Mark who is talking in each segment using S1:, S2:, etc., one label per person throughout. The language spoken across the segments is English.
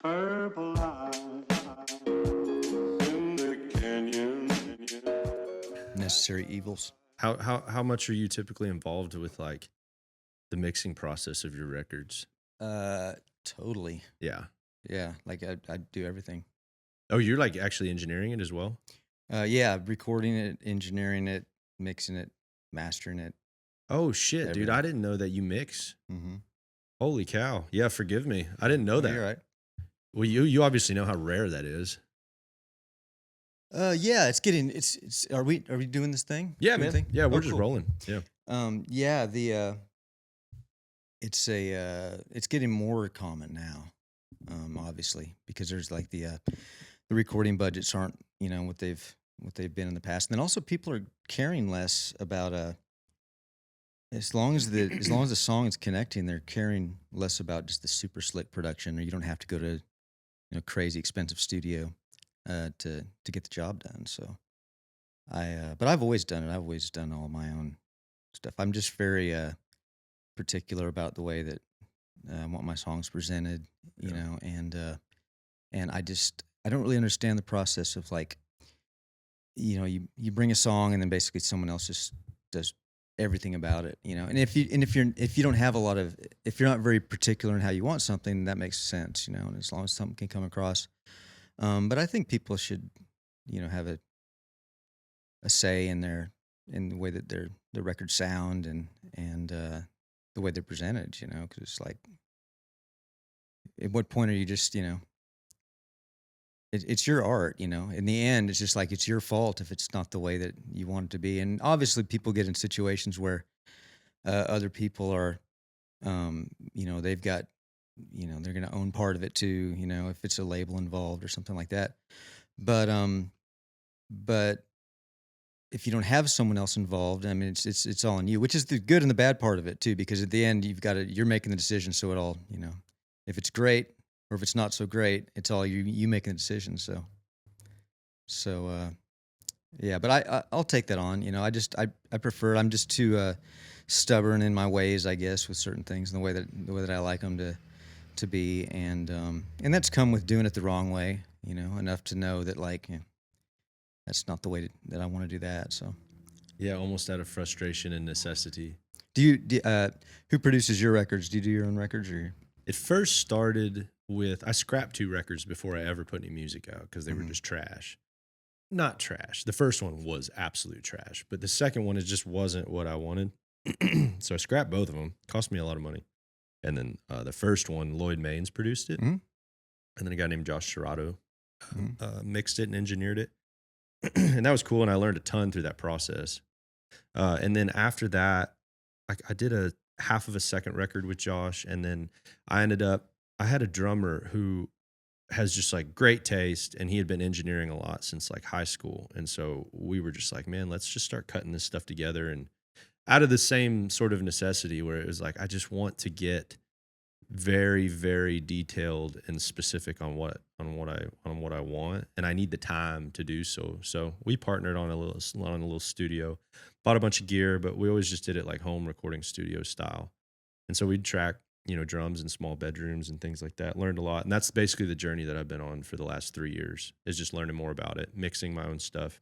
S1: Purple eye in the canyon.
S2: Necessary evils.
S3: How much are you typically involved with like the mixing process of your records?
S2: Totally.
S3: Yeah.
S2: Yeah, like I do everything.
S3: Oh, you're like actually engineering it as well?
S2: Yeah, recording it, engineering it, mixing it, mastering it.
S3: Oh shit, dude!
S2: Everything.
S3: I didn't know that you mix.
S2: Mm-hmm.
S3: Holy cow! Yeah, forgive me. I didn't know that.
S2: You're right.
S3: Well, you obviously know how rare that is.
S2: Yeah, it's getting it's. Are we doing this thing?
S3: Yeah,
S2: Doing
S3: man.
S2: thing?
S3: Yeah, we're
S2: Oh,
S3: just
S2: cool.
S3: rolling. Yeah.
S2: Yeah, it's getting more common now. Obviously, because there's like the recording budgets aren't what they've been in the past, and then also people are caring less about as long as the song is connecting, they're caring less about just the super slick production, or you don't have to go to crazy expensive studio to get the job done. So but I've always done it. I've always done all my own stuff. I'm just very particular about the way that I want my songs presented, you know, and I don't really understand the process of like, you bring a song and then basically someone else just does everything about it, And if you don't have if you're not very particular in how you want something, that makes sense, And as long as something can come across, but I think people should, have a say in the way that their records sound and the way they're presented, because it's like, at what point are you just, it's your art, In the end, it's just like it's your fault if it's not the way that you want it to be. And obviously, people get in situations where other people are, they've got, they're going to own part of it too. If it's a label involved or something like that. But if you don't have someone else involved, I mean, it's all on you, which is the good and the bad part of it too. Because at the end, you're making the decision. So it all, if it's great or if it's not so great, it's all you making the decision. So yeah, but I'll take that on. I prefer. I'm just too stubborn in my ways, I guess, with certain things and the way that I like them to be, and that's come with doing it the wrong way. Enough to know that like that's not the way that I want to do that. So
S3: Yeah, almost out of frustration and necessity.
S2: Who produces your records? Do you do your own records or?
S3: It first started with I scrapped 2 records before I ever put any music out because they were just trash. Not trash. The first one was absolute trash, but the second one, it just wasn't what I wanted. So I scrapped both of them. Cost me a lot of money. And then the first one, Lloyd Maines produced it. And then a guy named Josh Jarrod mixed it and engineered it. And that was cool. And I learned a ton through that process. And then after that, I did a half of a second record with Josh. And then I had a drummer who has just like great taste, and he had been engineering a lot since like high school. And so we were just like, man, let's just start cutting this stuff together. And out of the same sort of necessity where it was like, I just want to get very, very detailed and specific on what I want, and I need the time to do so. So we partnered on a little studio, bought a bunch of gear, but we always just did it like home recording studio style. And so we'd track, drums in small bedrooms and things like that. Learned a lot, and that's basically the journey that I've been on for the last 3 years, is just learning more about it, mixing my own stuff.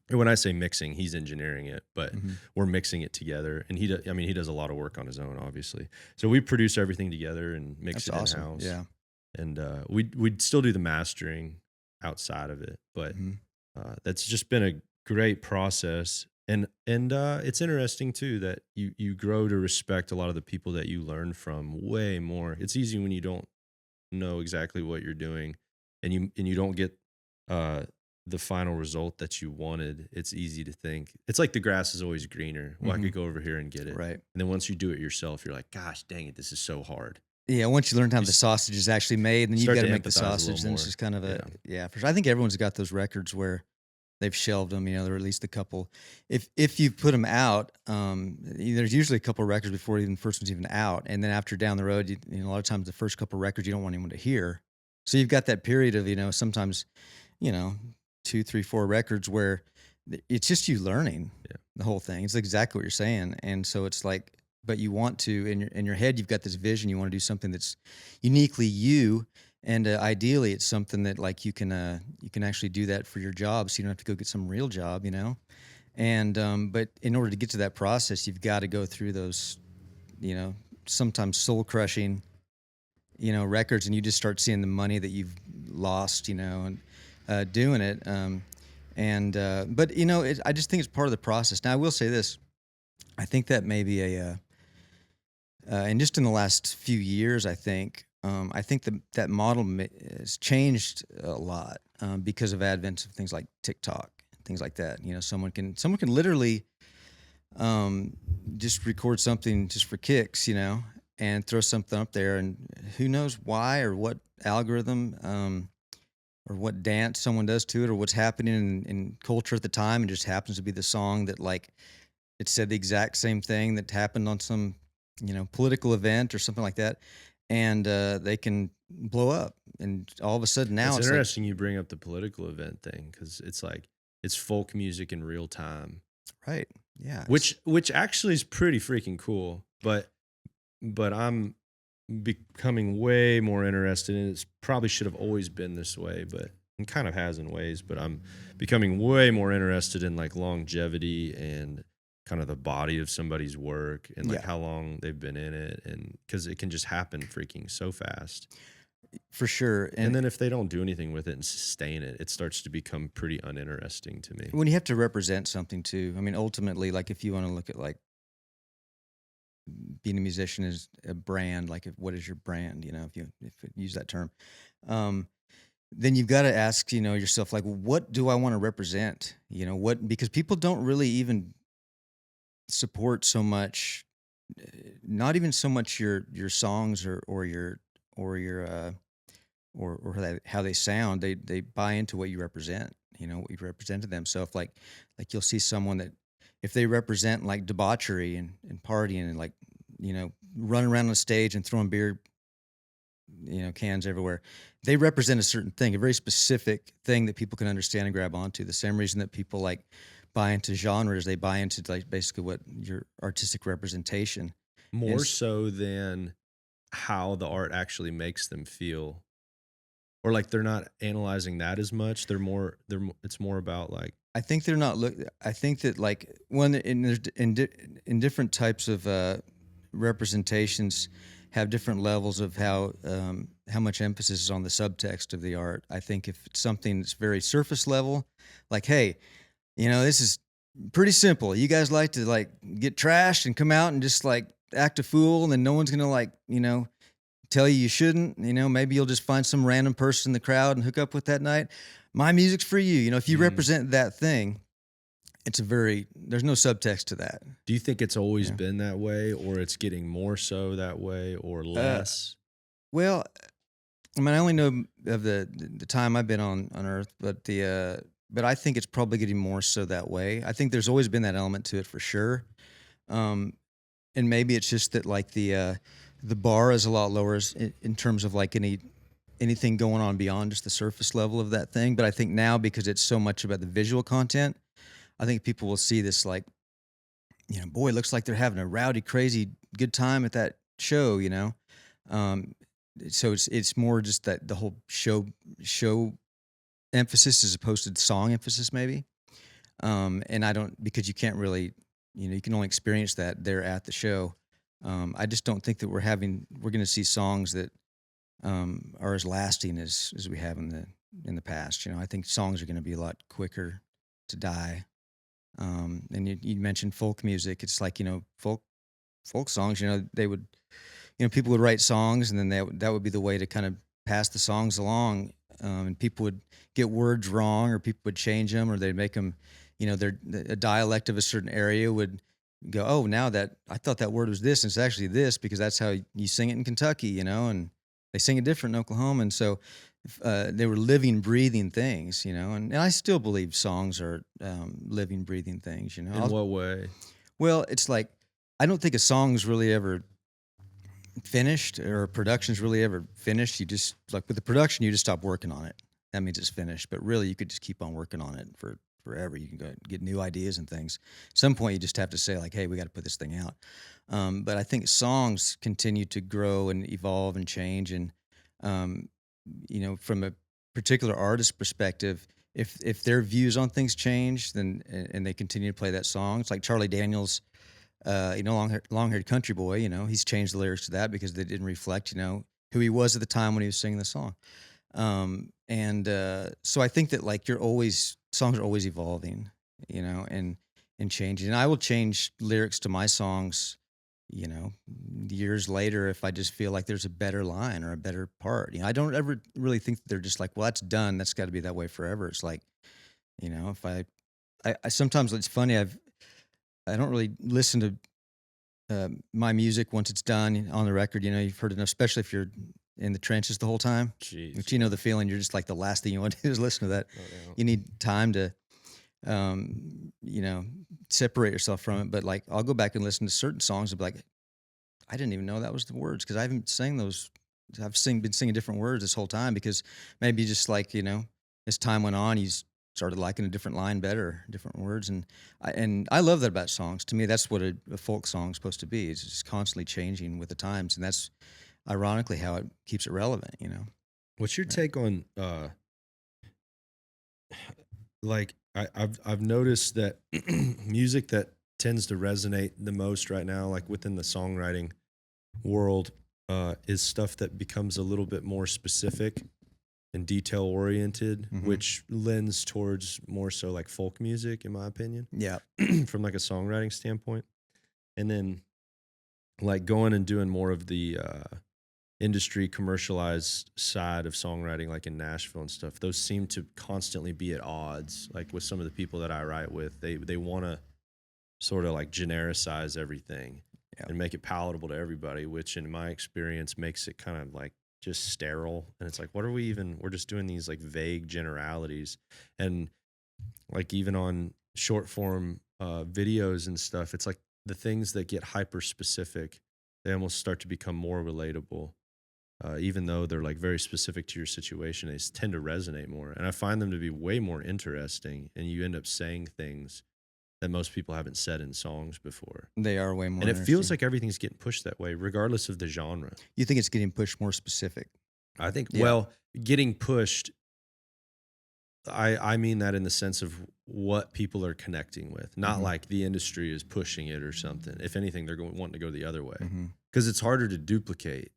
S3: And when I say mixing, he's engineering it, but we're mixing it together. And he does a lot of work on his own, obviously. So we produce everything together and mix
S2: That's
S3: it
S2: awesome.
S3: in-house.
S2: Yeah.
S3: And we'd still do the mastering outside of it, but that's just been a great process. And it's interesting too that you grow to respect a lot of the people that you learn from way more. It's easy when you don't know exactly what you're doing, and you don't get the final result that you wanted. It's easy to think it's like the grass is always greener. Well, I could go over here and get it.
S2: Right.
S3: And then once you do it yourself, you're like, gosh, dang it, this is so hard.
S2: Yeah, once you learn how the sausage is actually made, then you've got to make the
S3: empathize a little
S2: sausage. Then it's
S3: more.
S2: just kind of for sure. I think everyone's got those records where they've shelved them. There are at least a couple. If you put them out, there's usually a couple of records before even the first one's even out, and then after down the road, a lot of times the first couple of records you don't want anyone to hear. So you've got that period of sometimes 2, 3, 4 records where it's just you learning the whole thing. It's exactly what you're saying, and so it's like. But you want to in your head, you've got this vision. You want to do something that's uniquely you, And ideally, it's something that like you can actually do that for your job, so you don't have to go get some real job, you know. And but in order to get to that process, you've got to go through those, you know, sometimes soul crushing, you know, records, and you just start seeing the money that you've lost, you know, and doing it. But you know, I just think it's part of the process. Now, I will say this: I think that maybe and just in the last few years, I think that model has changed a lot because of advent of things like TikTok, things like that. You know, someone can literally just record something just for kicks, you know, and throw something up there, and who knows why or what algorithm or what dance someone does to it or what's happening in culture at the time, and just happens to be the song that like it said the exact same thing that happened on some, you know, political event or something like that, and they can blow up, and all of a sudden now
S3: It's
S2: it's
S3: interesting you bring up the political event thing, because it's like it's folk music in real time,
S2: like, right, yeah,
S3: which actually is pretty freaking cool. But I'm becoming way more interested in it. It's probably should have always been this way, but it kind of has in ways. But I'm becoming way more interested in like longevity and kind of the body of somebody's work and like
S2: Yeah.
S3: how long they've been in it, and because it can just happen freaking so fast.
S2: for sure.
S3: And then if they don't do anything with it and sustain it, it starts to become pretty uninteresting to me.
S2: When you have to represent something too, I mean, ultimately, like if you want to look at like being a musician is a brand, like what is your brand, you know, if you use that term, um, then you've got to ask, you know, yourself, like, what do I want to represent? You know, because people don't really even support so much, not even so much your songs or your or how they sound. They buy into what you represent, you know, what you represent to them. So if like you'll see someone that if they represent like debauchery and partying and like, you know, running around on stage and throwing beer, you know, cans everywhere, they represent a certain thing, a very specific thing that people can understand and grab onto. The same reason that people like buy into genres, they buy into like basically what your artistic representation.
S3: More
S2: Is.
S3: so than how the art actually makes them feel, or like they're not analyzing that as much. It's more about like,
S2: I think they're not look. I think that like in different types of representations have different levels of how much emphasis is on the subtext of the art. I think if it's something that's very surface level, like, hey, you know, this is pretty simple. You guys like to like get trashed and come out and just like act a fool, and then no one's gonna like, you know, tell you shouldn't. You know, maybe you'll just find some random person in the crowd and hook up with that night. My music's for you. You know, if you represent that thing, there's no subtext to that.
S3: do you think it's always
S2: Yeah.
S3: been that way, or it's getting more so that way, or less?
S2: Well, I mean, I only know of the time I've been on Earth, but I think it's probably getting more so that way. I think there's always been that element to it for sure, and maybe it's just that like the bar is a lot lower in terms of like anything going on beyond just the surface level of that thing. But I think now, because it's so much about the visual content, I think people will see this like, you know, boy, it looks like they're having a rowdy, crazy good time at that show, you know. Um, so it's more just that the whole show emphasis as opposed to the song emphasis, maybe. And I don't, because you can't really, you know, you can only experience that there at the show. I just don't think that we're going to see songs that are as lasting as we have in the past. You know, I think songs are going to be a lot quicker to die. And you mentioned folk music. It's like, you know, folk songs, you know, people would write songs, and then that would be the way to kind of pass the songs along. And people would get words wrong, or people would change them, or they'd make them, you know, a dialect of a certain area would go, oh, now that I thought that word was this, and it's actually this, because that's how you sing it in Kentucky, you know, and they sing it different in Oklahoma. And so they were living, breathing things, you know, and I still believe songs are living, breathing things, you know.
S3: In what way?
S2: Well, it's like, I don't think a song's really ever finished, or a production's really ever finished. You just, like with the production, you just stop working on it. That means it's finished. But really, you could just keep on working on it for forever. You can go get new ideas and things. At some point, you just have to say like, hey, we got to put this thing out. But I think songs continue to grow and evolve and change. And from a particular artist perspective, if their views on things change, then and they continue to play that song, it's like Charlie Daniels, long-haired country boy. He's changed the lyrics to that because they didn't reflect, who he was at the time when he was singing the song. So I think that like songs are always evolving, and changing. And I will change lyrics to my songs, years later if I just feel like there's a better line or a better part. I don't ever really think that they're just like, well, that's done. That's got to be that way forever. It's like, if I sometimes it's funny. I don't really listen to my music once it's done on the record. You've heard enough, especially if you're in the trenches the whole time.
S3: Jeez.
S2: But the feeling, you're just like the last thing you want to do is listen to that.
S3: Oh, yeah.
S2: You need time to, separate yourself from it. But like, I'll go back and listen to certain songs and be like, I didn't even know that was the words because I haven't sang those. I've been singing different words this whole time because maybe just like, as time went on, you started liking a different line better, different words. And I love that about songs. To me, that's what a folk song is supposed to be. It's just constantly changing with the times. And that's ironically how it keeps it relevant,
S3: What's your take on, like, I've noticed that music that tends to resonate the most right now, like within the songwriting world, is stuff that becomes a little bit more specific and detail oriented, which lends towards more so like folk music, in my opinion.
S2: Yeah.
S3: From like a songwriting standpoint. And then like going and doing more of the industry commercialized side of songwriting, like in Nashville and stuff, those seem to constantly be at odds. Like with some of the people that I write with, they want to sort of like genericize everything and make it palatable to everybody, which in my experience makes it kind of like just sterile. And it's like, we're just doing these like vague generalities. And like even on short form videos and stuff, it's like the things that get hyper specific, they almost start to become more relatable. Even though they're like very specific to your situation, they tend to resonate more. And I find them to be way more interesting, and you end up saying things that most people haven't said in songs before.
S2: They are way more
S3: And it feels like everything's getting pushed that way, regardless of the genre.
S2: You think it's getting pushed more specific?
S3: I think, well, getting pushed, I mean that in the sense of what people are connecting with, not like the industry is pushing it or something. If anything, they're wanting to go the other way because it's harder to duplicate.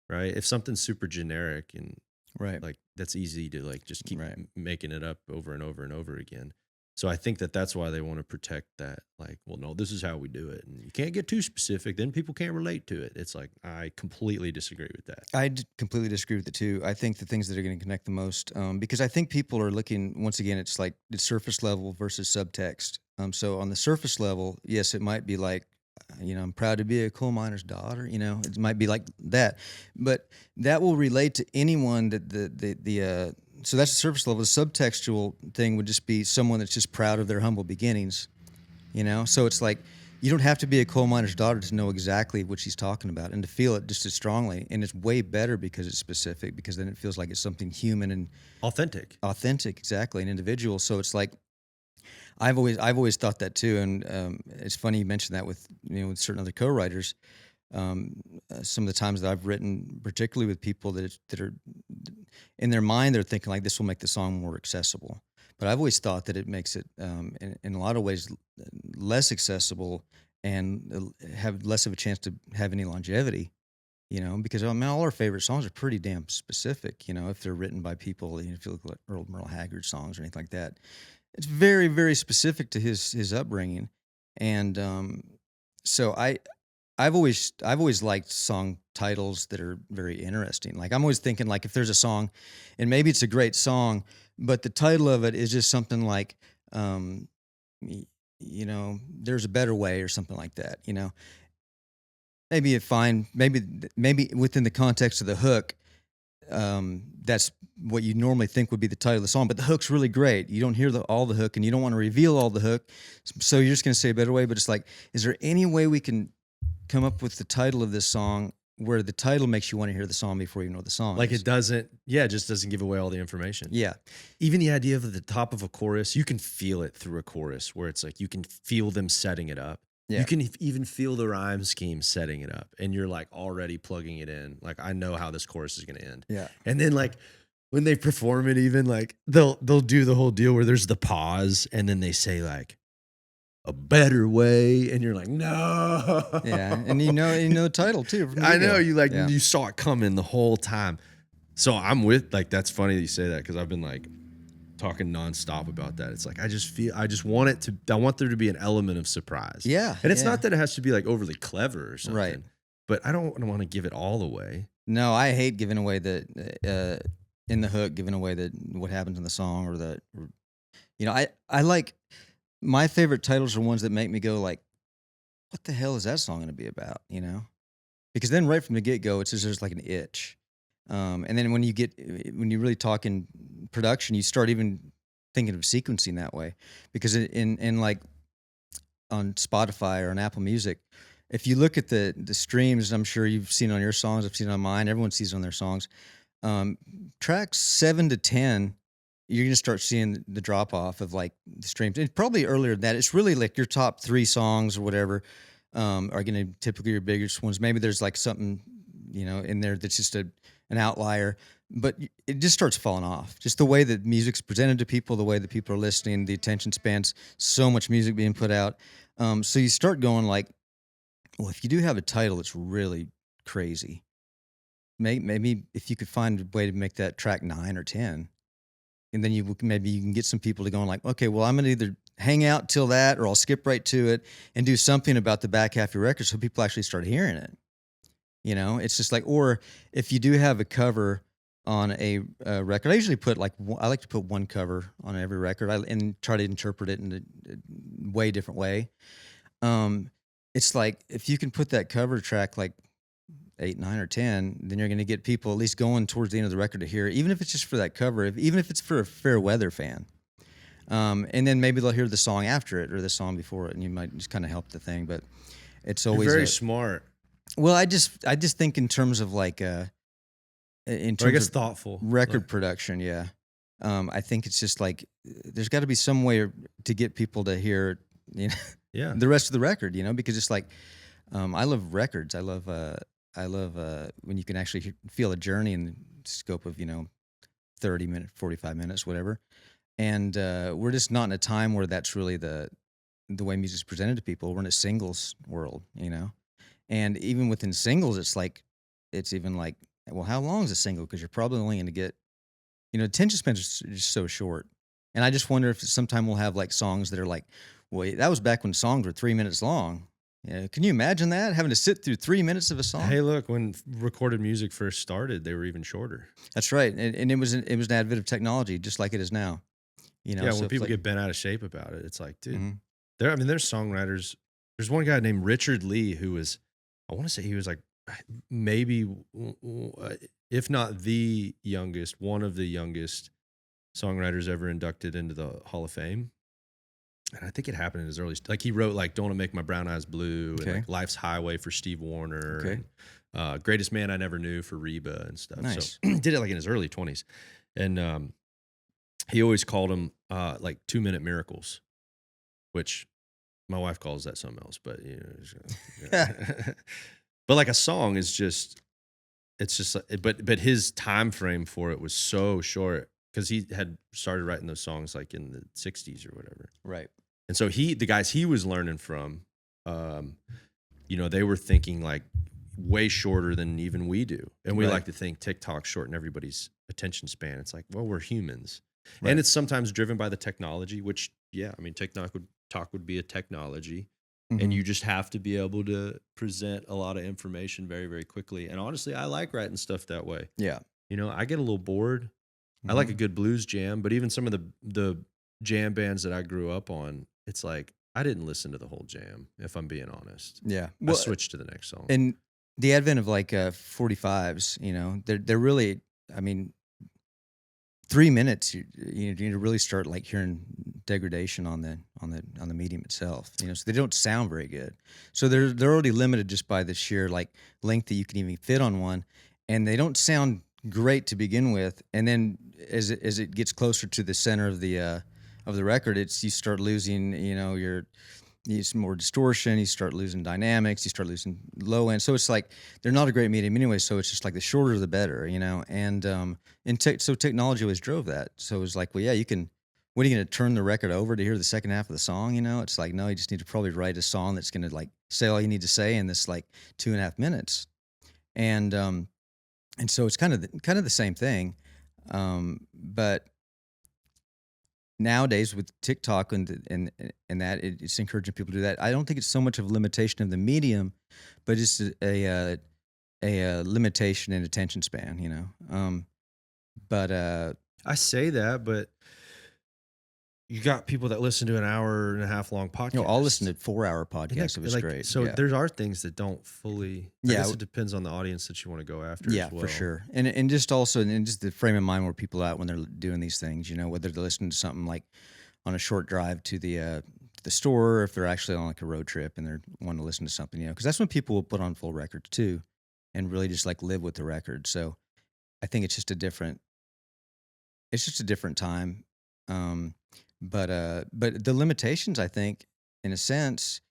S3: Right. If something's super generic and like that's easy to like just keep making it up over and over and over again. So I think that's why they want to protect that. Like, well, no, this is how we do it. And you can't get too specific. Then people can't relate to it. It's like, I completely disagree with that.
S2: Completely disagree with it too. I think the things that are going to connect the most, because I think people are looking, once again, it's like it's surface level versus subtext. So on the surface level, yes, it might be like, I'm proud to be a coal miner's daughter. It might be like that, but that will relate to anyone that so that's the surface level. The subtextual thing would just be someone that's just proud of their humble beginnings, So it's like you don't have to be a coal miner's daughter to know exactly what she's talking about and to feel it just as strongly. And it's way better because it's specific, because then it feels like it's something human and
S3: authentic,
S2: exactly, and individual. So it's like I've always thought that too, and it's funny you mentioned that with with certain other co-writers. Some of the times that I've written, particularly with people that are in their mind, they're thinking like this will make the song more accessible. But I've always thought that it makes it, in a lot of ways, less accessible and have less of a chance to have any longevity. Because all our favorite songs are pretty damn specific. If they're written by people, if you look at Earl Merle Haggard songs or anything like that. It's very, very specific to his upbringing, and so I've always liked song titles that are very interesting. Like I'm always thinking like if there's a song, and maybe it's a great song, but the title of it is just something like, there's a better way or something like that. Maybe maybe within the context of the hook. That's what you normally think would be the title of the song, but the hook's really great. You don't hear all the hook, and you don't want to reveal all the hook, so you're just going to say a better way. But it's like, is there any way we can come up with the title of this song where the title makes you want to hear the song before you know the song?
S3: Like it just doesn't give away all the information.
S2: Yeah.
S3: Even the idea of the top of a chorus, you can feel it through a chorus where it's like you can feel them setting it up.
S2: Yeah.
S3: You can even feel the rhyme scheme setting it up, and you're like already plugging it in. Like, I know how this chorus is going to end.
S2: Yeah.
S3: And then like when they perform it, even like they'll do the whole deal where there's the pause, and then they say like a better way, and you're like, no.
S2: Yeah. And you know the title too. from the
S3: I know
S2: get-go.
S3: you saw it coming the whole time. So I'm with, like, that's funny that you say that, because I've been like talking nonstop about that. It's like I want there to be an element of surprise.
S2: Yeah.
S3: And it's
S2: yeah.
S3: not that it has to be like overly clever or something.
S2: Right.
S3: But I don't want to give it all away.
S2: No, I hate giving away the in the hook, giving away what happens in the song or I like my favorite titles are ones that make me go like, what the hell is that song going to be about? Because then right from the get go, it's just there's like an itch. And then when you really talk in production, you start even thinking of sequencing that way, because in like on Spotify or on Apple Music, if you look at the streams, I'm sure you've seen on your songs, I've seen it on mine, everyone sees it on their songs. Tracks 7 to 10, you're going to start seeing the drop off of like the streams. And probably earlier than that, it's really like your top 3 songs or whatever are going to typically your biggest ones. Maybe there's like something, in there that's just an outlier, but it just starts falling off. Just the way that music's presented to people, the way that people are listening, the attention spans, so much music being put out. So you start going like, well, if you do have a title that's really crazy, maybe if you could find a way to make that track 9 or 10, and then maybe you can get some people to go like, okay, well, I'm going to either hang out till that, or I'll skip right to it and do something about the back half of your record so people actually start hearing it. It's just like, or if you do have a cover on a record, I usually put I like to put one cover on every record and try to interpret it in a way different way. It's like, if you can put that cover track like 8, 9, or 10, then you're going to get people at least going towards the end of the record to hear it, even if it's just for that cover, even if it's for a fair weather fan. And then maybe they'll hear the song after it or the song before it, and you might just kind of help the thing. But it's always
S3: very smart.
S2: Well, I just think in terms of like of
S3: thoughtful
S2: record production. Yeah. I think it's just like there's got to be some way to get people to hear, the rest of the record, because it's like I love records. I love when you can actually feel a journey in the scope of 30 minutes, 45 minutes, whatever. And we're just not in a time where that's really the way music's presented to people. We're in a singles world, And even within singles, it's even like, well, how long is a single? Because you're probably only going to get, attention spans are just so short. And I just wonder if sometime we'll have like songs that are like, well, that was back when songs were 3 minutes long. Yeah, can you imagine that, having to sit through 3 minutes of a song?
S3: Hey, look, when recorded music first started, they were even shorter.
S2: That's right, and it was an advent of technology, just like it is now.
S3: Yeah,
S2: so
S3: when people get bent out of shape about it, it's like, dude, there's songwriters. There's one guy named Richard Lee who was, I want to say he was like maybe, if not the youngest, one of the youngest songwriters ever inducted into the Hall of Fame. And I think it happened in his early, like he wrote like "Don't Wanna Make My Brown Eyes Blue" and like "Life's Highway" for Steve Wariner, and "Greatest Man I Never Knew" for Reba and stuff.
S2: Nice.
S3: So did it like in his early 20s, and he always called them like 2-minute miracles, which my wife calls that something else. But but like a song is just, it's just, but his time frame for it was so short, because he had started writing those songs like in the 60s or whatever.
S2: Right.
S3: And so the guys he was learning from, they were thinking like way shorter than even we do. And we like to think TikTok shorten everybody's attention span. It's like, well, we're humans. Right. And it's sometimes driven by the technology, which, TikTok would be a technology. Mm-hmm. And you just have to be able to present a lot of information very, very quickly. And honestly, I like writing stuff that way.
S2: Yeah.
S3: I get a little bored. I like a good blues jam, but even some of the jam bands that I grew up on, it's like I didn't listen to the whole jam, if I'm being honest.
S2: Yeah.
S3: I switched to the next song.
S2: And the advent of like 45s, they're really, 3 minutes, you need to really start like hearing degradation on the medium itself. So they don't sound very good. So they're already limited just by the sheer like length that you can even fit on one, and they don't sound great to begin with. And then as it gets closer to the center of the record, you start losing your it's more distortion. You start losing dynamics. You start losing low end. So it's like they're not a great medium anyway. So it's just like the shorter the better, you know. So technology always drove that. So it was like, well, yeah, you can. When are you going to turn the record over to hear the second half of the song? You know, it's like no, you just need to probably write a song that's going to like say all you need to say in this like 2.5 minutes, and so it's kind of the same thing, but nowadays with TikTok and that it's encouraging people to do that. I don't think it's so much of a limitation of the medium, but it's a limitation in attention span, you know. But
S3: I say that, but you got people that listen to an hour and a half long podcast.
S2: you know, I'll listen to 4-hour podcasts. It was
S3: like,
S2: great.
S3: So
S2: yeah.
S3: there are things that don't fully. I
S2: Yeah.
S3: guess it depends on the audience that you want to go after.
S2: Yeah,
S3: as well.
S2: for sure. And just also and just the frame of mind where people are at when they're doing these things, you know, whether they're listening to something like on a short drive to the store, or if they're actually on like a road trip and they're wanting to listen to something, you know, because that's when people will put on full records too, and really just like live with the record. So I think it's just a different time. But the limitations, I think, in a sense,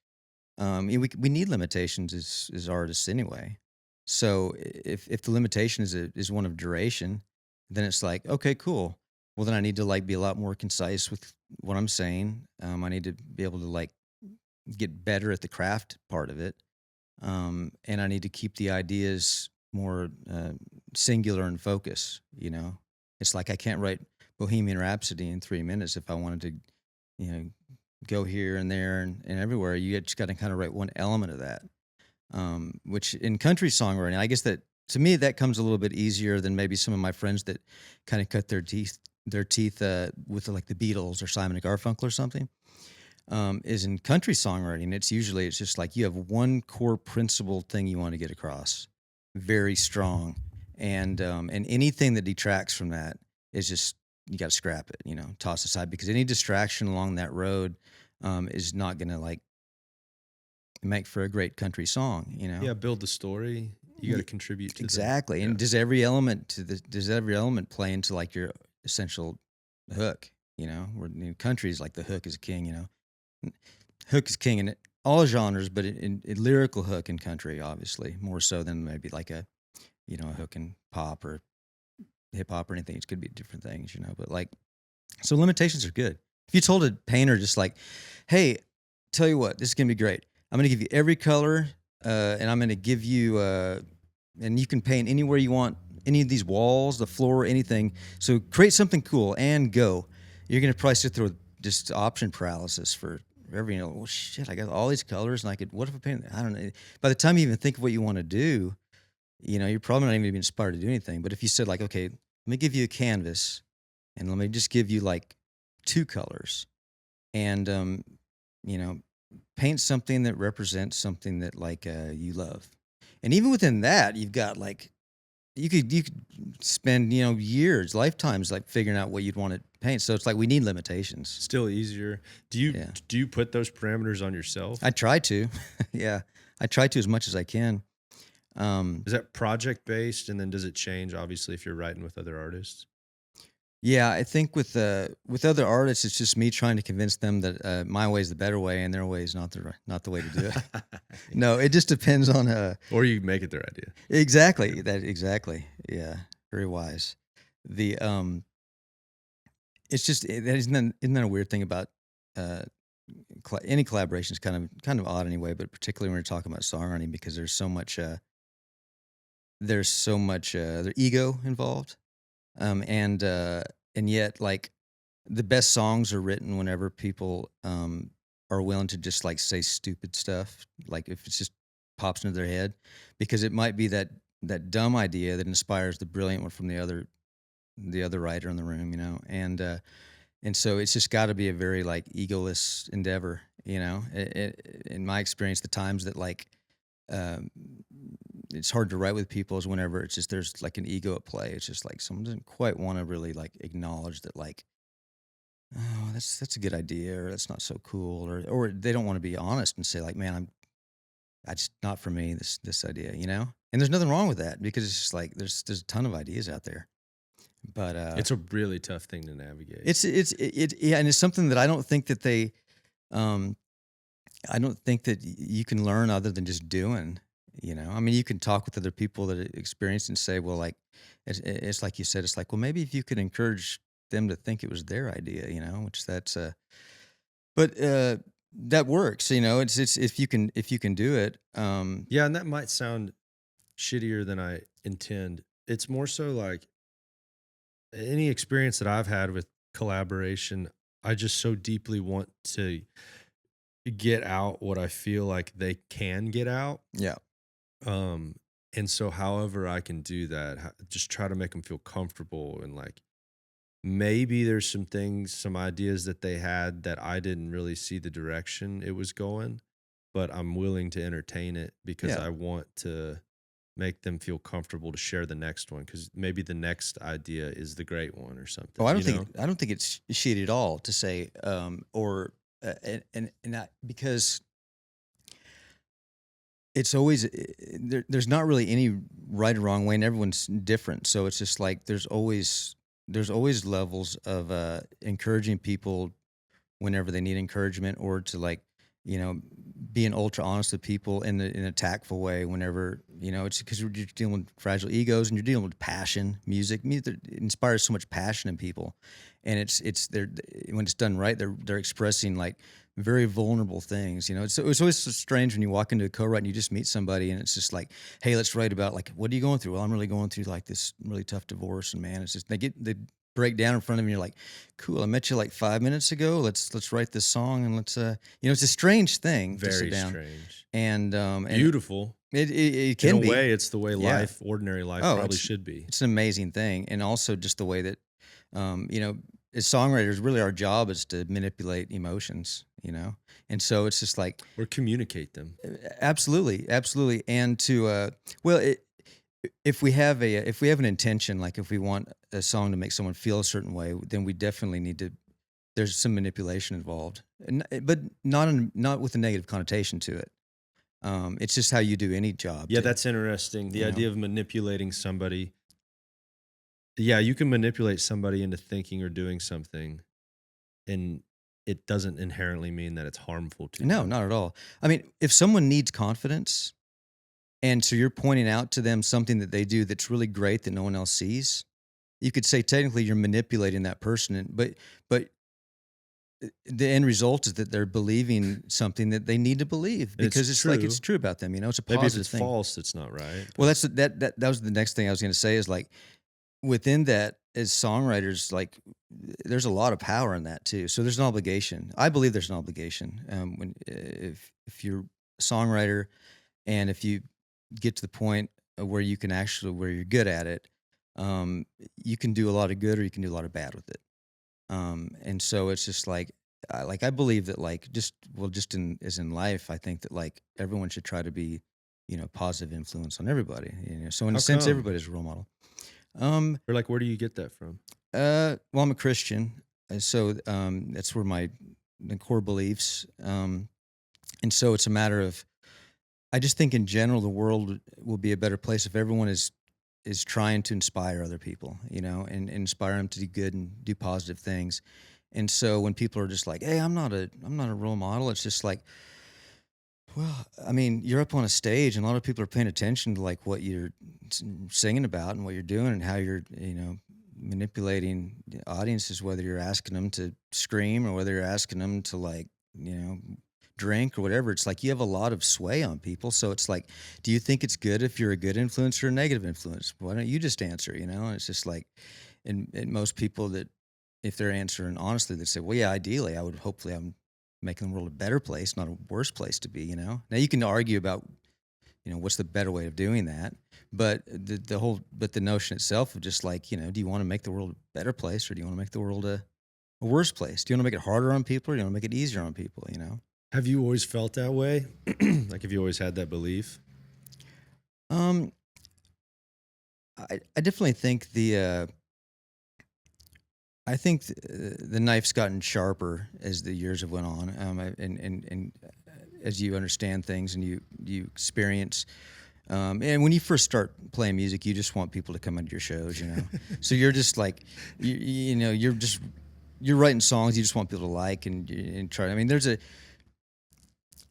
S2: we need limitations as artists anyway. So if the limitation is one of duration, then it's like, okay, cool. Well, then I need to like be a lot more concise with what I'm saying. I need to be able to like get better at the craft part of it, and I need to keep the ideas more singular and focus. You know, it's like I can't write Bohemian Rhapsody in 3 minutes if I wanted to, you know, go here and there and everywhere. You just got to kind of write one element of that, which in country songwriting, I guess that to me that comes a little bit easier than maybe some of my friends that kind of cut their teeth with like the Beatles or Simon and Garfunkel or something. Is in country songwriting, it's just like you have one core principle thing you want to get across, very strong, and anything that detracts from that is just you got to scrap it, you know, toss aside, because any distraction along that road is not going to like make for a great country song, you know.
S3: Yeah, build the story. You got to contribute to
S2: exactly. And does every element play into like your essential hook? You know, where country is like the hook is king. You know, hook is king in all genres, but in lyrical hook in country, obviously more so than maybe like a hook in pop or hip hop or anything. It could be different things, you know. But like, so limitations are good. If you told a painter just like, hey, tell you what, this is gonna be great. I'm gonna give you every color, and I'm gonna give you, and you can paint anywhere you want, any of these walls, the floor, anything. So create something cool and go. You're gonna probably sit there with just option paralysis for every, well, shit, I got all these colors, and what if I paint? I don't know. By the time you even think of what you want to do, you know, you're probably not even gonna be inspired to do anything. But if you said like, okay, let me give you a canvas, and let me just give you like 2 colors, and you know, paint something that represents something that like you love. And even within that, you've got like you could spend, you know, years, lifetimes like figuring out what you'd want to paint. So it's like we need limitations.
S3: Still easier. Do you put those parameters on yourself?
S2: I try to. Yeah. I try to as much as I can.
S3: Is that project based, and then does it change obviously if you're writing with other artists?
S2: Yeah, I think with other artists, it's just me trying to convince them that my way is the better way and their way is not the way to do it. No, it just depends on
S3: or you make it their idea.
S2: Exactly. Yeah, very wise. The it's just isn't that a weird thing about any collaboration is kind of odd anyway, but particularly when we're talking about songwriting, because there's so much their ego involved. And yet like the best songs are written whenever people are willing to just like say stupid stuff, like if it just pops into their head, because it might be that dumb idea that inspires the brilliant one from the other writer in the room, you know. And so it's just got to be a very like egoless endeavor, you know. In my experience, the times that like it's hard to write with people is whenever it's just there's like an ego at play. It's just like someone doesn't quite want to really like acknowledge that like, oh, that's a good idea, or that's not so cool, or they don't want to be honest and say like, man, that's not for me, this idea, you know. And there's nothing wrong with that, because it's just like there's a ton of ideas out there. But
S3: it's a really tough thing to navigate.
S2: Yeah, and it's something that I don't think that they I don't think that you can learn other than just doing. I mean, you can talk with other people that experience and say, well, like it's like you said, it's like, well, maybe if you could encourage them to think it was their idea, which that's but that works. It's if you can do it.
S3: Yeah, and that might sound shittier than I intend. It's more so like any experience that I've had with collaboration, I just so deeply want to get out what I feel like they can get out.
S2: Yeah.
S3: Um, and so however I can do that, just try to make them feel comfortable, and like maybe there's some things, some ideas that they had that I didn't really see the direction it was going, but I'm willing to entertain it because
S2: Yeah.
S3: I want to make them feel comfortable to share the next one, because maybe the next idea is the great one or something.
S2: Oh, I don't think it's shitty at all to say, or and I, because it's always there's not really any right or wrong way, and everyone's different. So it's just like there's always levels of encouraging people whenever they need encouragement, or to like being ultra honest with people in a tactful way whenever it's because you're dealing with fragile egos and you're dealing with passion. Music inspires so much passion in people, and it's they're when it's done right, they're expressing like very vulnerable things. It's always so strange when you walk into a co-write and you just meet somebody and it's just like, hey, let's write about like, what are you going through? Well, I'm really going through like this really tough divorce, and man, it's just they break down in front of you. You're like, cool, I met you like 5 minutes ago. Let's write this song, and let's it's a strange thing to sit
S3: very
S2: down.
S3: strange
S2: And
S3: beautiful.
S2: It can
S3: in a
S2: be.
S3: way, it's the way
S2: Yeah.
S3: ordinary life
S2: Oh,
S3: probably should be.
S2: It's an amazing thing, and also just the way that as songwriters, really our job is to manipulate emotions. And so it's just like
S3: Or communicate them.
S2: absolutely, and to if we have an intention, like if we want a song to make someone feel a certain way, then we definitely need to. There's some manipulation involved, but not with a negative connotation to it. It's just how you do any job.
S3: Yeah, that's interesting. The idea of manipulating somebody. Yeah, you can manipulate somebody into thinking or doing something, and it doesn't inherently mean that it's harmful to
S2: No,
S3: them.
S2: not at all. I mean, if someone needs confidence, and so you're pointing out to them something that they do that's really great that no one else sees, you could say technically you're manipulating that person, but the end result is that they're believing something that they need to believe because it's like it's true about them. It's a positive
S3: Maybe if it's
S2: thing.
S3: false, it's not right.
S2: Well, that was the next thing I was going to say is like within that as songwriters, like there's a lot of power in that too. So there's an obligation. I believe there's an obligation when if you're a songwriter and if you get to the point where you can where you're good at it, you can do a lot of good or you can do a lot of bad with it. And so it's just like I believe that like just in life, I think that like everyone should try to be positive influence on everybody. So in
S3: How
S2: a sense,
S3: come?
S2: everybody's a role model.
S3: Or like, where do you get that from?
S2: Well, I'm a Christian, so that's where the core beliefs. And so it's a matter of, I just think in general the world will be a better place if everyone is trying to inspire other people, and inspire them to do good and do positive things. And so when people are just like, "Hey, I'm not a role model," it's just like, well, I mean, you're up on a stage, and a lot of people are paying attention to like what you're singing about and what you're doing and how you're, manipulating the audiences, whether you're asking them to scream or whether you're asking them to like, drink or whatever. It's like you have a lot of sway on people. So it's like, do you think it's good if you're a good influence or a negative influence? Why don't you just answer, And it's just like, and most people that, if they're answering honestly, they say, well, yeah, ideally, hopefully I'm making the world a better place, not a worse place to be, Now you can argue about, what's the better way of doing that. But the notion itself of just like, do you want to make the world a better place or do you want to make the world a worse place? Do you want to make it harder on people or do you want to make it easier on people,
S3: Have you always felt that way? Like, have you always had that belief?
S2: I definitely think the knife's gotten sharper as the years have went on, and as you understand things and you experience. And when you first start playing music, you just want people to come into your shows, So you're just like, you're writing songs you just want people to like and try. I mean,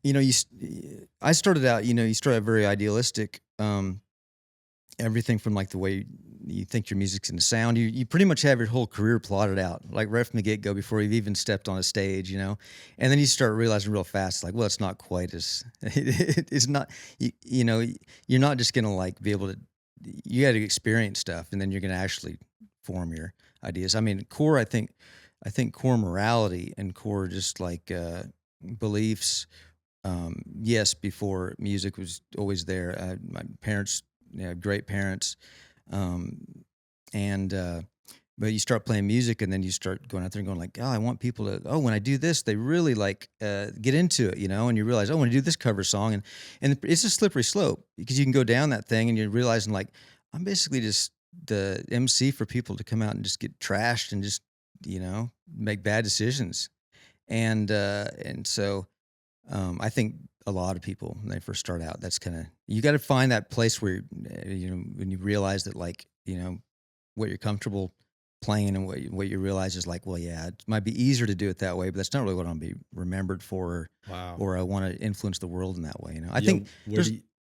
S2: you know, I started out, you start out very idealistic. Everything from like the way you think your music's going to sound. You pretty much have your whole career plotted out, like right from the get go before you've even stepped on a stage, and then you start realizing real fast, like, well, it's not quite as, it's not, you're not just going to like be able to, you got to experience stuff and then you're going to actually form your ideas. I mean, I think core morality and core just like, beliefs, yes, before music was always there. My parents, great parents, um, and but you start playing music, and then you start going out there and going like, oh, I want people to. Oh, when I do this, they really like get into it, and you realize, oh, when I do this cover song, and it's a slippery slope because you can go down that thing, and you're realizing like, I'm basically just the MC for people to come out and just get trashed and just make bad decisions, and so. I think a lot of people when they first start out, that's kind of you got to find that place where when you realize that like what you're comfortable playing and what you realize is like, well, yeah, it might be easier to do it that way, but that's not really what I'm be remembered for,
S3: Wow.
S2: or I want to influence the world in that way. I
S3: Yeah,
S2: think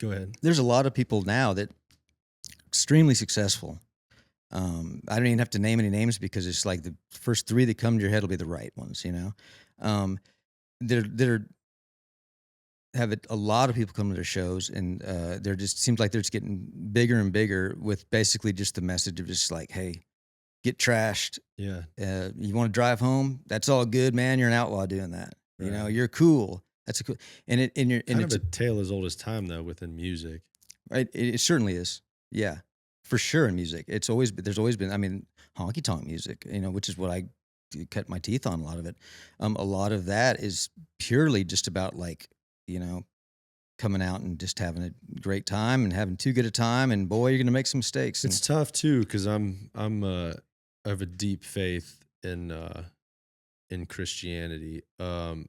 S3: go ahead.
S2: there's a lot of people now that extremely successful. I don't even have to name any names because it's like the first three that come to your head will be the right ones. They're have a lot of people come to their shows, and they're just seems like they're just getting bigger and bigger with basically just the message of just like, hey, get trashed.
S3: Yeah.
S2: You want to drive home? That's all good, man. You're an outlaw doing that.
S3: Right.
S2: You're cool. That's a cool. And
S3: Kind of a tale as old as time though within music.
S2: Right. It certainly is. Yeah, for sure. In music, there's always been. I mean, honky tonk music. Which is what I cut my teeth on. A lot of it. A lot of that is purely just about like coming out and just having a great time and having too good a time, and boy, you're gonna make some mistakes.
S3: It's tough too because I have a deep faith in Christianity, and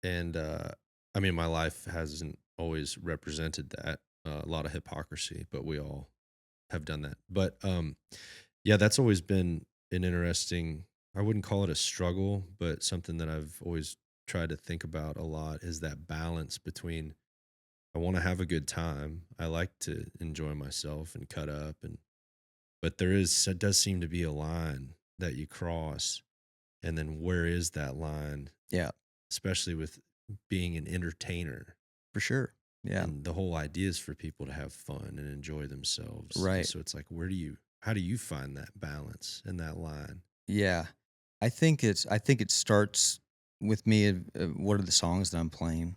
S3: I mean my life hasn't always represented that. A lot of hypocrisy, but we all have done that. But yeah, that's always been an interesting. I wouldn't call it a struggle, but something that I've always tried to think about a lot is that balance between I want to have a good time. I like to enjoy myself and cut up but it does seem to be a line that you cross, and then where is that line?
S2: Yeah,
S3: especially with being an entertainer.
S2: For sure. Yeah.
S3: And the whole idea is for people to have fun and enjoy themselves.
S2: Right.
S3: So it's like how do you find that balance and that line?
S2: Yeah. I think it starts with me. What are the songs that I'm playing?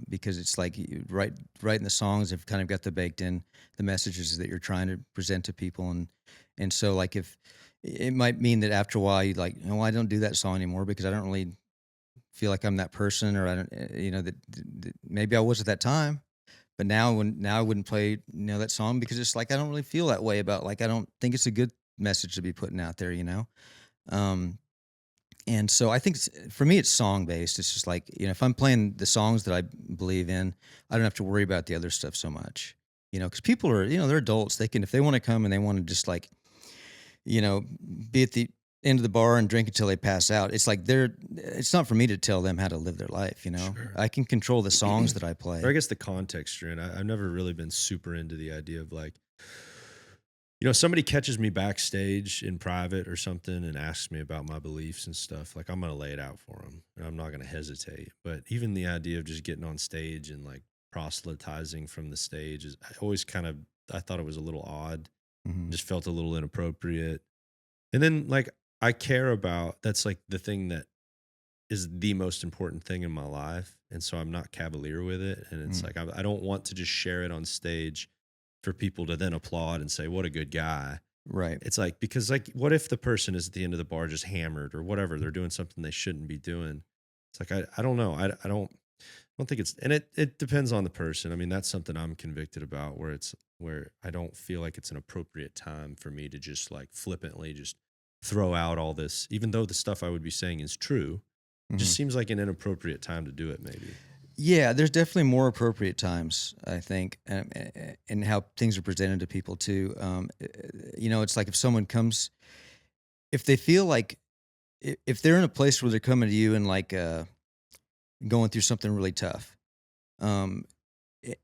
S2: Because it's like writing the songs have kind of got the baked in the messages that you're trying to present to people, and so like if it might mean that after a while you like, I don't do that song anymore because I don't really feel like I'm that person, or I don't, that maybe I was at that time, but now I wouldn't play that song because it's like I don't really feel that way about, like, I don't think it's a good message to be putting out there. And so I think for me, it's song based. It's just like, if I'm playing the songs that I believe in, I don't have to worry about the other stuff so much, because people are, they're adults. They can, if they want to come and they want to just like, be at the end of the bar and drink until they pass out. It's like it's not for me to tell them how to live their life.
S3: Sure.
S2: I can control the songs that I play.
S3: Or I guess the context you're in. I've never really been super into the idea of like, somebody catches me backstage in private or something and asks me about my beliefs and stuff, like I'm going to lay it out for them and I'm not going to hesitate. But even the idea of just getting on stage and like proselytizing from the stage is I thought it was a little odd.
S2: Mm-hmm.
S3: Just felt a little inappropriate. And then like, I care about, that's like the thing that is the most important thing in my life. And so I'm not cavalier with it. And it's like, I don't want to just share it on stage for people to then applaud and say, what a good guy.
S2: Right.
S3: It's like, because like, what if the person is at the end of the bar just hammered or whatever, they're doing something they shouldn't be doing. It's like, I don't know. I don't think it's, and it depends on the person. I mean, that's something I'm convicted about where I don't feel like it's an appropriate time for me to just like flippantly just throw out all this, even though the stuff I would be saying is true. It just seems like an inappropriate time to do it maybe.
S2: Yeah, there's definitely more appropriate times, I think, and how things are presented to people too. It's like if someone comes, if they feel like, if they're in a place where they're coming to you and like going through something really tough, um,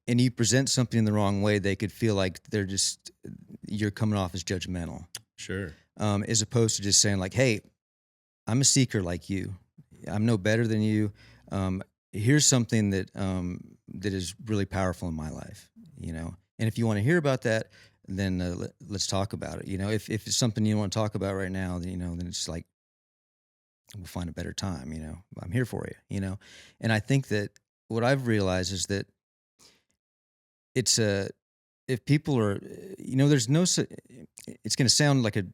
S2: and you present something in the wrong way, they could feel like you're coming off as judgmental,
S3: Sure.
S2: as opposed to just saying like, "Hey, I'm a seeker like you. I'm no better than you. Here's something that is really powerful in my life, And if you want to hear about that, then let's talk about it. If it's something you want to talk about right now, then it's like we'll find a better time. I'm here for you. And I think that what I've realized is that it's if people are, there's no. It's going to sound like a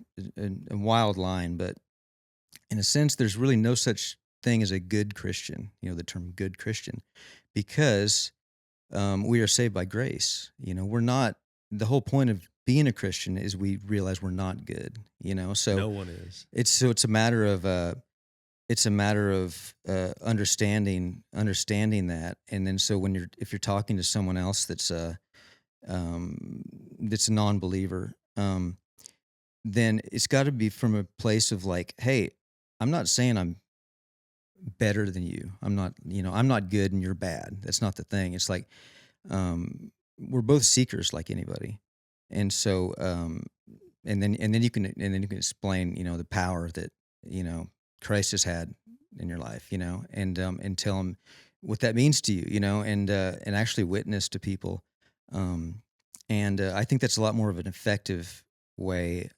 S2: wild line, but in a sense, there's really no such thing as a good Christian, the term good Christian, because we are saved by grace. We're not, the whole point of being a Christian is we realize we're not good, so
S3: No one is.
S2: it's a matter of, understanding that. And then, so if you're talking to someone else that's a non-believer, then it's got to be from a place of like, hey, I'm not saying I'm better than you. I'm not good and you're bad. That's not the thing. It's like, we're both seekers like anybody. And so, and then you can explain, the power that, Christ has had in your life, and tell them what that means to you, and actually witness to people. And I think that's a lot more of an effective way,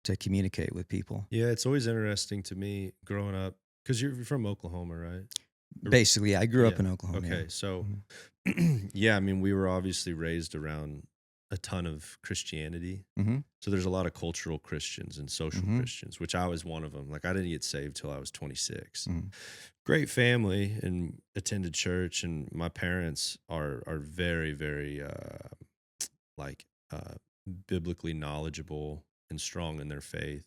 S2: to communicate with people.
S3: Yeah, it's always interesting to me growing up, because you're from Oklahoma, right?
S2: Basically, I grew up in Oklahoma.
S3: Okay,
S2: yeah.
S3: so
S2: Mhm.
S3: yeah, I mean, we were obviously raised around a ton of Christianity.
S2: Mhm.
S3: So there's a lot of cultural Christians and social
S2: Mhm.
S3: Christians, which I was one of them. Like I didn't get saved till I was 26.
S2: Mhm.
S3: Great family and attended church, and my parents are very, very like biblically knowledgeable and strong in their faith.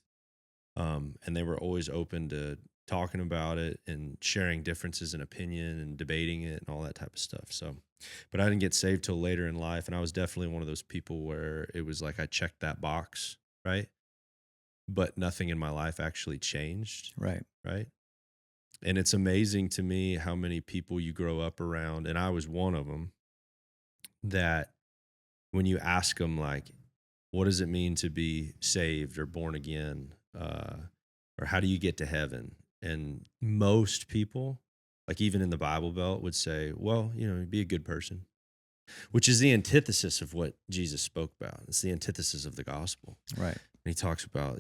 S3: And they were always open to talking about it and sharing differences in opinion and debating it and all that type of stuff. So, but I didn't get saved till later in life. And I was definitely one of those people where it was like I checked that box, right? But nothing in my life actually changed.
S2: Right.
S3: Right. And it's amazing to me how many people you grow up around, and I was one of them, that when you ask them, like, what does it mean to be saved or born again? Or how do you get to heaven? And most people, like even in the Bible Belt, would say, well, be a good person, which is the antithesis of what Jesus spoke about. It's the antithesis of the gospel.
S2: Right.
S3: And he talks about,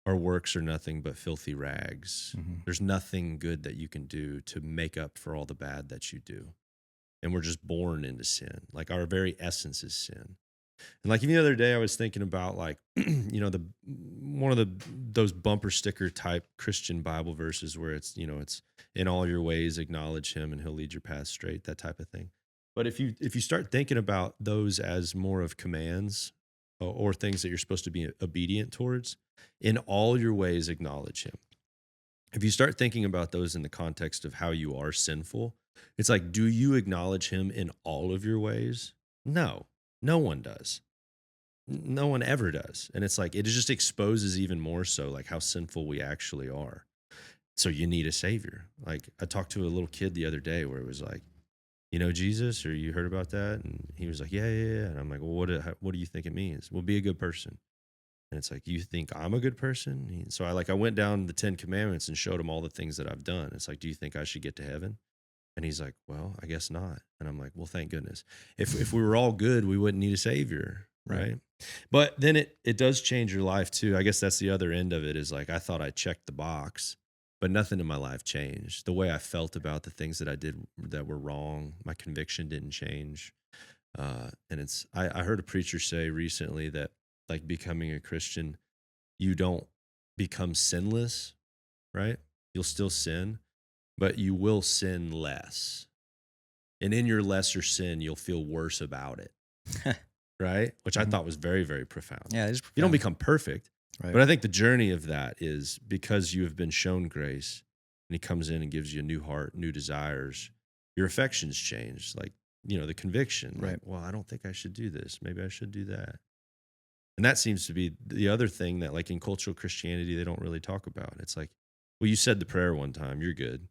S3: our works are nothing but filthy rags.
S2: Mhm.
S3: There's nothing good that you can do to make up for all the bad that you do. And we're just born into sin. Like our very essence is sin. And like even the other day, I was thinking about like, those bumper sticker type Christian Bible verses where it's, it's in all your ways, acknowledge him and he'll lead your path straight, that type of thing. But if you start thinking about those as more of commands or things that you're supposed to be obedient towards, in all your ways, acknowledge him. If you start thinking about those in the context of how you are sinful, it's like, do you acknowledge him in all of your ways? No, no one does. No one ever does. And it's like, it just exposes even more so like how sinful we actually are. So you need a savior. Like I talked to a little kid the other day where it was like, Jesus, or you heard about that? And he was like, yeah. And I'm like, well, what do you think it means? Well, be a good person. And it's like, you think I'm a good person? So I went down the 10 Commandments and showed him all the things that I've done. It's like, do you think I should get to heaven? And he's like, well, I guess not. And I'm like, well, thank goodness. If we were all good, we wouldn't need a savior, right? But then it does change your life too. I guess that's the other end of it is like, I thought I checked the box, but nothing in my life changed. The way I felt about the things that I did that were wrong, my conviction didn't change. And I heard a preacher say recently that like becoming a Christian, you don't become sinless, right? You'll still sin, but you will sin less. And in your lesser sin, you'll feel worse about it, right? Which I thought was very, very profound.
S2: Yeah, it is profound.
S3: You don't become perfect,
S2: Right.
S3: but I think the journey of that is because you have been shown grace and he comes in and gives you a new heart, new desires, your affections change, like, the conviction,
S2: Right.
S3: like, well, I don't think I should do this. Maybe I should do that. And that seems to be the other thing that like in cultural Christianity, they don't really talk about. It's like, well, you said the prayer one time, you're good.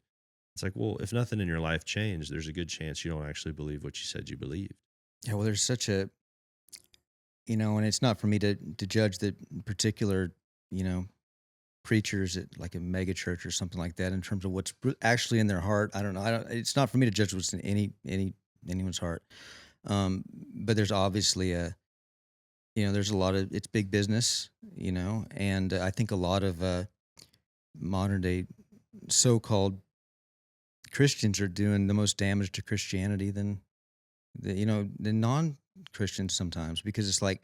S3: It's like, well, if nothing in your life changed, there's a good chance you don't actually believe what you said you believed.
S2: Yeah, well, there's such a, and it's not for me to judge the particular, you know, preachers at like a mega church or something like that in terms of what's actually in their heart. I don't know. It's not for me to judge what's in anyone's heart. But there's obviously there's a lot of, it's big business, and I think a lot of modern day so-called Christians are doing the most damage to Christianity than the non-Christians sometimes, because it's like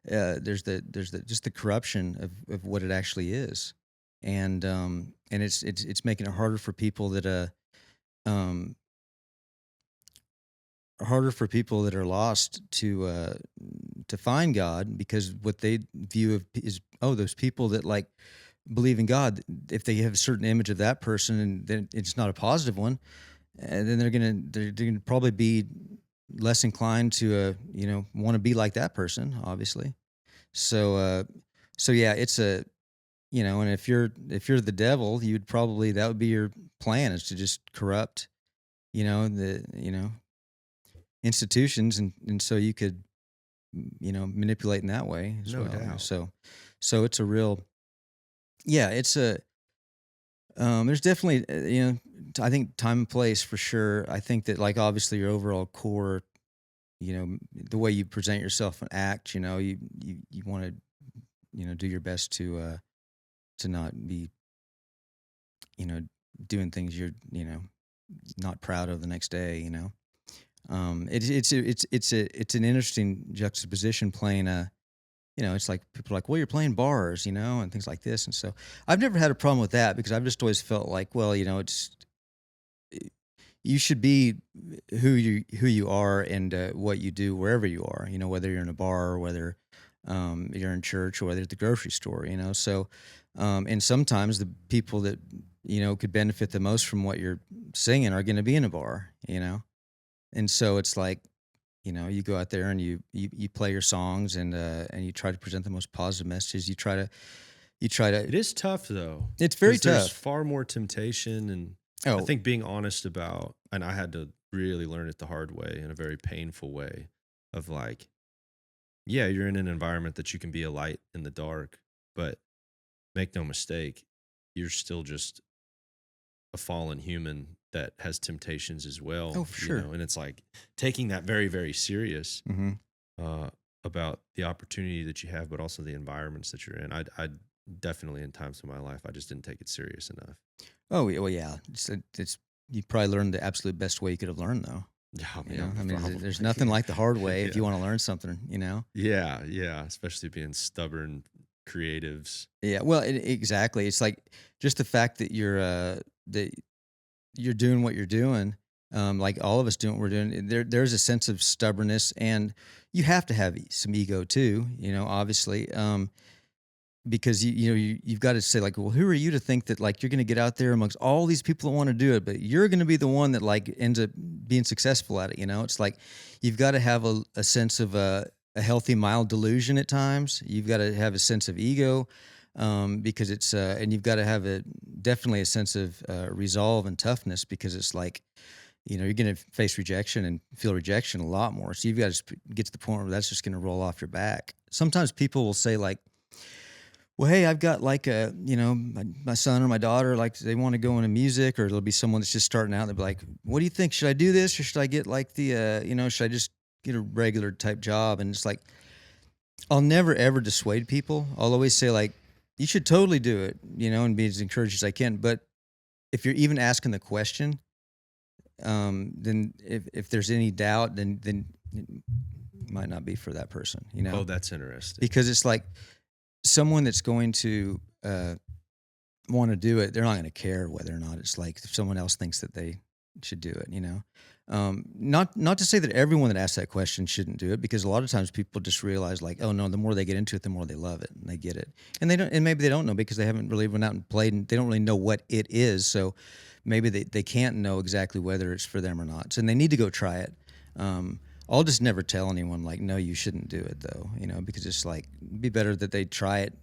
S2: there's the just the corruption of what it actually is, and it's making it harder for people that um are lost to find God, because what they view of is, oh, those people that like believe in God, if they have a certain image of that person and then it's not a positive one, and then they're gonna probably be less inclined to want to be like that person, obviously. So yeah, it's a, and if you're the devil, you'd probably, that would be your plan, is to just corrupt the institutions, and so you could manipulate in that way as
S3: No
S2: well.
S3: doubt.
S2: So it's a real, yeah, it's a there's definitely I think time and place for sure. I think that, like, obviously your overall core, the way you present yourself and act, you want to do your best to not be doing things you're not proud of the next day. It's an interesting juxtaposition playing a, it's like people are like, well, you're playing bars, and things like this. And so I've never had a problem with that, because I've just always felt like, well, you should be who you are, and what you do wherever you are, whether you're in a bar, or whether you're in church, or whether at the grocery store, So, and sometimes the people that, could benefit the most from what you're singing are going to be in a bar, And so it's like, you go out there and you play your songs, and you try to present the most positive messages. You try to.
S3: It is tough though.
S2: It's very
S3: 'Cause there's
S2: tough.
S3: far more temptation, and I think being honest about, and I had to really learn it the hard way, in a very painful way, of like, yeah, you're in an environment that you can be a light in the dark, but make no mistake, you're still just a fallen human that has temptations as well.
S2: Oh, for sure.
S3: And it's like taking that very, very serious
S2: Mm-hmm.
S3: About the opportunity that you have, but also the environments that you're in. I definitely, in times of my life, I just didn't take it serious enough.
S2: Oh, well, yeah. It's you probably learned the absolute best way you could have learned, though.
S3: Yeah,
S2: I mean,
S3: probably.
S2: there's nothing like the hard way if
S3: Yeah.
S2: you want to learn something,
S3: Yeah, especially being stubborn creatives.
S2: Yeah, well, exactly. It's like just the fact that you're doing what you're doing, like all of us doing what we're doing. There's a sense of stubbornness, and you have to have some ego too, obviously, because you've got to say, like, well, who are you to think that, like, you're going to get out there amongst all these people that want to do it, but you're going to be the one that, like, ends up being successful at it. It's like you've got to have a sense of a healthy, mild delusion at times. You've got to have a sense of ego, because it's and you've got to have definitely a sense of resolve and toughness, because it's like, you're going to face rejection and feel rejection a lot more. So you've got to get to the point where that's just going to roll off your back. Sometimes people will say, like, well, hey, I've got like my son or my daughter, like, they want to go into music, or there'll be someone that's just starting out. They'll be like, what do you think? Should I do this, or should I get like should I just get a regular type job? And it's like, I'll never ever dissuade people. I'll always say, like, you should totally do it, and be as encouraged as I can. But if you're even asking the question, then if there's any doubt, then it might not be for that person,
S3: Oh, that's interesting.
S2: because it's like, someone that's going to want to do it, they're not going to care whether or not it's like, if someone else thinks that they should do it, Not to say that everyone that asks that question shouldn't do it, because a lot of times people just realize, like, oh no, the more they get into it, the more they love it, and they get it, and maybe they don't know, because they haven't really went out and played, and they don't really know what it is. So maybe they can't know exactly whether it's for them or not. So, and they need to go try it. I'll just never tell anyone, like, no, you shouldn't do it though, because it's like, it'd be better that they try it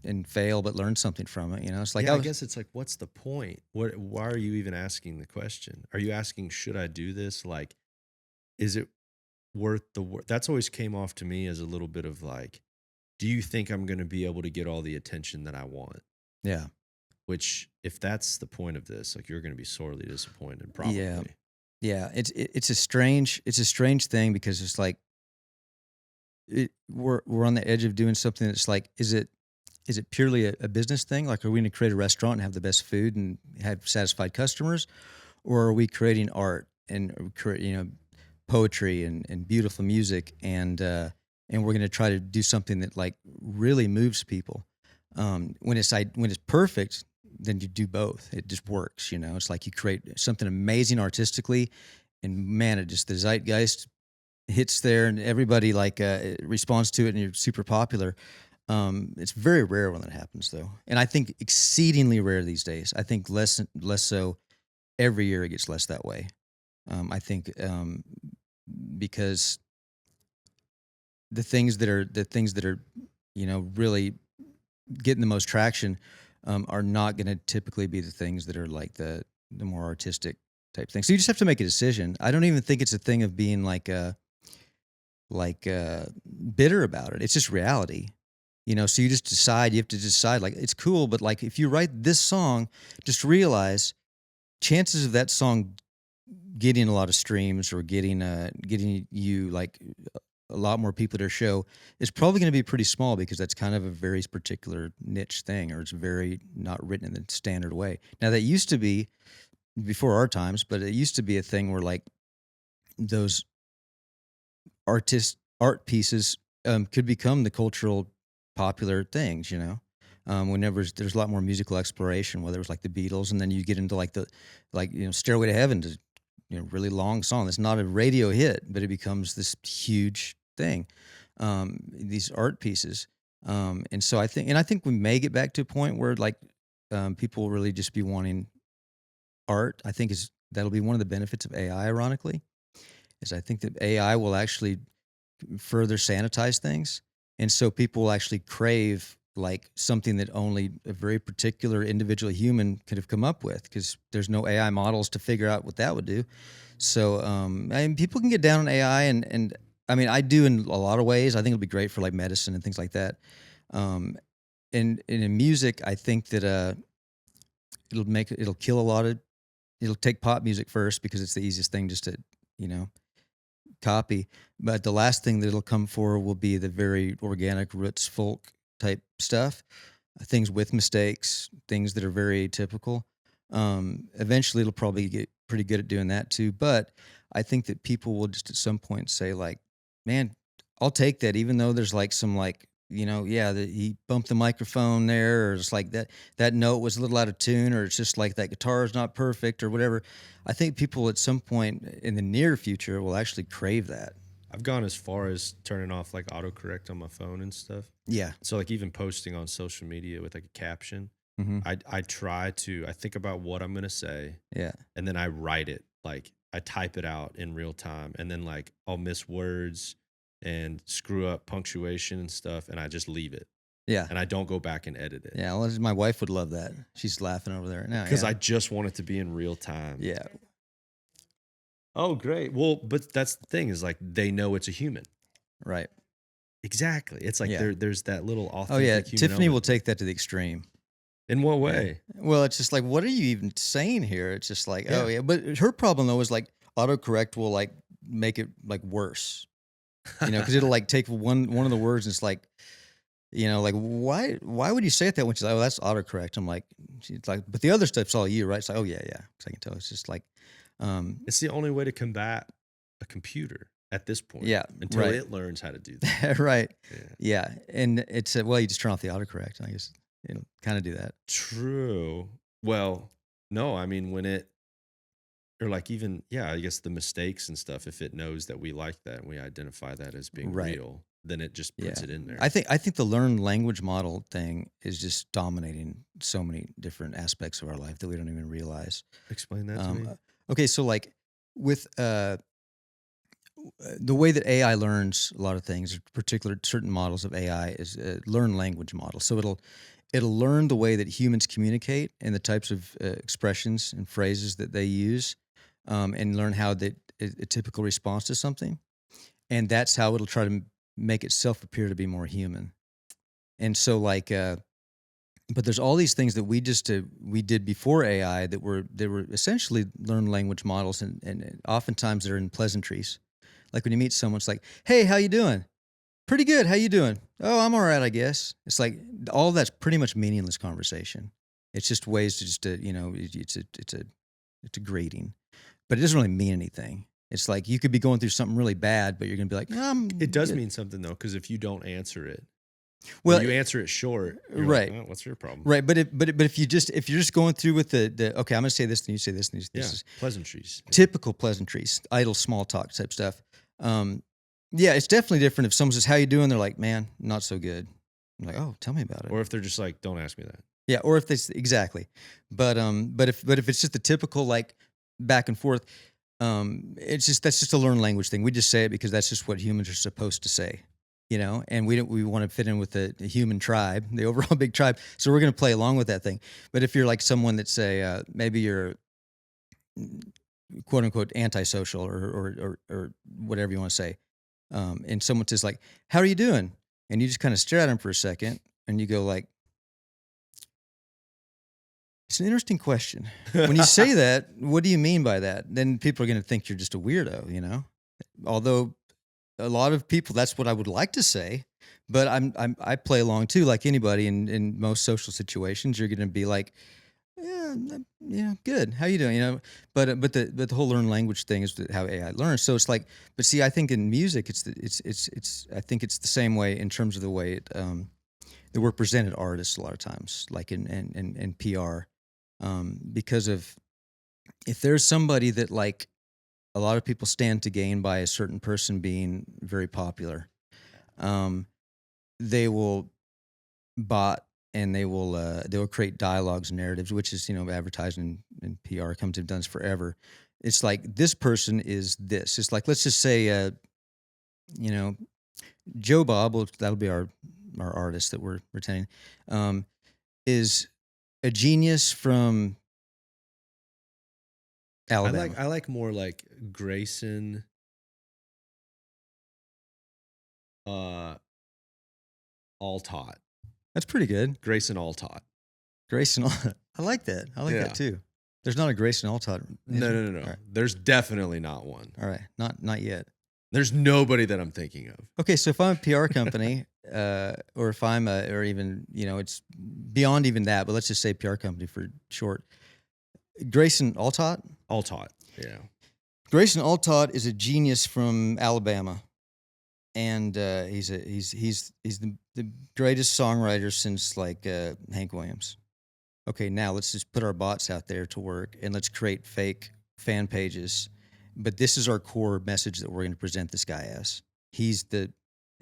S2: and fail, but learn something from it. You know, it's like
S3: Yeah, I guess it's like, what's the point? Why are you even asking the question? Are you asking, should I do this? Like, is it worth the work? That's always came off to me as a little bit of like, do you think I'm going to be able to get all the attention that I want?
S2: yeah,
S3: Which, if that's the point of this, like, you're going to be sorely disappointed,
S2: yeah,
S3: probably.
S2: yeah. It's a strange thing because it's like we're on the edge of doing something that's like, is it purely a business thing? Like, are we going to create a restaurant and have the best food and have satisfied customers, or are we creating art and poetry and beautiful music and we're going to try to do something that like really moves people? When it's perfect, then you do both. It just works. You know, it's like you create something amazing artistically, and man, it just the zeitgeist hits there, and everybody like responds to it, and you're super popular. It's very rare when that happens, though, and I think exceedingly rare these days. I think less so every year. It gets less that way. I think because the things that are really getting the most traction are not going to typically be the things that are like the more artistic type things. So you just have to make a decision. I don't even think it's a thing of being like bitter about it. It's just reality. You know, so you just decide, you have to decide like it's cool, but like if you write this song, just realize chances of that song getting a lot of streams or getting you like a lot more people to their show is probably going to be pretty small because that's kind of a very particular niche thing, or it's very not written in the standard way. Now that used to be before our times, but it used to be a thing where like those art pieces could become the cultural popular things, you know. Whenever there's a lot more musical exploration, whether it was like the Beatles, and then you get into like Stairway to Heaven, to really long song that's not a radio hit, but it becomes this huge thing. These art pieces, and so I think we may get back to a point where like people will really just be wanting art. I think that'll be one of the benefits of AI. Ironically, is I think that AI will actually further sanitize things, and so people will actually crave like something that only a very particular individual human could have come up with, because there's no AI models to figure out what that would do. So people can get down on AI, and I mean I do in a lot of ways. I think it'll be great for like medicine and things like that. And in music, I think that it'll take pop music first because it's the easiest thing just to you know copy. But the last thing that it'll come for will be the very organic roots folk type stuff, things with mistakes, things that are very atypical. Eventually it'll probably get pretty good at doing that too. But I think that people will just at some point say like, man, I'll take that, even though there's like some like, he bumped the microphone there, or it's like that note was a little out of tune, or it's just like that guitar is not perfect or whatever. I think people at some point in the near future will actually crave that.
S3: I've gone as far as turning off like autocorrect on my phone and stuff.
S2: Yeah.
S3: So like even posting on social media with like a caption,
S2: Mm-hmm.
S3: I think about what I'm gonna say,
S2: Yeah.
S3: and then I write it, like I type it out in real time, and then like I'll miss words and screw up punctuation and stuff, and I just leave it.
S2: Yeah.
S3: And I don't go back and edit it.
S2: Yeah. Well, my wife would love that. She's laughing over there right now.
S3: Because
S2: Yeah.
S3: I just want it to be in real time.
S2: Yeah.
S3: Oh, great. Well, but that's the thing, is like they know it's a human.
S2: Right.
S3: Exactly. It's like
S2: Yeah.
S3: there's that little authentic
S2: Oh yeah.
S3: human
S2: Tiffany will
S3: element.
S2: take that to the extreme.
S3: In what
S2: Yeah.
S3: way?
S2: Well, it's just like, what are you even saying here? It's just like,
S3: Yeah.
S2: oh yeah. But her problem though is like autocorrect will like make it like worse, because it'll like take one of the words and it's like, like why would you say it that way? She's like, oh, that's autocorrect. I'm like, she's like, but the other stuff's all you, right? It's like, oh yeah, yeah. 'Cause I can tell. It's just like,
S3: It's the only way to combat a computer at this point.
S2: Yeah,
S3: Until
S2: right.
S3: it learns how to do that.
S2: right.
S3: Yeah.
S2: Yeah. And it's well, you just turn off the autocorrect. I guess it'll kind of do that.
S3: True. Well, no, I mean when it, or like even, yeah, I guess the mistakes and stuff, if it knows that we like that and we identify that as being
S2: Right.
S3: real, then it just puts it in there.
S2: I think the learned language model thing is just dominating so many different aspects of our life that we don't even realize.
S3: Explain that to me.
S2: Okay, so like with the way that AI learns a lot of things, particular certain models of AI, is learn language models. So it'll learn the way that humans communicate and the types of expressions and phrases that they use, and learn how that a typical response to something, and that's how it'll try to make itself appear to be more human. And so, like, but there's all these things that we did before AI that were essentially learned language models, and oftentimes they're in pleasantries. Like when you meet someone, it's like, "Hey, how you doing?" "Pretty good. How you doing?" "Oh, I'm all right, I guess." It's like all that's pretty much meaningless conversation. It's just ways to it's a greeting, but it doesn't really mean anything. It's like you could be going through something really bad, but you're gonna be like,
S3: It does
S2: good."
S3: mean something though, because if you don't answer it,
S2: Well,
S3: you answer it short, you're
S2: right.
S3: like, oh, what's your problem?
S2: Right, but if you're just going through with the okay, I'm gonna say this, and you say this, and
S3: Yeah,
S2: this is
S3: pleasantries.
S2: typical pleasantries, idle small talk type stuff. Yeah, it's definitely different if someone says, "How you doing?" They're like, "Man, not so good." I'm like, "Oh, tell me about it."
S3: Or if they're just like, don't ask me that.
S2: Yeah, or if they exactly, but if it's just the typical like back and forth, it's just that's just a learned language thing. We just say it because that's just what humans are supposed to say, and we want to fit in with the human tribe, the overall big tribe. So we're going to play along with that thing. But if you're like someone that's say maybe you're quote unquote antisocial or whatever you want to say, and someone says like, "How are you doing?" and you just kind of stare at them for a second, and you go like, "It's an interesting question. When you say that, what do you mean by that?" Then people are going to think you're just a weirdo. Although a lot of people, that's what I would like to say, but I play along too, like anybody in most social situations. You're going to be like, "Yeah, yeah, good. How you doing?" But the whole learn language thing is how AI learns. So it's like, but see, I think in music, it's I think it's the same way in terms of the way that we're presented artists a lot of times, like in PR, because of if there's somebody that like a lot of people stand to gain by a certain person being very popular, um, they will bot and they will create dialogues and narratives, which is advertising and PR comes to have done this forever. It's like this person is this. It's like let's just say you know Joe Bob, that'll be our artist that we're retaining, is a genius from Alabama.
S3: I like more like Grayson, Altott.
S2: That's pretty good.
S3: Grayson Altott.
S2: Grayson, I like that. I like
S3: Yeah.
S2: that too. There's not a Grayson Altott. is there?
S3: No.
S2: All right.
S3: There's definitely not one.
S2: All right. Not yet.
S3: There's nobody that I'm thinking of.
S2: Okay, so if I'm a PR company, or if I'm or even it's beyond even that, but let's just say PR company for short. Grayson Altott.
S3: Altott. Yeah.
S2: Grayson Altott is a genius from Alabama, and he's the greatest songwriter since like Hank Williams. Okay, now let's just put our bots out there to work and let's create fake fan pages. But this is our core message that we're going to present this guy as. He's the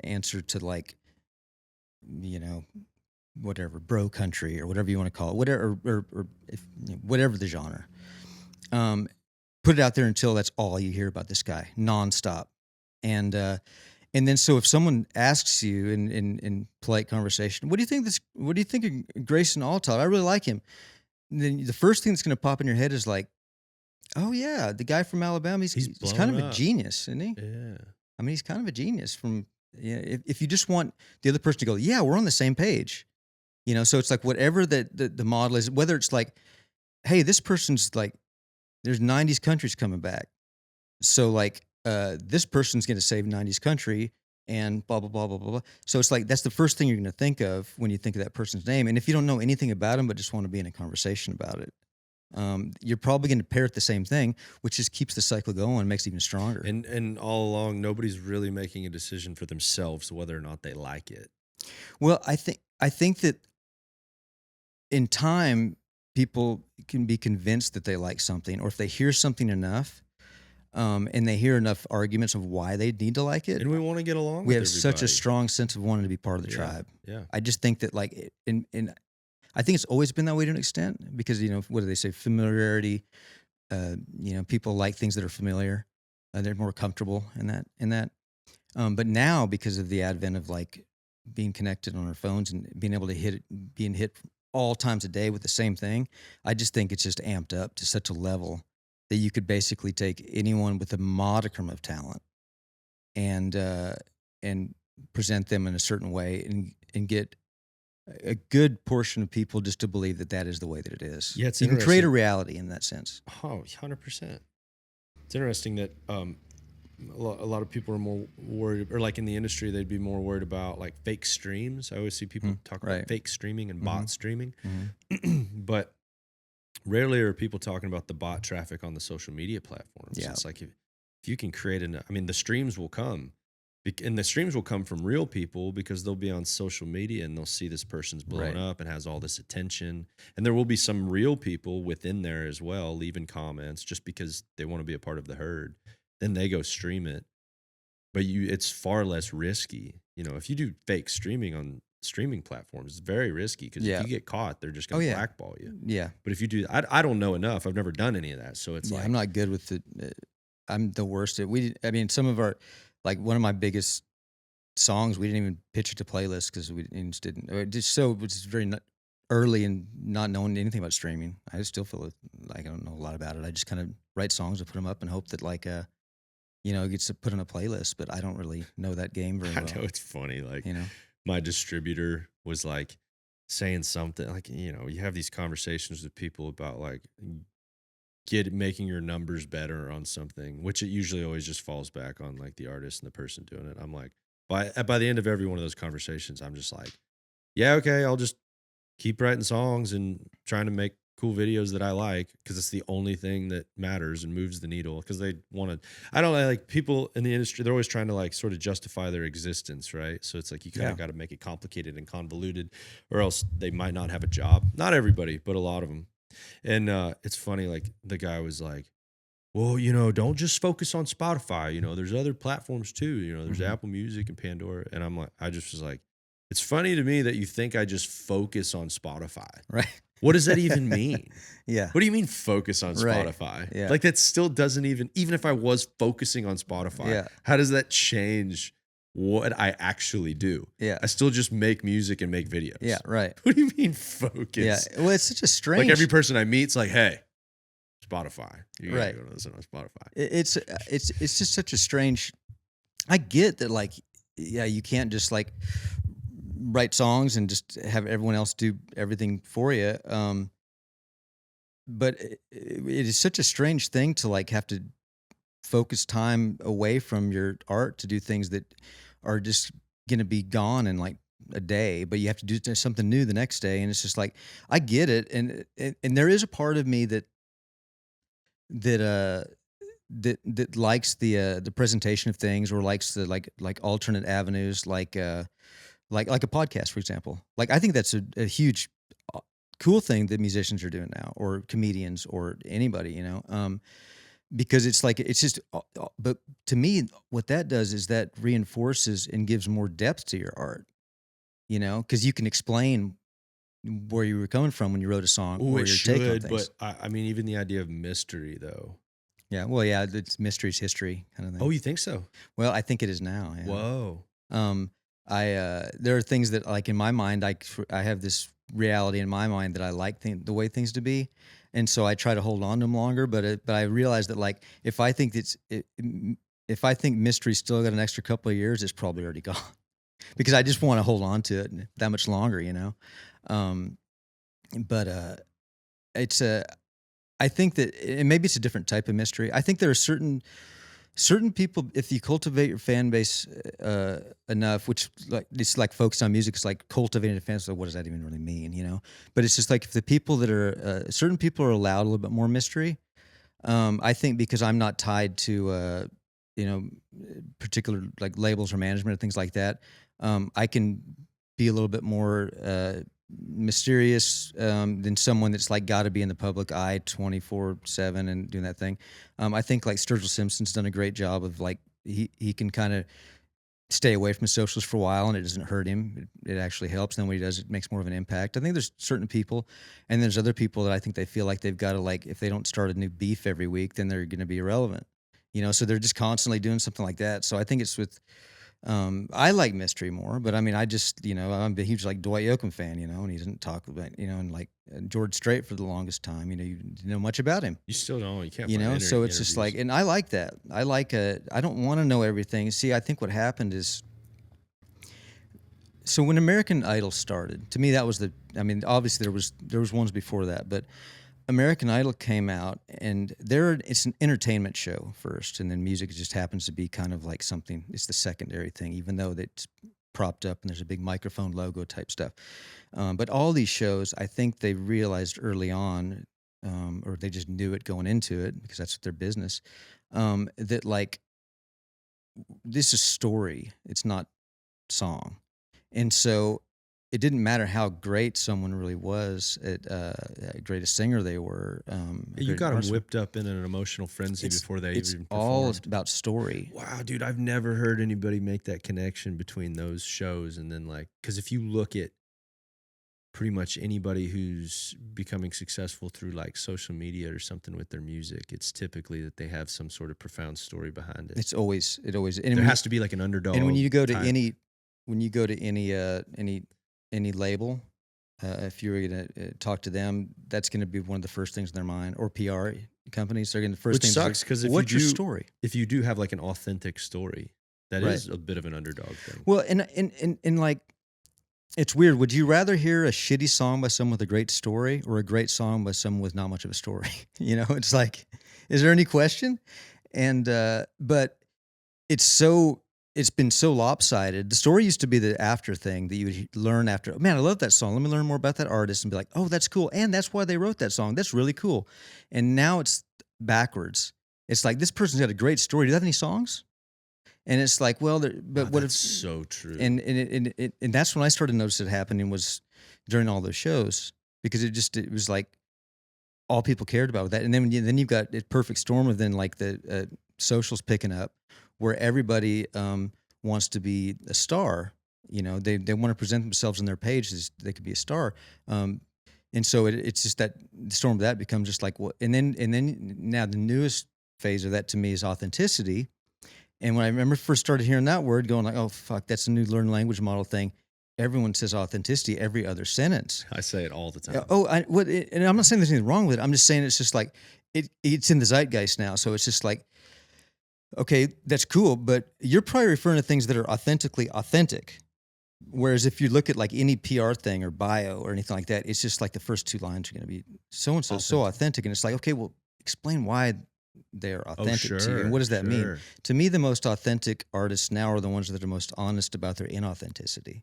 S2: answer to like, whatever, bro country or whatever you want to call it, whatever, or if, whatever the genre. Put it out there until that's all you hear about this guy, nonstop. And then so if someone asks you in polite conversation, what do you think of Grayson Altott? I really like him. And then the first thing that's going to pop in your head is like, oh yeah, the guy from Alabama, he's kind of a genius, isn't he?
S3: Yeah.
S2: I mean, he's kind of a genius if you just want the other person to go, yeah, we're on the same page. So it's like whatever the model is, whether it's like, hey, this person's like, there's 90s countries coming back. So like, this person's going to save 90s country and blah, blah, blah, blah, blah, blah. So it's like, that's the first thing you're going to think of when you think of that person's name. And if you don't know anything about him, but just want to be in a conversation about it, you're probably going to parrot the same thing, which just keeps the cycle going and makes it even stronger.
S3: And all along, nobody's really making a decision for themselves whether or not they like it.
S2: Well, I think that in time, people can be convinced that they like something, or if they hear something enough, and they hear enough arguments of why they need to like it.
S3: And we want to get along
S2: We
S3: with
S2: have
S3: everybody.
S2: such a strong sense of wanting to be part of the tribe.
S3: Yeah.
S2: I just think that like, I think it's always been that way to an extent because, what do they say? Familiarity, people like things that are familiar. They're more comfortable in that. But now, because of the advent of like being connected on our phones and being able to being hit all times a day with the same thing, I just think it's just amped up to such a level that you could basically take anyone with a modicum of talent and present them in a certain way and get a good portion of people just to believe that is the way that it is.
S3: Yeah, it's
S2: you can create a
S3: interesting.
S2: reality in that sense.
S3: Oh, 100%. It's interesting that a lot of people are more worried, or like in the industry, they'd be more worried about like fake streams. I always see people talk about fake streaming and bot streaming, but rarely are people talking about the bot traffic on the social media platforms.
S2: Yeah.
S3: It's like if you can create the streams will come. And the streams will come from real people because they'll be on social media and they'll see this person's blowing up and has all this attention. And there will be some real people within there as well, leaving comments just because they want to be a part of the herd. Then they go stream it. But it's far less risky. You know, if you do fake streaming on streaming platforms, it's very risky because if you get caught, they're just going to blackball you. Yeah. But if you do, I don't know enough. I've never done any of that. So it's
S2: I'm not good with it. I'm the worst at some of our, like one of my biggest songs, we didn't even pitch it to playlist because we just didn't. It was very early and not knowing anything about streaming. I still feel like I don't know a lot about it. I just kind of write songs and put them up and hope that it gets put on a playlist. But I don't really know that game very well.
S3: I know, it's funny. Like, my distributor was like saying something like, you have these conversations with people about like making your numbers better on something, which it usually always just falls back on like the artist and the person doing it. I'm like, by the end of every one of those conversations, I'm just like, yeah, okay, I'll just keep writing songs and trying to make cool videos that I like because it's the only thing that matters and moves the needle. Because they want to, I don't know, like people in the industry, they're always trying to like sort of justify their existence, right? So it's like you kind of got to make it complicated and convoluted, or else they might not have a job. Not everybody, but a lot of them. And it's funny, like the guy was like, well, don't just focus on Spotify. There's other platforms too. There's Apple Music and Pandora. And I'm like, I just was like, it's funny to me that you think I just focus on Spotify.
S2: Right.
S3: What does that even mean?
S2: Yeah.
S3: What do you mean focus on Spotify?
S2: Right. Yeah.
S3: Like that still doesn't even if I was focusing on Spotify, how does that change what I actually do?
S2: Yeah.
S3: I still just make music and make videos.
S2: Yeah, right.
S3: What do you mean focus?
S2: Yeah. Well, it's such a strange.
S3: Like every person I meet's like, hey, Spotify. You gotta go to listen on Spotify.
S2: It's just such a strange. I get that, like, you can't just like write songs and just have everyone else do everything for you. But it is such a strange thing to like have to focus time away from your art to do things that are just going to be gone in like a day, but you have to do something new the next day. And it's just like, I get it. And there is a part of me that likes the presentation of things, or likes the like alternate avenues, like a podcast, for example. Like, I think that's a huge cool thing that musicians are doing now, or comedians, or anybody, because it's like, it's just, but to me, what that does is that reinforces and gives more depth to your art, because you can explain where you were coming from when you wrote a song.
S3: Oh, it should, but I mean, even the idea of mystery, though.
S2: Yeah, well, yeah, it's mystery's history kind of thing.
S3: Oh, you think so?
S2: Well, I think it is now. Yeah.
S3: Whoa.
S2: There are things that, like, in my mind, I have this reality in my mind that I like the way things to be, and so I try to hold on to them longer. But I realize that, like, if I think mystery's still got an extra couple of years, it's probably already gone, because I just want to hold on to it that much longer, It's I think that, and maybe it's a different type of mystery. I think there are certain people, if you cultivate your fan base enough, which, like, it's like focused on music, it's like cultivating a fan. So what does that even really mean, But it's just like, if the people that are certain people are allowed a little bit more mystery. I think because I'm not tied to particular like labels or management or things like that, I can be a little bit more mysterious than someone that's like got to be in the public eye 24/7 and doing that thing. I think like Sturgill Simpson's done a great job of, like, he can kind of stay away from socials for a while, and it doesn't hurt him. It actually helps. And then when he does, it makes more of an impact. I think there's certain people, and there's other people that I think they feel like they've got to, like, if they don't start a new beef every week, then they're going to be irrelevant. So they're just constantly doing something like that. So I think it's with, I like mystery more, but I mean, I'm a huge like Dwight Yoakam fan, and he doesn't talk about, and like George Strait for the longest time, you didn't know much about him,
S3: You still don't. You can't. Find
S2: so it's just like, and I like that. I don't want to know everything. See, I think what happened is, so when American Idol started, to me that was obviously there was ones before that, but American Idol came out, and it's an entertainment show first, and then music just happens to be kind of like something. It's the secondary thing, even though it's propped up and there's a big microphone logo type stuff. But all these shows, I think they realized early on, or they just knew it going into it because that's their business, that like this is story. It's not song, and so it didn't matter how great someone really was at great a singer they were.
S3: You got them whipped up in an emotional frenzy before they even performed.
S2: All about story.
S3: Wow, dude, I've never heard anybody make that connection between those shows and then because if you look at pretty much anybody who's becoming successful through like social media or something with their music, it's typically that they have some sort of profound story behind it.
S2: It always. And
S3: there has to be like an underdog.
S2: And when you go to any label, if you're going to talk to them, that's going to be one of the first things in their mind. Or PR companies, they're going to first.
S3: Which sucks because
S2: what's your story?
S3: If you do have like an authentic story, that is a bit of an underdog thing.
S2: Well, and like, it's weird. Would you rather hear a shitty song by someone with a great story, or a great song by someone with not much of a story? It's like, is there any question? And but it's been so lopsided. The story used to be the after thing that you would learn after. Man, I love that song. Let me learn more about that artist and be like, oh, that's cool. And that's why they wrote that song. That's really cool. And now it's backwards. It's like, this person's got a great story. Do they have any songs? And it's like, well, but what if?
S3: So true.
S2: And that's when I started to notice it happening, was during all those shows, because it was like all people cared about that. And then you've got a perfect storm of then like the socials picking up, where everybody wants to be a star. They want to present themselves on their page as they could be a star. And so it's just that the storm of that becomes just like what. And then now the newest phase of that to me is authenticity. And when I remember first started hearing that word, going like, oh fuck, that's a new learned language model thing. Everyone says authenticity every other sentence.
S3: I say it all the time.
S2: And I'm not saying there's anything wrong with it. I'm just saying it's just like it's in the zeitgeist now. So it's just like, okay, that's cool, but you're probably referring to things that are authentically authentic. Whereas if you look at like any PR thing or bio or anything like that, it's just like the first two lines are going to be so-and-so, so authentic. And it's like, okay, well, explain why they're authentic to you. And what does that mean? To me, the most authentic artists now are the ones that are most honest about their inauthenticity.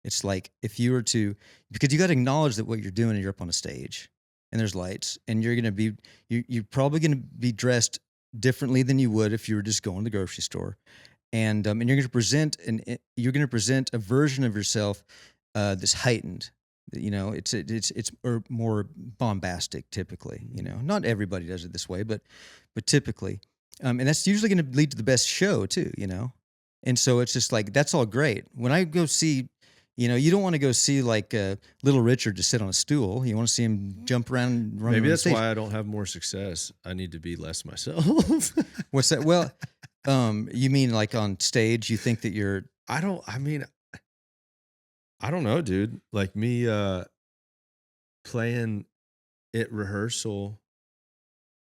S2: It's like, if you were to, because you got to acknowledge that what you're doing, you're up on a stage and there's lights, and you're probably going to be dressed differently than you would if you were just going to the grocery store, and you're going to present a version of yourself that's heightened. It's or more bombastic typically. Not everybody does it this way, but typically, and that's usually going to lead to the best show too. And so it's just like, that's all great. When I go see, you don't want to go see like Little Richard just sit on a stool. You want to see him jump around and run.
S3: Maybe that's
S2: stage.
S3: why I don't have more success. I need to be less myself.
S2: What's that? Well, you mean like on stage, you think that you're...
S3: I don't know, dude. Like me playing at rehearsal.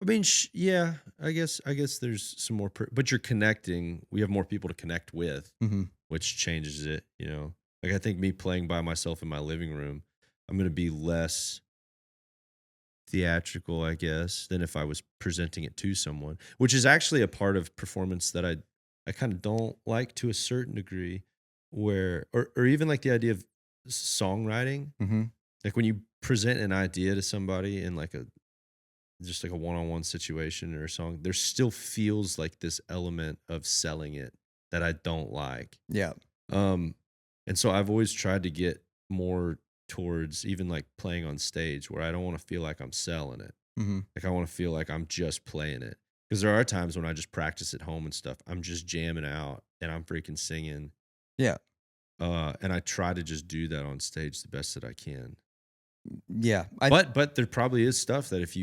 S3: I mean, yeah, I guess there's some more, but you're connecting. We have more people to connect with, which changes it, Like I think me playing by myself in my living room, I'm going to be less theatrical, I guess, than if I was presenting it to someone, which is actually a part of performance that I kind of don't like to a certain degree, where, or even like the idea of songwriting. Like when you present an idea to somebody in like just like a one-on-one situation or a song, there still feels like this element of selling it that I don't like.
S2: Yeah.
S3: And so I've always tried to get more towards even like playing on stage, where I don't want to feel like I'm selling it. Like I want to feel like I'm just playing it. Because there are times when I just practice at home and stuff, I'm just jamming out and I'm freaking singing.
S2: Yeah.
S3: And I try to just do that on stage the best that I can.
S2: Yeah.
S3: But there probably is stuff that if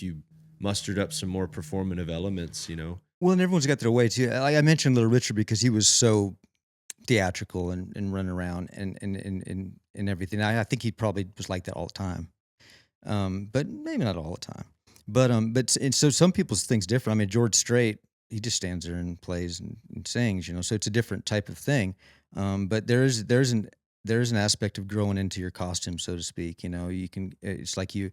S3: you mustered up some more performative elements,
S2: Well, and everyone's got their way too. Like I mentioned Little Richard because he was so theatrical and running around and everything. I think he probably was like that all the time. But maybe not all the time. And so some people's things different. I mean, George Strait, he just stands there and plays and sings, so it's a different type of thing. But there's an aspect of growing into your costume, so to speak. It's like you're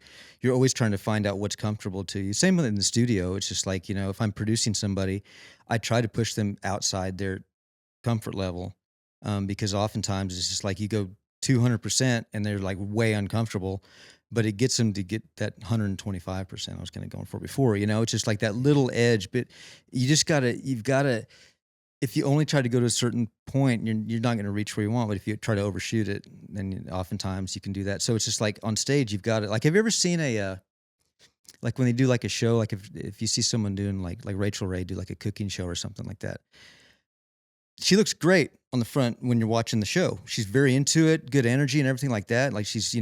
S2: always trying to find out what's comfortable to you. Same with in the studio. It's just like, if I'm producing somebody, I try to push them outside their comfort level, because oftentimes it's just like you go 200% and they're like way uncomfortable, but it gets them to get that 125% I was kind of going for before. It's just like that little edge, but you've gotta, if you only try to go to a certain point, you're not going to reach where you want. But if you try to overshoot it, then oftentimes you can do that. So it's just like on stage, you've got to, like, have you ever seen like when they do like a show, like if you see someone doing like Rachel Ray do like a cooking show or something like that, she looks great on the front when you're watching the show. She's very into it, good energy and everything like that. Like she's,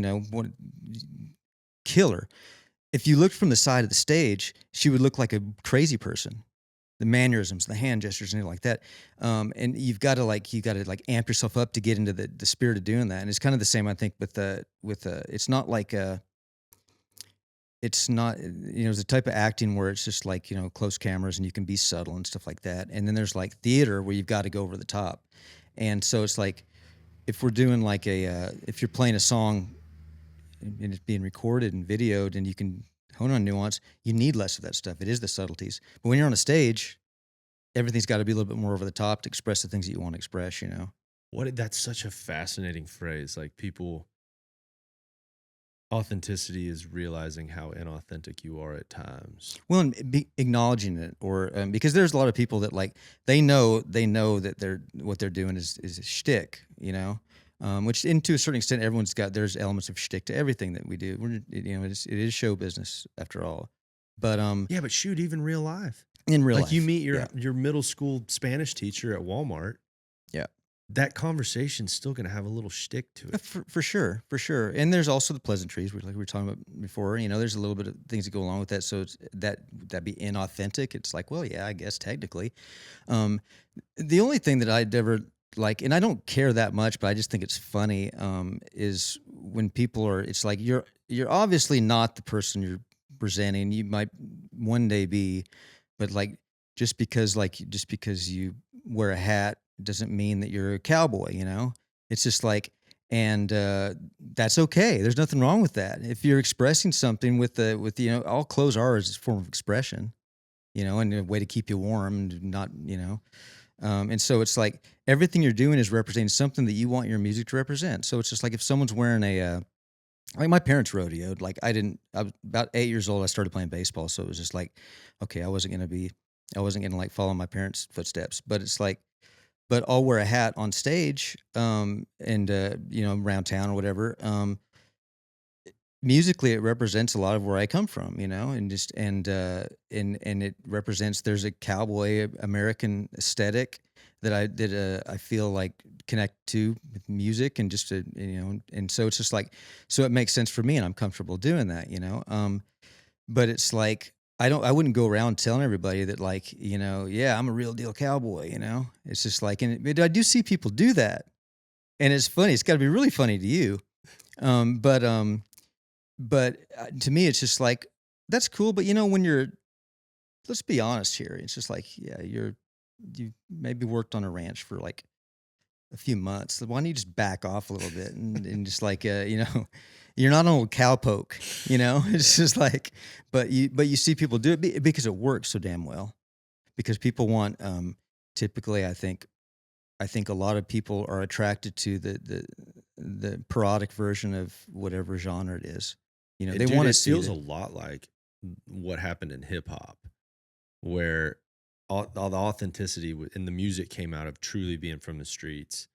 S2: killer. If you looked from the side of the stage, she would look like a crazy person. The mannerisms, the hand gestures, and everything like that. And you got to amp yourself up to get into the spirit of doing that. And it's kind of the same, I think, it's not like it's not, it's a type of acting where it's just like, close cameras and you can be subtle and stuff like that. And then there's like theater where you've got to go over the top. And so it's like, if we're doing like if you're playing a song and it's being recorded and videoed and you can hone on nuance, you need less of that stuff. It is the subtleties. But when you're on a stage, everything's got to be a little bit more over the top to express the things that you want to express,
S3: That's such a fascinating phrase. Like authenticity is realizing how inauthentic you are at times.
S2: Well, and acknowledging it, or because there's a lot of people that like they know that what they're doing is a shtick, which, and to a certain extent, there's elements of shtick to everything that we do. It is show business after all. But
S3: yeah, but shoot, even real life,
S2: in real life,
S3: like you meet your middle school Spanish teacher at Walmart.
S2: Yeah.
S3: That conversation's still going to have a little shtick to it.
S2: For sure. And there's also the pleasantries, like we were talking about before. There's a little bit of things that go along with that. So it's that be inauthentic. It's like, well, yeah, I guess technically. The only thing that I'd ever like, and I don't care that much, but I just think it's funny, is when people are. It's like you're obviously not the person you're presenting. You might one day be, but like just because you wear a hat doesn't mean that you're a cowboy, It's just like, and that's okay. There's nothing wrong with that. If you're expressing something with all clothes are as a form of expression, and a way to keep you warm and not, and so it's like everything you're doing is representing something that you want your music to represent. So it's just like if someone's wearing like my parents rodeoed, like I was about 8 years old. I started playing baseball. So it was just like, okay, I wasn't going to like follow my parents' footsteps, but it's like, but I'll wear a hat on stage, and around town or whatever. Musically, it represents a lot of where I come from, and it represents. There's a cowboy American aesthetic that I feel like connect to with music and just and so it's just like, so it makes sense for me and I'm comfortable doing that, But it's like I wouldn't go around telling everybody that like, yeah, I'm a real deal cowboy, It's just like, but I do see people do that. And it's funny. It's got to be really funny to you. But to me, it's just like, that's cool. But let's be honest here. It's just like, yeah, you maybe worked on a ranch for like a few months. Why don't you just back off a little bit and just like, you're not an old cowpoke, It's just like, but you see people do it because it works so damn well. Because people want, typically, I think a lot of people are attracted to the parodic version of whatever genre it is. They want to see.
S3: It feels a lot like what happened in hip hop, where all the authenticity in the music came out of truly being from the streets,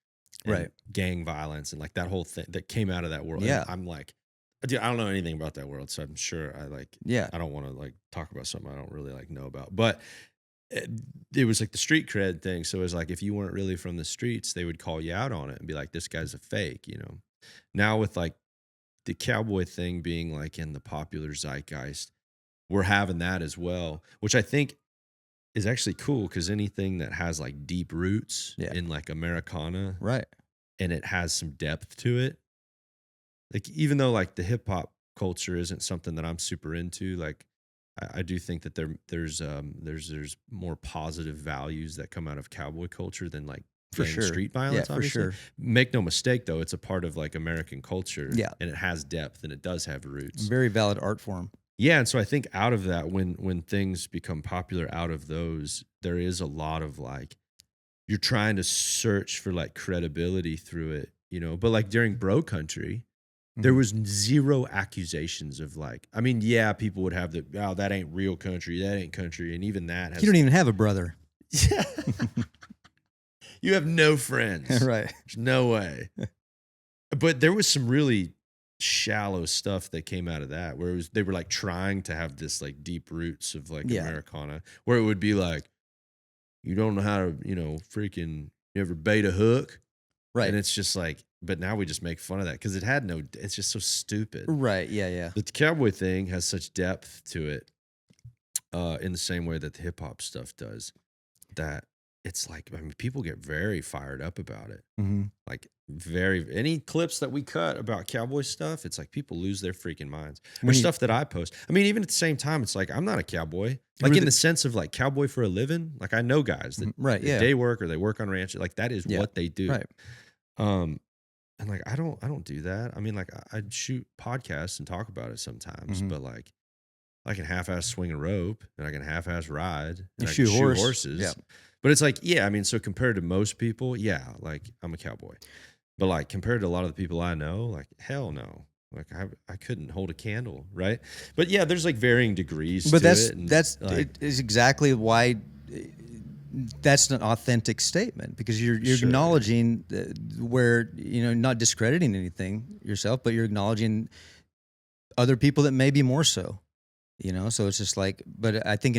S2: right?
S3: Gang violence and like that whole thing that came out of that world.
S2: Yeah,
S3: and I'm like, dude, I don't know anything about that world, so I'm sure I don't want to like talk about something I don't really like know about, but it was like the street cred thing. So it was like if you weren't really from the streets, they would call you out on it and be like, "This guy's a fake," Now with like the cowboy thing being like in the popular zeitgeist, we're having that as well, which I think is actually cool because anything that has like deep roots
S2: Yeah.
S3: in like Americana
S2: Right.
S3: and it has some depth to it, like even though like the hip hop culture isn't something that I'm super into, like I do think that there's more positive values that come out of cowboy culture than like
S2: For
S3: gang
S2: sure.
S3: street
S2: Yeah,
S3: violence.
S2: for
S3: Obviously,
S2: sure.
S3: make no mistake though, it's a part of like American culture,
S2: Yeah.
S3: and it has depth and it does have roots.
S2: Very valid art form.
S3: Yeah, and so I think out of that, when things become popular out of those, there is a lot of like you're trying to search for like credibility through it, you know. But like during Bro Country, there
S2: Mhm.
S3: was zero accusations of like, I mean, yeah, people would have the, oh, that ain't real country, that ain't country, and even that has.
S2: You don't even have a brother.
S3: Yeah. You have no friends.
S2: Right.
S3: There's no way. But there was some really shallow stuff that came out of that, where it was they were like trying to have this like deep roots of like
S2: Yeah.
S3: Americana, where it would be like, you don't know how to, you know, freaking, you ever bait a hook?
S2: Right.
S3: And it's just like, but now we just make fun of that because it had no, it's just so stupid.
S2: Right. Yeah. Yeah.
S3: The cowboy thing has such depth to it, in the same way that the hip hop stuff does, that it's like, I mean, people get very fired up about it.
S2: Mm-hmm.
S3: Like any clips that we cut about cowboy stuff, it's like people lose their freaking minds. Or
S2: When you-
S3: stuff that I post. I mean, even at the same time, it's like, I'm not a cowboy. Like
S2: Were
S3: in
S2: the-
S3: the sense of like cowboy for a living. Like I know guys that
S2: Right.
S3: that
S2: Yeah.
S3: day work or they work on ranch. Like that is
S2: Yeah.
S3: what they do.
S2: Right.
S3: And like I don't do that. I mean, like I shoot podcasts and talk about it sometimes,
S2: Mhm.
S3: but like I can half-ass swing a rope and I can half-ass ride and
S2: You
S3: I
S2: shoot
S3: can
S2: horse.
S3: shoot horses.
S2: Yeah.
S3: But it's like, yeah, I mean, so compared to most people, yeah, like I'm a cowboy. But like compared to a lot of the people I know, like hell no. Like I couldn't hold a candle, right? But yeah, there's like varying degrees
S2: But
S3: to it. And
S2: that's
S3: like,
S2: it is exactly why that's an authentic statement, because you're
S3: Sure.
S2: acknowledging where, you know, not discrediting anything yourself, but you're acknowledging other people that may be more so, you know. So it's just like, but I think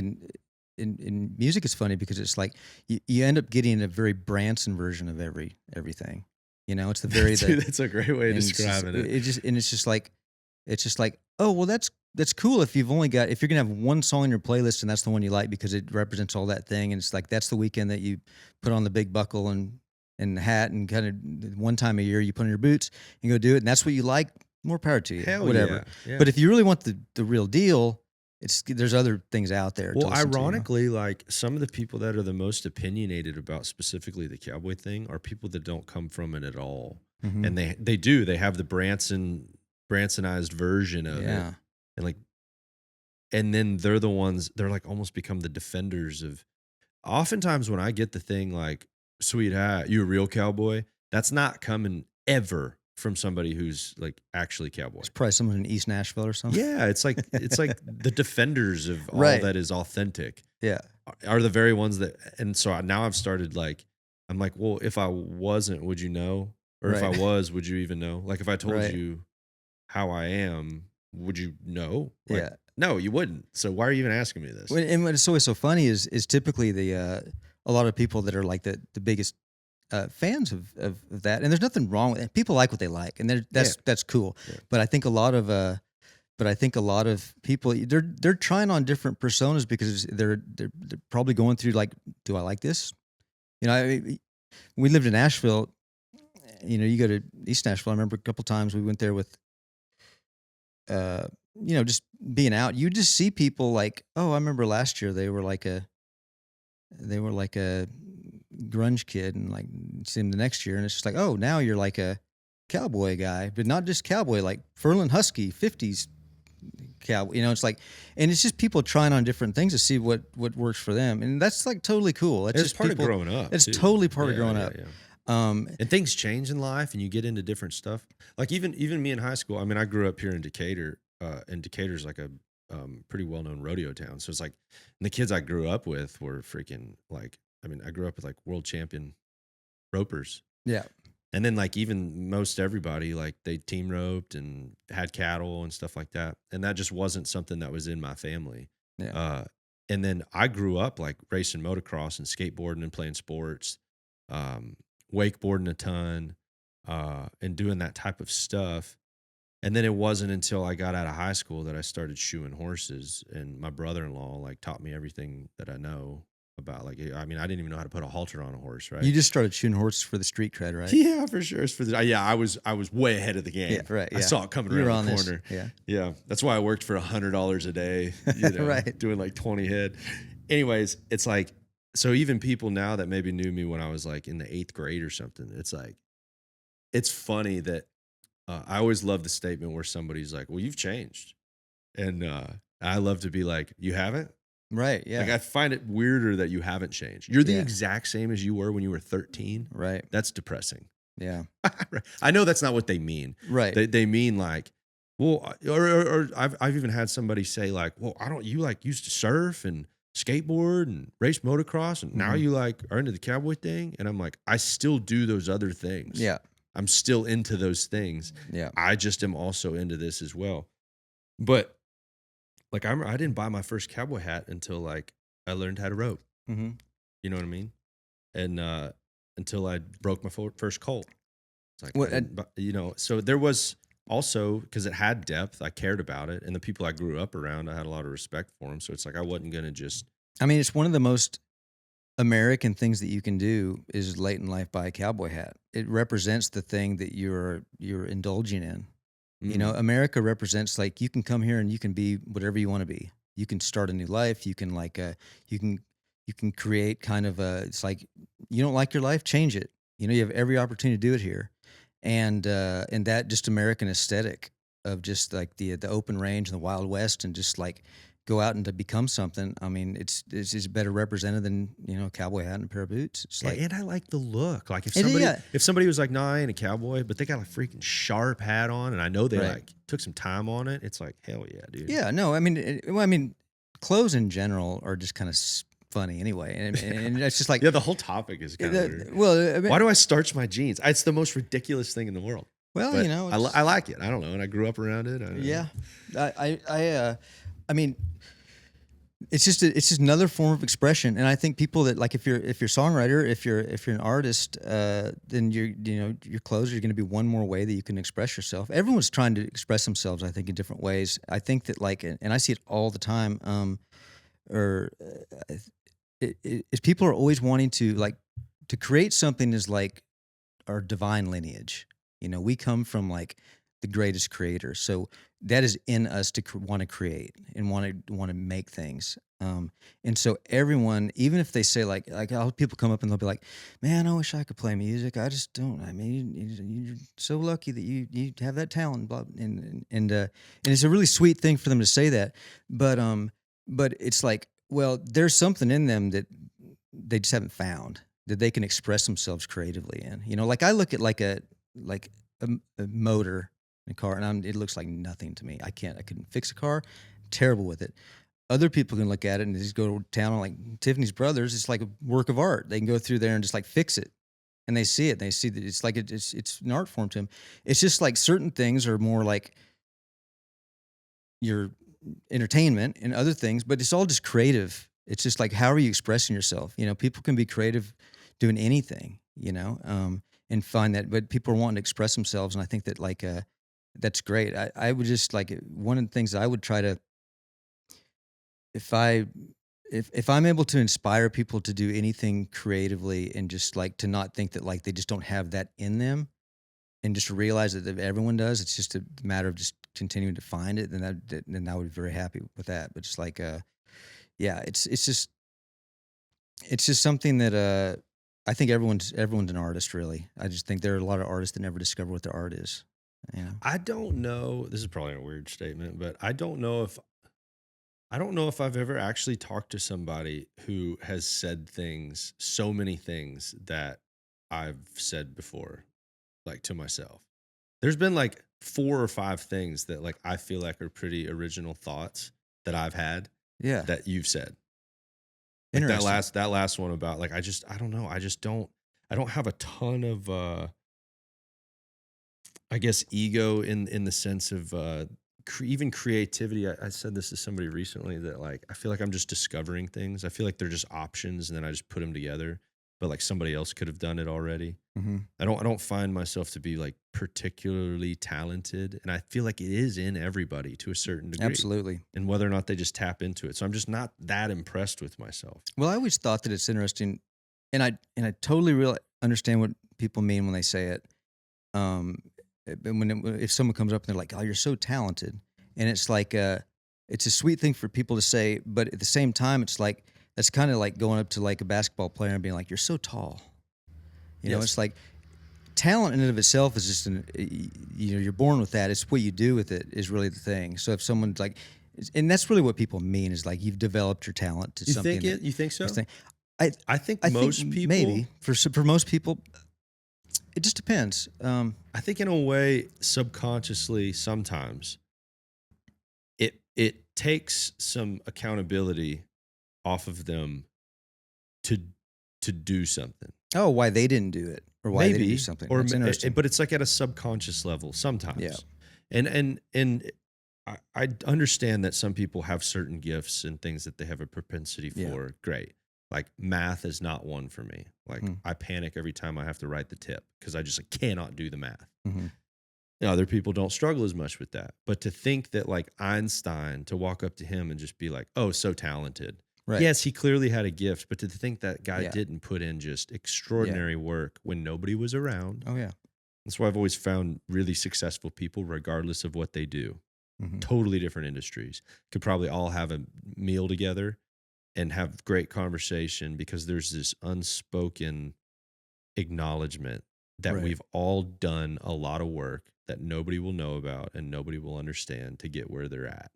S2: in music it's funny because it's like you end up getting a very Branson version of everything, you know. It's the very
S3: dude, that's a great way of
S2: and it's just-
S3: describing it.
S2: it's just like, oh well, that's cool if you're gonna have one song in your playlist and that's the one you like because it represents all that thing, and it's like that's the weekend that you put on the big buckle and the hat and kind of one time a year you put on your boots and go do it, and that's what you like. More power to you.
S3: Hell
S2: whatever.
S3: yeah.
S2: But if you really want the real deal, there's other things out there. to
S3: Well,
S2: listen to, you know?
S3: ironically, like some of the people that are the most opinionated about specifically the cowboy thing are people that don't come from it at all.
S2: Mhm.
S3: And they have the Bransonized version of
S2: Yeah.
S3: it. And like, and then they're the ones, they're like almost become the defenders of, oftentimes when I get the thing like, sweet hat, you a real cowboy, that's not coming ever from somebody who's like actually cowboy.
S2: It's probably someone in East Nashville or something.
S3: Yeah, it's like the defenders of all
S2: Right.
S3: that is authentic
S2: Yeah.
S3: are the very ones that, and so now I've started like, I'm like, well, if I wasn't, would you know? Or if I
S2: Right.
S3: was, would you even know? Like if I told
S2: Right.
S3: you how I am, would you know? Like,
S2: Yeah.
S3: no, you wouldn't. So why are you even asking me this?
S2: And what is always so funny is typically a lot of people that are like the biggest fans of that, and there's nothing wrong with it. People like what they like, and that's cool.
S3: Yeah.
S2: But I think a lot of people they're trying on different personas because they're probably going through like, do I like this? You know, we lived in Nashville. You know, you go to East Nashville. I remember a couple times we went there with, you know, just being out. You just see people like, oh, I remember last year they were like a grunge kid, and like see him the next year, and it's just like, oh, now you're like a cowboy guy, but not just cowboy, like Furlan Husky 50s cowboy. You know, it's like, and it's just people trying on different things to see what works for them, and that's like totally cool. That's
S3: It's
S2: just
S3: part
S2: people,
S3: of growing up.
S2: It's
S3: too.
S2: totally part of
S3: Yeah,
S2: growing
S3: yeah,
S2: up.
S3: yeah.
S2: And
S3: things change in life and you get into different stuff. Like even me in high school, I mean, I grew up here in Decatur, and Decatur's like a pretty well-known rodeo town. So it's like, and the kids I grew up with were freaking like, I mean, I grew up with like world champion ropers.
S2: Yeah.
S3: And then like even most everybody, like they team roped and had cattle and stuff like that. And that just wasn't something that was in my family.
S2: Yeah.
S3: And then I grew up like racing motocross and skateboarding and playing sports, wakeboarding a ton, and doing that type of stuff. And then it wasn't until I got out of high school that I started shoeing horses, and my brother-in-law like taught me everything that I know. about. Like, I mean, I didn't even know how to put a halter on a horse, right?
S2: You just started shooting horses for the street cred, right?
S3: Yeah, for sure. It's for the, yeah, I was way ahead of the game.
S2: Yeah, right.
S3: I
S2: Yeah.
S3: saw it coming
S2: You were
S3: around the
S2: on this,
S3: corner.
S2: yeah.
S3: Yeah. That's why I worked for $100 a day,
S2: Right.
S3: doing like 20 head. Anyways, it's like, so even people now that maybe knew me when I was like in the 8th grade or something, it's like, it's funny that I always love the statement where somebody's like, well, you've changed. And I love to be like, you haven't?
S2: Right. Yeah.
S3: Like, I find it weirder that you haven't changed. You're the
S2: Yeah.
S3: exact same as you were when you were 13.
S2: Right.
S3: That's depressing.
S2: Yeah.
S3: I know that's not what they mean.
S2: Right.
S3: They mean like, well, or I've even had somebody say like, well, you like used to surf and skateboard and race motocross, and now you like are into the cowboy thing. And I'm like, I still do those other things.
S2: Yeah.
S3: I'm still into those things.
S2: Yeah.
S3: I just am also into this as well. But like, I didn't buy my first cowboy hat until like I learned how to rope.
S2: Mm-hmm.
S3: You know what I mean? And until I broke my first colt. It's like,
S2: What,
S3: so there was also, because it had depth, I cared about it. And the people I grew up around, I had a lot of respect for them. So it's like, I wasn't going to just.
S2: I mean, it's one of the most American things that you can do is late in life buy a cowboy hat. It represents the thing that you're indulging in. You know, America represents like you can come here and you can be whatever you want to be. You can start a new life. You can like you can create kind of it's like you don't like your life, change it. You know, you have every opportunity to do it here, and that just American aesthetic of just like the open range and the Wild West and just like go out and to become something. I mean, it's just better represented than a cowboy hat and a pair of boots. It's like,
S3: and I like the look. Like
S2: It is, yeah.
S3: if somebody was like, "Nah, I ain't a cowboy," but they got a freaking sharp hat on, and I know they
S2: Right.
S3: like took some time on it. It's like, hell yeah, dude.
S2: yeah, no, I mean, clothes in general are just kind of funny anyway, and it's just like
S3: Yeah, the whole topic is kind of weird.
S2: well, I mean,
S3: Why do I starch my jeans? It's the most ridiculous thing in the world.
S2: well,
S3: But
S2: it's,
S3: I like it. I don't know, and I grew up around it. I don't know.
S2: yeah, I mean, it's just another form of expression, and I think people that like if you're a songwriter, if you're an artist, then your clothes are going to be one more way that you can express yourself. Everyone's trying to express themselves, I think, in different ways. I think that like, and I see it all the time. Is people are always wanting to like to create something is like our divine lineage. You know, we come from like the greatest creator, so that is in us to want to create and want to make things. And so everyone, even if they say like people come up and they'll be like, "Man, I wish I could play music. I just don't. I mean, you're so lucky that you have that talent." Blah, and it's a really sweet thing for them to say that, but it's like, well, there's something in them that they just haven't found that they can express themselves creatively in. You know, like I look at like a motor in a car, and it looks like nothing to me. I couldn't fix a car. Terrible with it. Other people can look at it and just go to town on like Tiffany's Brothers. It's like a work of art. They can go through there and just like fix it, and they see it. And they see that it's like it's an art form to them. It's just like certain things are more like your entertainment and other things, but it's all just creative. It's just like, how are you expressing yourself? You know, people can be creative doing anything, and find that, but people are wanting to express themselves. And I think that like, that's great. I would just like, one of the things that I would try to, if I'm able to inspire people to do anything creatively and just like to not think that like they just don't have that in them and just realize that everyone does, it's just a matter of just continuing to find it, then I would be very happy with that. But just like, yeah, it's just something that, I think everyone's an artist, really. I just think there are a lot of artists that never discover what their art is. Yeah.
S3: I don't know. This is probably a weird statement, but I don't know if I've ever actually talked to somebody who has said so many things that I've said before, like to myself. There's been like 4 or 5 things that like I feel like are pretty original thoughts that I've had
S2: Yeah.
S3: that you've said. Like that last one about like I don't know. I don't have a ton of I guess ego in the sense of even creativity. I said this to somebody recently that like I feel like I'm just discovering things. I feel like they're just options, and then I just put them together. but like somebody else could have done it already.
S2: Mm-hmm.
S3: I don't find myself to be like particularly talented, and I feel like it is in everybody to a certain degree.
S2: Absolutely.
S3: And whether or not they just tap into it. So I'm just not that impressed with myself.
S2: Well, I always thought that it's interesting, and I totally understand what people mean when they say it. If someone comes up and they're like, "Oh, you're so talented," and it's like it's a sweet thing for people to say, but at the same time, it's like that's kind of like going up to like a basketball player and being like, "You're so tall." You know,
S3: Yes.
S2: it's like talent in and of itself is just you're born with that. It's what you do with it is really the thing. So if someone's like, and that's really what people mean is like you've developed your talent to something.
S3: You think so?
S2: I
S3: think
S2: I
S3: most
S2: think
S3: people
S2: maybe for most people, it just depends.
S3: I think in a way, subconsciously, sometimes it takes some accountability off of them to do something.
S2: Oh, why they didn't do it, or why they didn't do something.
S3: Or
S2: That's interesting.
S3: but it's like at a subconscious level sometimes.
S2: Yeah.
S3: And I understand that some people have certain gifts and things that they have a propensity for.
S2: Yeah.
S3: Great. Like math is not one for me. Like
S2: Mm.
S3: I panic every time I have to write the tip because I just cannot do the math.
S2: Mhm.
S3: Other people don't struggle as much with that. But to think that like Einstein, to walk up to him and just be like, "Oh, so talented."
S2: Right.
S3: Yes, he clearly had a gift, but to think that guy
S2: Yeah.
S3: didn't put in just extraordinary work when nobody was around.
S2: Oh yeah.
S3: That's why I've always found really successful people, regardless of what they do,
S2: Mhm.
S3: totally different industries, could probably all have a meal together and have great conversation because there's this unspoken acknowledgement that
S2: Right.
S3: we've all done a lot of work that nobody will know about and nobody will understand to get where they're at.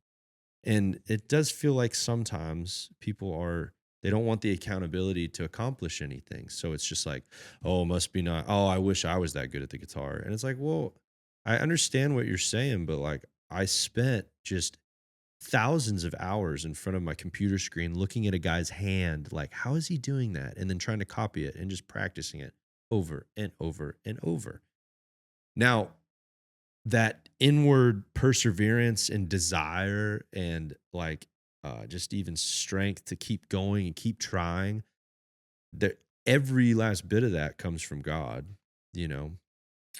S3: And it does feel like sometimes they don't want the accountability to accomplish anything. So it's just like, oh, must be not, oh, I wish I was that good at the guitar. And it's like, well, I understand what you're saying, but like I spent just thousands of hours in front of my computer screen looking at a guy's hand, like, how is he doing that? And then trying to copy it and just practicing it over and over and over. Now, that inward perseverance and desire and like just even strength to keep going and keep trying, that every last bit of that comes from God, you know.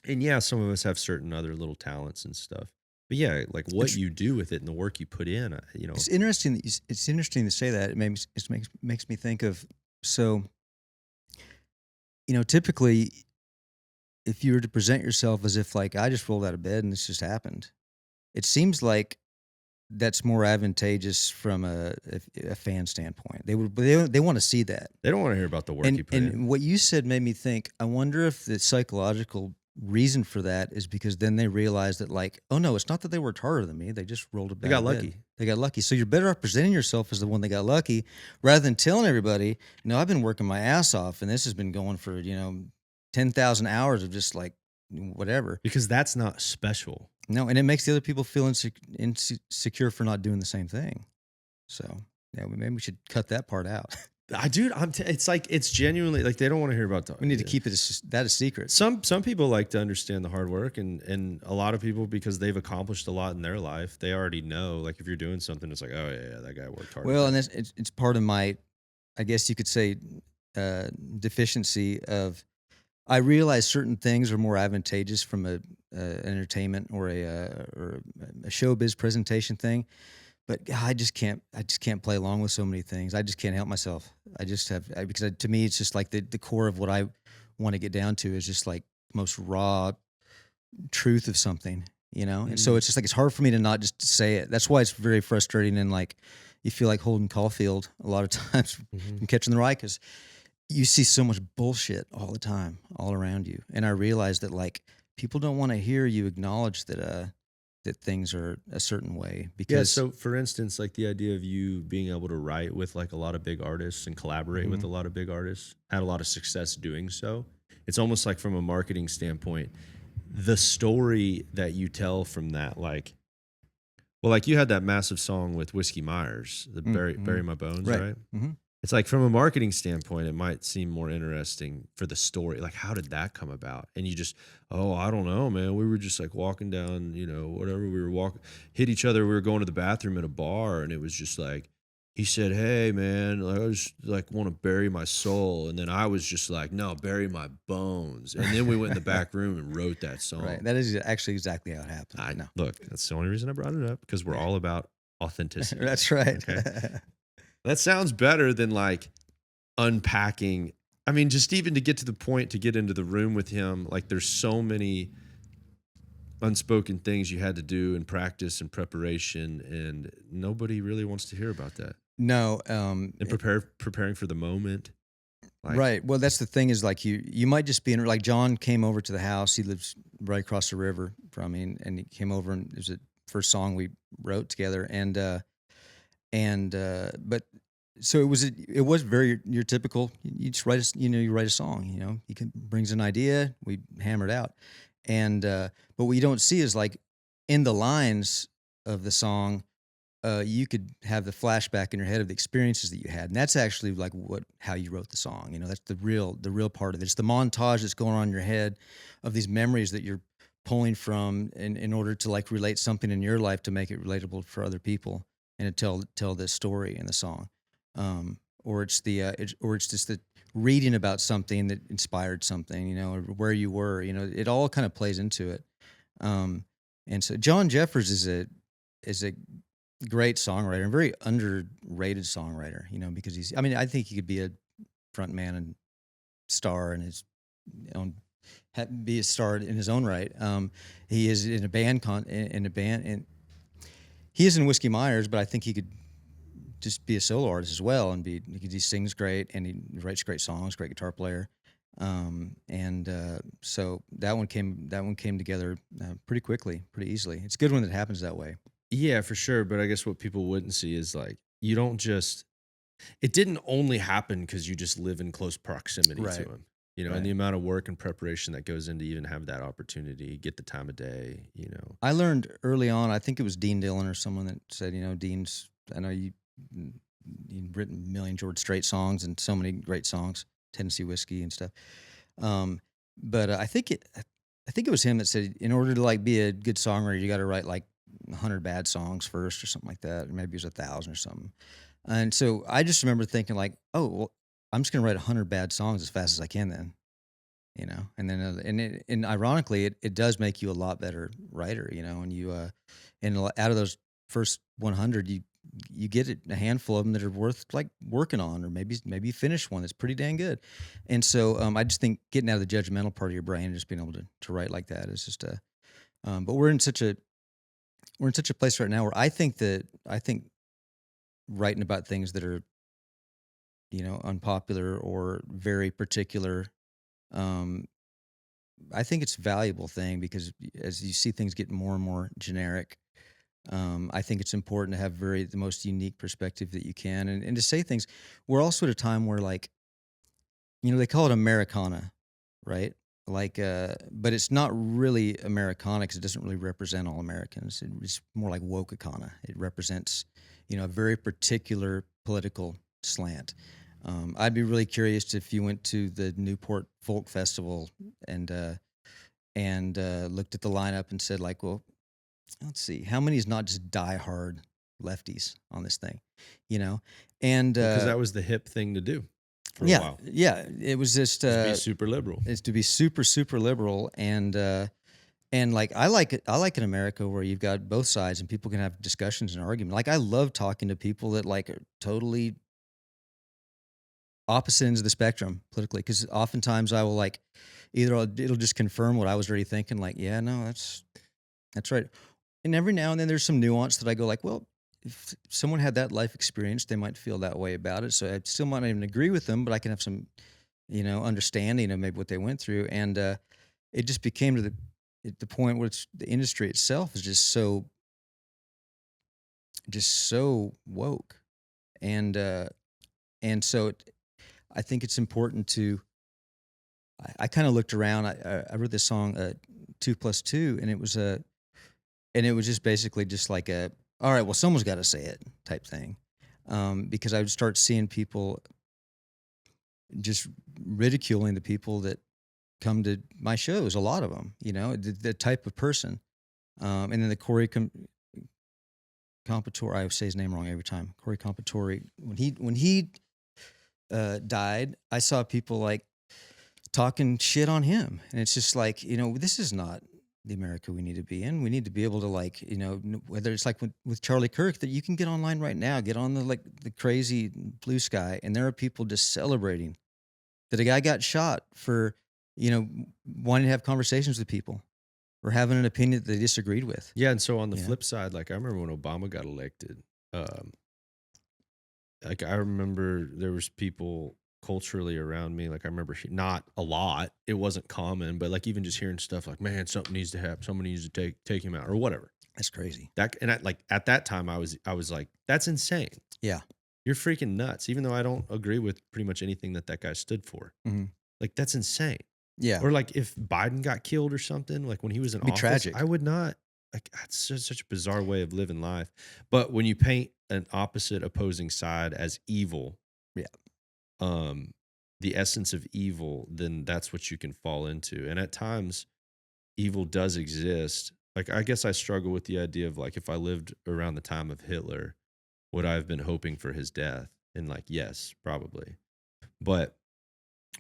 S3: And yeah, some of us have certain other little talents and stuff, but yeah, like what
S2: It's-
S3: you do with it and the work you put in, you know.
S2: It's interesting. It's interesting to say that. It makes me think of, so, typically, if you were to present yourself as if like I just rolled out of bed and this just happened, it seems like that's more advantageous from a fan standpoint. They want to see that.
S3: They don't want to hear about the work you put in.
S2: And what you said made me think, I wonder if the psychological reason for that is because then they realize that like, oh no, it's not that they worked harder than me. They just rolled a bad
S3: They got
S2: bed.
S3: lucky.
S2: They got lucky. So you're better off presenting yourself as the one that got lucky rather than telling everybody, no, I've been working my ass off and this has been going for, 10,000 hours of just like whatever.
S3: Because that's not special.
S2: No, and it makes the other people feel insecure for not doing the same thing. So yeah, maybe we should cut that part out.
S3: It's like, it's genuinely like they don't want to hear about that.
S2: We need to keep it that a secret.
S3: Some people like to understand the hard work, and a lot of people, because they've accomplished a lot in their life, they already know. Like if you're doing something, it's like, oh yeah, that guy worked hard.
S2: Well, and it's part of my, I guess you could say, deficiency of. I realize certain things are more advantageous from a entertainment or a showbiz presentation thing, but I just can't play along with so many things. I just can't help myself. I just have because to me it's just like the core of what I want to get down to is just like most raw truth of something, And so it's just like it's hard for me to not just say it. That's why it's very frustrating and like you feel like Holden Caulfield a lot of times from Catching the Rye because you see so much bullshit all the time, all around you. And I realize that like people don't want to hear you acknowledge that that things are a certain way. Because
S3: yeah. So for instance, like the idea of you being able to write with like a lot of big artists and collaborate with a lot of big artists, had a lot of success doing so. It's almost like from a marketing standpoint, the story that you tell from that, like, well, like you had that massive song with Whiskey Myers, the Bury My Bones, right?
S2: Mm-hmm.
S3: It's like from a marketing standpoint, it might seem more interesting for the story. Like, how did that come about? And you just, oh, I don't know, man. We were just like walking down, whatever. We were hit each other. We were going to the bathroom at a bar, and it was just like, he said, "Hey man, like, I just like want to bury my soul," and then I was just like, "No, bury my bones." And then we went in the back room and wrote that song.
S2: Right. That is actually exactly how it happened.
S3: I
S2: No.
S3: look, that's the only reason I brought it up, because we're all about authenticity.
S2: That's right.
S3: Okay. That sounds better than like unpacking. I mean, just even to get to the point to get into the room with him, like there's so many unspoken things you had to do in practice and preparation, and nobody really wants to hear about that.
S2: No.
S3: And preparing for the moment. Like,
S2: Right. Well, that's the thing is like you might just be in like John came over to the house. He lives right across the river from me, and he came over and it was the first song we wrote together. But so it was very your typical. You just write you write a song. He brings an idea, we hammer it out, but what you don't see is like in the lines of the song. You could have the flashback in your head of the experiences that you had, and that's actually like how you wrote the song. That's the real part of it. It's the montage that's going on in your head of these memories that you're pulling from in order to like relate something in your life to make it relatable for other people and to tell this story in the song. Or it's just the reading about something that inspired something, or where you were, it all kind of plays into it. And so John Jeffers is a great songwriter and very underrated songwriter, because I think he could be a front man and star in his own, be a star in his own right. He is in a band, and he is in Whiskey Myers, but I think he could just be a solo artist as well and he sings great and he writes great songs, great guitar player. So that one came together pretty quickly, pretty easily. It's good when it happens that way.
S3: yeah, for sure. But I guess what people wouldn't see is like, you don't just, it didn't only happen because you just live in close proximity
S2: Right.
S3: to him,
S2: Right.
S3: and the amount of work and preparation that goes into even have that opportunity, get the time of day,
S2: I learned early on, I think it was Dean Dillon or someone that said, I know you've written a million George Strait songs and so many great songs, Tennessee Whiskey and stuff. But I think it was him that said, in order to like be a good songwriter, you got to write like 100 bad songs first or something like that. Or maybe it was 1,000 or something. And so I just remember thinking like, oh, well, I'm just going to write 100 bad songs as fast as I can then, and then, and ironically, it does make you a lot better writer, and and out of those first 100, you get a handful of them that are worth like working on, or maybe you finish one that's pretty dang good. And so, I just think getting out of the judgmental part of your brain and just being able to write like that is just but we're in such a place right now where I think writing about things that are, unpopular or very particular, I think it's a valuable thing because as you see things get more and more generic, I think it's important to have the most unique perspective that you can, and to say things. We're also at a time where like, they call it Americana, right? Like, but it's not really Americana because it doesn't really represent all Americans. It's more like wokeicana. It represents, a very particular political slant. I'd be really curious if you went to the Newport Folk Festival and looked at the lineup and said like, well, let's see, how many is not just diehard lefties on this thing, and
S3: because that was the hip thing to do for a while.
S2: Yeah, it was just
S3: be super liberal.
S2: It's to be super super liberal, and like I like it. I like in America where you've got both sides and people can have discussions and argument. Like I love talking to people that like are totally opposite ends of the spectrum politically, because oftentimes I will like it'll just confirm what I was already thinking. Like, yeah, no, that's right. And every now and then there's some nuance that I go like, well, if someone had that life experience, they might feel that way about it. So I still might not even agree with them, but I can have some, understanding of maybe what they went through. And it just became to the point where the industry itself is just so woke, and so I think it's important to. I kind of looked around. I wrote this song, 2+2, and it was just basically just like all right, well, someone's got to say it type thing, because I would start seeing people just ridiculing the people that come to my shows. A lot of them, the type of person, and then the Compatore. I say his name wrong every time. Corey Compatore. When he died, I saw people like talking shit on him, and it's just like, this is not the America we need to be in. We need to be able to, like, whether it's like with Charlie Kirk, that you can get online right now, get on the crazy blue sky, and there are people just celebrating that a guy got shot for wanting to have conversations with people or having an opinion that they disagreed with.
S3: Yeah, and so on the flip side, like I remember when Obama got elected, like I remember there was people culturally around me. Like I remember not a lot, it wasn't common, but like even just hearing stuff like, man, something needs to happen, someone needs to take him out or whatever.
S2: That's crazy.
S3: Like at that time I was like, that's insane.
S2: Yeah.
S3: You're freaking nuts. Even though I don't agree with pretty much anything that guy stood for.
S2: Mm-hmm.
S3: Like that's insane.
S2: Yeah.
S3: Or like if Biden got killed or something, like when he was in office,
S2: tragic.
S3: I would not, like that's such a bizarre way of living life. But when you paint an opposite opposing side as evil, the essence of evil, then that's what you can fall into. And at times evil does exist. Like I guess I struggle with the idea of like, if I lived around the time of Hitler, would I have been hoping for his death? And like, yes, probably. But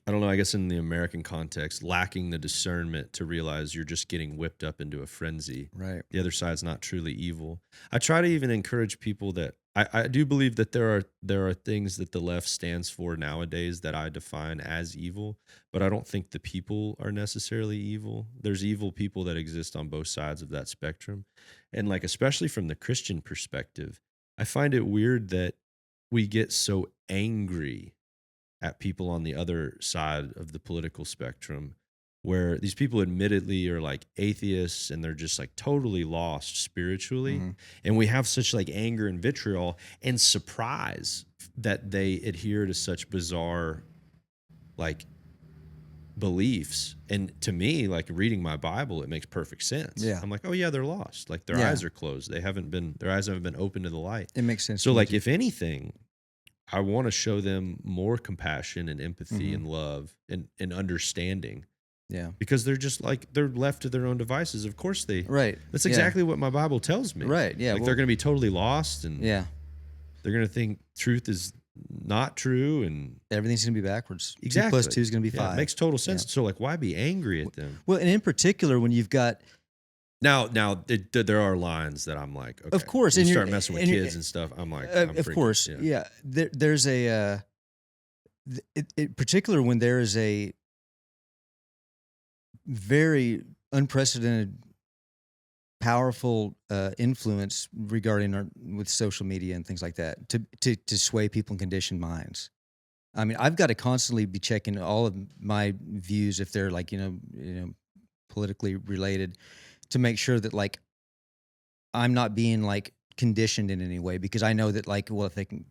S3: I don't know, I guess in the American context, lacking the discernment to realize you're just getting whipped up into a frenzy.
S2: Right.
S3: The other side's not truly evil. I try to even encourage people that I do believe that there are things that the left stands for nowadays that I define as evil, but I don't think the people are necessarily evil. There's evil people that exist on both sides of that spectrum. And like, especially from the Christian perspective, I find it weird that we get so angry at people on the other side of the political spectrum, where these people admittedly are like atheists and they're just like totally lost spiritually. Mm-hmm. And we have such like anger and vitriol and surprise that they adhere to such bizarre like beliefs. And to me, like reading my Bible, it makes perfect sense.
S2: Yeah.
S3: I'm like, oh yeah, they're lost. Like their eyes are closed. Their eyes haven't been open to the light.
S2: It makes sense.
S3: So like, if anything, I want to show them more compassion and empathy
S2: Mm-hmm.
S3: and love and understanding.
S2: Yeah.
S3: Because they're just like, they're left to their own devices. Of course
S2: Right.
S3: That's exactly what my Bible tells me.
S2: Right. Yeah.
S3: Like they're going to be totally lost and
S2: they're
S3: going to think truth is not true and
S2: everything's going to be backwards.
S3: Exactly.
S2: 2 + 2 is going to be 5.
S3: It makes total sense. So like, why be angry at them?
S2: Well, and in particular, when you've got,
S3: Now, there are lines that I'm like, okay.
S2: Of course,
S3: when
S2: and
S3: you
S2: you're-
S3: start messing with
S2: and
S3: kids and stuff, I'm like, I'm
S2: of
S3: freaking,
S2: course, yeah. There's a, particular when there is a very unprecedented, powerful influence regarding with social media and things like that to sway people and condition minds. I mean, I've got to constantly be checking all of my views if they're like politically related, to make sure that like I'm not being like conditioned in any way, because I know that like, well, if they can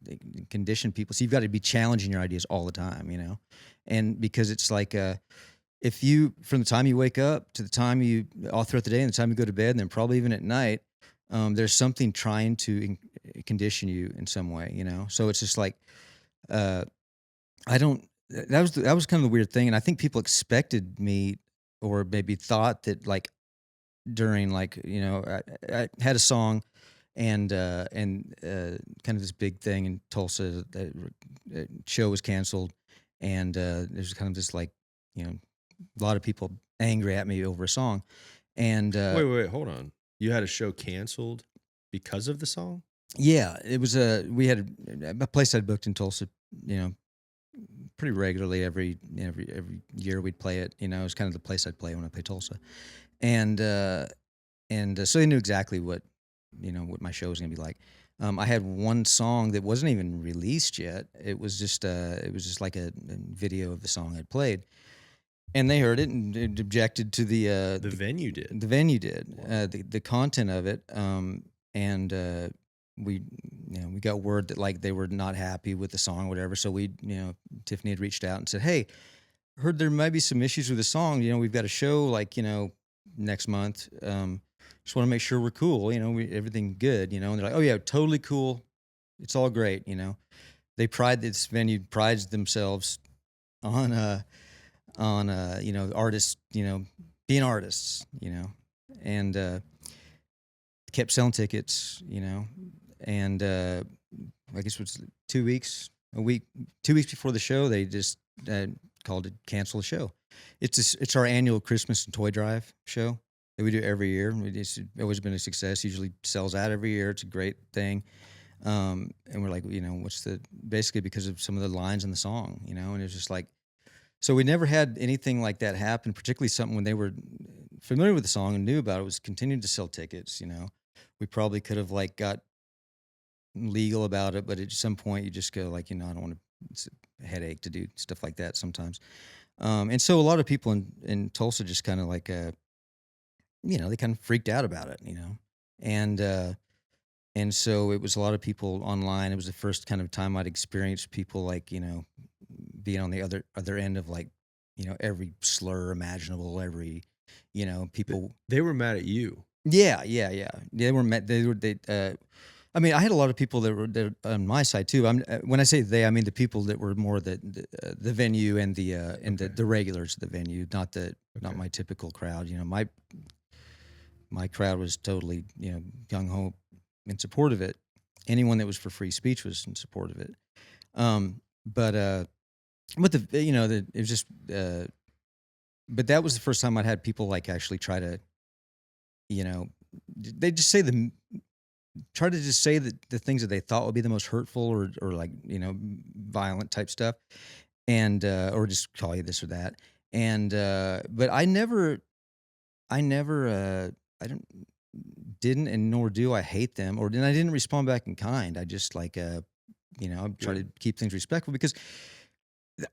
S2: condition people, so you've got to be challenging your ideas all the time, and because it's like if you, from the time you wake up to the time you, all throughout the day and the time you go to bed, and then probably even at night, there's something trying to condition you in some way, So it's just like, I don't. That was kind of the weird thing, and I think people expected me, or maybe thought that like during like I had a song, and kind of this big thing in Tulsa, that show was canceled, and there's kind of this like a lot of people angry at me over a song, and
S3: wait, hold on. You had a show canceled because of the song?
S2: Yeah, it was we had a place I'd booked in Tulsa, pretty regularly every year we'd play it. It was kind of the place I'd play when I play Tulsa, and so they knew exactly what what my show was gonna be like. I had one song that wasn't even released yet. It was just like a video of the song I'd played, and they heard it and it objected to the
S3: venue did.
S2: The venue did.
S3: Wow.
S2: The content of it, and we got word that like they were not happy with the song or whatever. So Tiffany had reached out and said, "Hey, heard there might be some issues with the song. We've got a show like next month. Just want to make sure we're cool. Everything good. And they're like, oh yeah, totally cool. It's all great. This venue prides themselves on artists, being artists, and kept selling tickets, and I guess it was 2 weeks before the show, they just called it cancel the show. It's our annual Christmas and toy drive show that we do every year. It's always been a success. Usually sells out every year. It's a great thing. And we're like, basically because of some of the lines in the song, and it's just like, so we never had anything like that happen, particularly something when they were familiar with the song and knew about it, was continuing to sell tickets. We probably could have like got legal about it, but at some point you just go like, I don't want to, it's a headache to do stuff like that sometimes. And so a lot of people in Tulsa just kind of like, they kind of freaked out about it, and so it was a lot of people online. It was the first kind of time I'd experienced people like, being on the other end of like, every slur imaginable, every, people.
S3: They were mad at you.
S2: Yeah. They were mad. I mean, I had a lot of people that were on my side too. When I say they, I mean the people that were more the venue and the regulars of the venue, not my typical crowd. My crowd was totally, gung ho in support of it. Anyone that was for free speech was in support of it. But it was just, but that was the first time I'd had people like actually try to, they just try to just say the things that they thought would be the most hurtful or like, violent type stuff, and, or just call you this or that. And, but I didn't, and nor do I hate them, I didn't respond back in kind. I just like, I try to keep things respectful because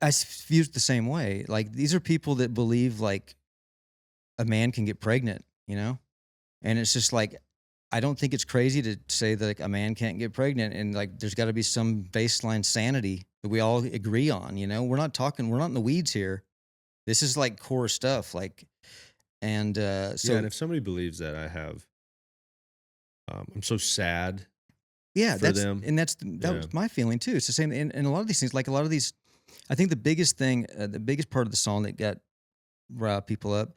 S2: I view it the same way. Like these are people that believe like a man can get pregnant, and it's just like, I don't think it's crazy to say that like, a man can't get pregnant, and like there's got to be some baseline sanity that we all agree on. We're not in the weeds here. This is like core stuff, like, and so
S3: and if somebody believes that, I'm so sad.
S2: Yeah,
S3: for them.
S2: And that was my feeling too. It's the same, and a lot of these things, like a lot of these, I think the biggest thing, the biggest part of the song that got riled people up,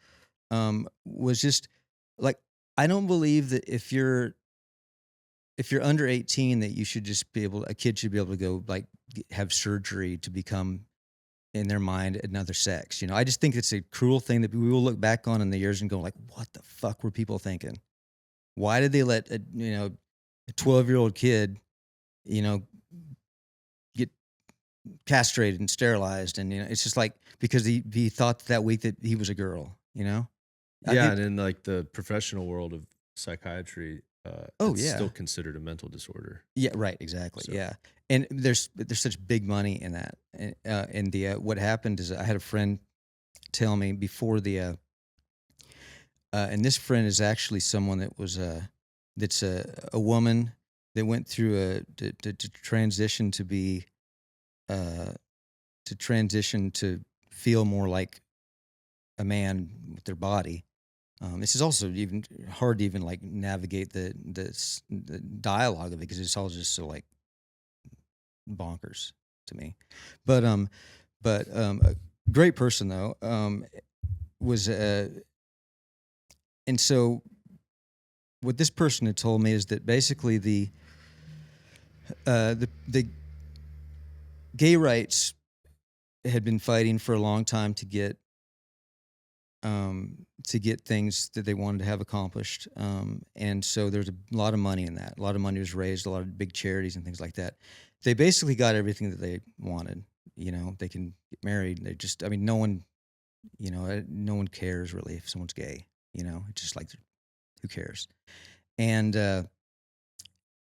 S2: was just like, I don't believe that if you're under 18, that you should just a kid should be able to go like have surgery to become, in their mind, another sex. I just think it's a cruel thing that we will look back on in the years and go like, what the fuck were people thinking? Why did they let a 12-year-old kid, get castrated and sterilized? And, it's just like, because he thought that week that he was a girl,
S3: And in like the professional world of psychiatry, it's still considered a mental disorder.
S2: Yeah, right, exactly. So. Yeah. And there's such big money in that. And what happened is I had a friend tell me before and this friend is actually someone that was that's a woman that went through to transition to be to transition to feel more like a man with their body. This is also even hard to even like navigate the dialogue of it because it's all just so like bonkers to me. But a great person though, was and so what this person had told me is that basically the gay rights had been fighting for a long time to get things that they wanted to have accomplished. And so there's a lot of money in that. A lot of money was raised, a lot of big charities and things like that. They basically got everything that they wanted. They can get married. They just, no one, no one cares really if someone's gay. It's just like, who cares? And,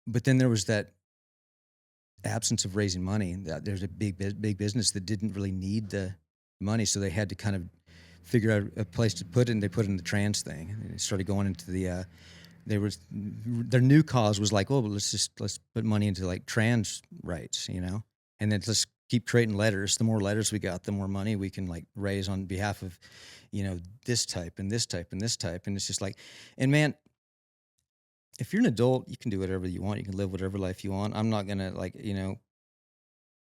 S2: but then there was that absence of raising money. There's a big business that didn't really need the money. So they had to kind of figure out a place to put it, and they put it in the trans thing. And they started going into their new cause was like, oh, well, let's put money into like trans rights, and then let's keep creating letters. The more letters we got, the more money we can like raise on behalf of, this type and this type and this type. And it's just like, and man, if you're an adult, you can do whatever you want. You can live whatever life you want. I'm not gonna like,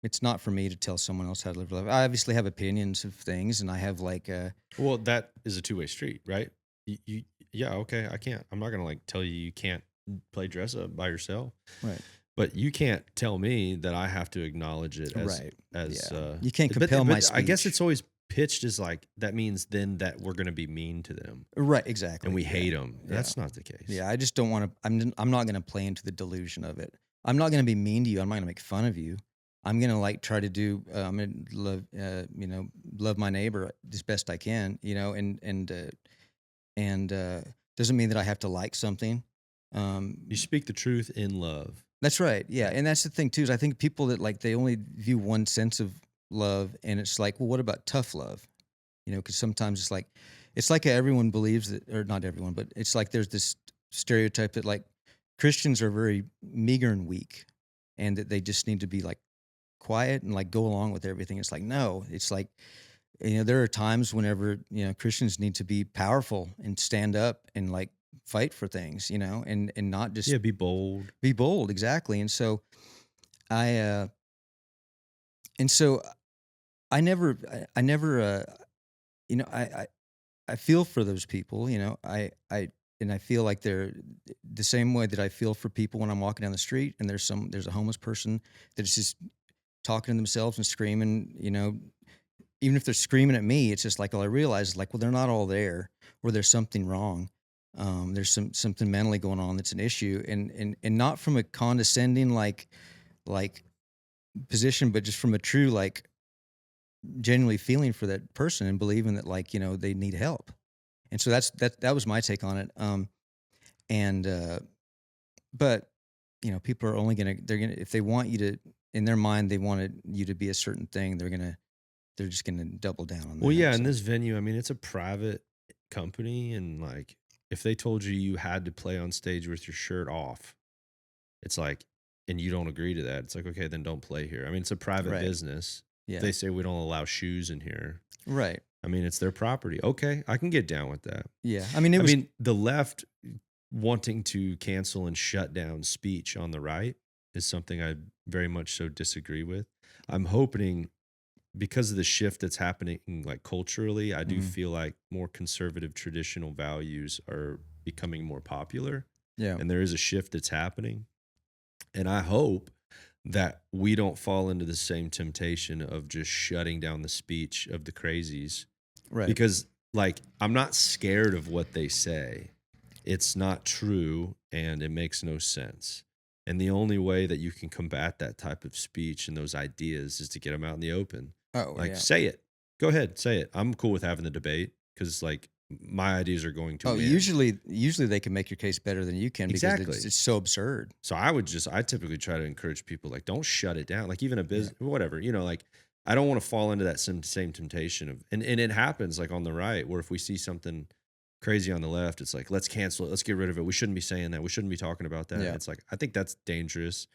S2: it's not for me to tell someone else how to live life. I obviously have opinions of things, and I have like
S3: well, that is a two-way street, right? Yeah, okay. I'm not gonna like tell you can't play dress up by yourself.
S2: Right.
S3: But you can't tell me that I have to acknowledge it as
S2: Right.
S3: as
S2: Yeah. You can't compel my
S3: I guess
S2: speech.
S3: it's always pitched as like that means then that we're going to be mean to them
S2: Right. Exactly.
S3: and we
S2: Yeah.
S3: hate them.
S2: Yeah.
S3: That's not the case.
S2: Yeah. I just don't want to. I'm not going to play into the delusion of it. I'm not going to be mean to you. I'm not going to make fun of you. I'm going to like try to do. I'm going to love. Love my neighbor as best I can. Doesn't mean that I have to like something.
S3: You speak the truth in love.
S2: That's right. Yeah. And that's the thing too, is I think people that like, they only view one sense of love, and it's like, well, what about tough love? Cause sometimes it's like everyone believes that, or not everyone, but it's like, there's this stereotype that like Christians are very meager and weak, and that they just need to be like quiet and like go along with everything. It's like, no, it's like, there are times whenever, Christians need to be powerful and stand up and like fight for things, and not just
S3: Yeah, be bold.
S2: be bold. Exactly. And so I, uh, and so I never, I feel for those people, and I feel like they're the same way that I feel for people when I'm walking down the street and there's a homeless person that's just talking to themselves and screaming, even if they're screaming at me, it's just like, all I realize is like, well, they're not all there, or there's something wrong. There's something mentally going on that's an issue, and not from a condescending like position, but just from a true like genuinely feeling for that person and believing that like they need help. And so that was my take on it. But people are only they're gonna, if they want you to, in their mind they wanted you to be a certain thing, they're just gonna double down on that.
S3: Well, yeah, in
S2: So,
S3: this venue, I mean, it's a private company, and like if they told you had to play on stage with your shirt off, it's like, and you don't agree to that, it's like, okay, then don't play here. I mean, it's a private
S2: Right.
S3: business.
S2: yeah.
S3: If they say we don't allow shoes in here,
S2: Right.
S3: I mean, it's their property. Okay, I can get down with that.
S2: Yeah. I mean,
S3: The left wanting to cancel and shut down speech on the right is something I very much so disagree with. I'm hoping, because of the shift that's happening like culturally, I do
S2: Mhm.
S3: feel like more conservative traditional values are becoming more popular,
S2: yeah.
S3: and there is a shift that's happening. And I hope that we don't fall into the same temptation of just shutting down the speech of the crazies,
S2: Right.
S3: because like I'm not scared of what they say. It's not true and it makes no sense. And the only way that you can combat that type of speech and those ideas is to get them out in the open.
S2: Oh,
S3: Like,
S2: yeah.
S3: say it. Go ahead, say it. I'm cool with having the debate because like my ideas are going to
S2: Oh,
S3: win.
S2: usually they can make your case better than you can, because
S3: Exactly.
S2: it's so absurd.
S3: So I typically try to encourage people, like, don't shut it down. Like even a business, whatever, like I don't want to fall into that same temptation of, and it happens like on the right, where if we see something crazy on the left, it's like, let's cancel it. Let's get rid of it. We shouldn't be saying that. We shouldn't be talking about that.
S2: Yeah.
S3: It's like, I think that's dangerous.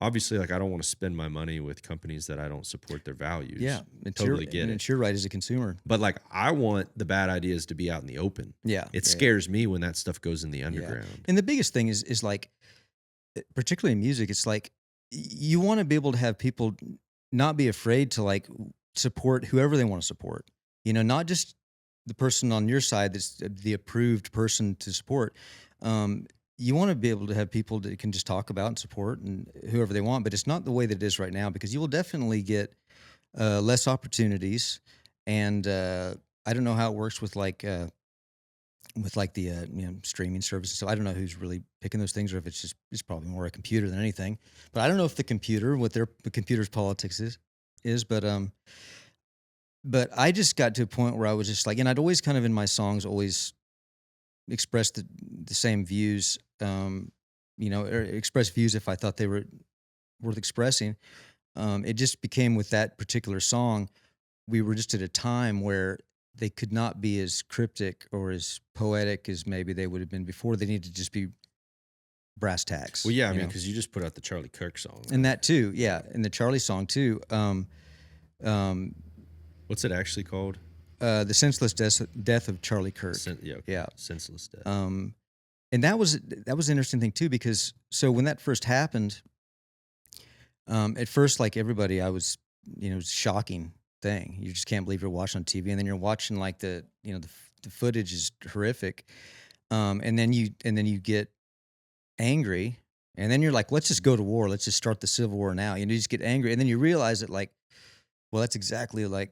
S3: Obviously, like I don't want to spend my money with companies that I don't support their values.
S2: Yeah.
S3: Totally get it.
S2: It's your right as a consumer.
S3: But like, I want the bad ideas to be out in the open.
S2: Yeah.
S3: It
S2: yeah,
S3: scares me when that stuff goes in the underground.
S2: And the biggest thing is like, particularly in music, it's like you want to be able to have people not be afraid to like support whoever they want to support. Not just the person on your side that's the approved person to support. You want to be able to have people that can just talk about and support and whoever they want, but it's not the way that it is right now, because you will definitely get less opportunities. And I don't know how it works with the streaming services. So I don't know who's really picking those things, or if it's probably more a computer than anything. But I don't know if the computer's politics is. But I just got to a point where I was just like, and I'd always kind of in my songs always express the same views, or express views if I thought they were worth expressing. It just became with that particular song, we were just at a time where they could not be as cryptic or as poetic as maybe they would have been before. They needed to just be brass tacks.
S3: Well, yeah, I mean, because you just put out the Charlie Kirk song.
S2: And that too, yeah, and the Charlie song too.
S3: What's it actually called?
S2: The Senseless Death of Charlie Kirk.
S3: Yeah. Senseless Death.
S2: And that was an interesting thing too, because so when that first happened, at first, like everybody, I was, it was a shocking thing. You just can't believe you're watching on TV, and then you're watching like the footage is horrific. And then you get angry, and then you're like, let's just go to war. Let's just start the Civil War now. You just get angry, and then you realize that, like, well, that's exactly like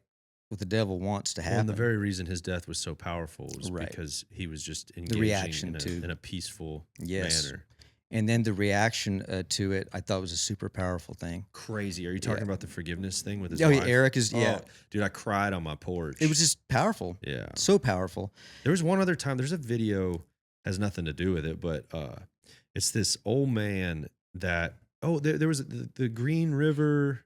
S2: what the devil wants to happen.
S3: Well, and the very reason his death was so powerful was
S2: Right.
S3: because he was just
S2: The
S3: engaging
S2: reaction
S3: in a peaceful
S2: Yes.
S3: manner.
S2: And then the reaction to it, I thought was a super powerful thing.
S3: Crazy. Are you talking about the forgiveness thing with his
S2: Oh,
S3: wife?
S2: yeah, Eric is, yeah.
S3: Oh, dude, I cried on my porch.
S2: It was just powerful.
S3: yeah.
S2: So powerful.
S3: There was one other time. There's a video, has nothing to do with it, but it's this old man that there was the Green River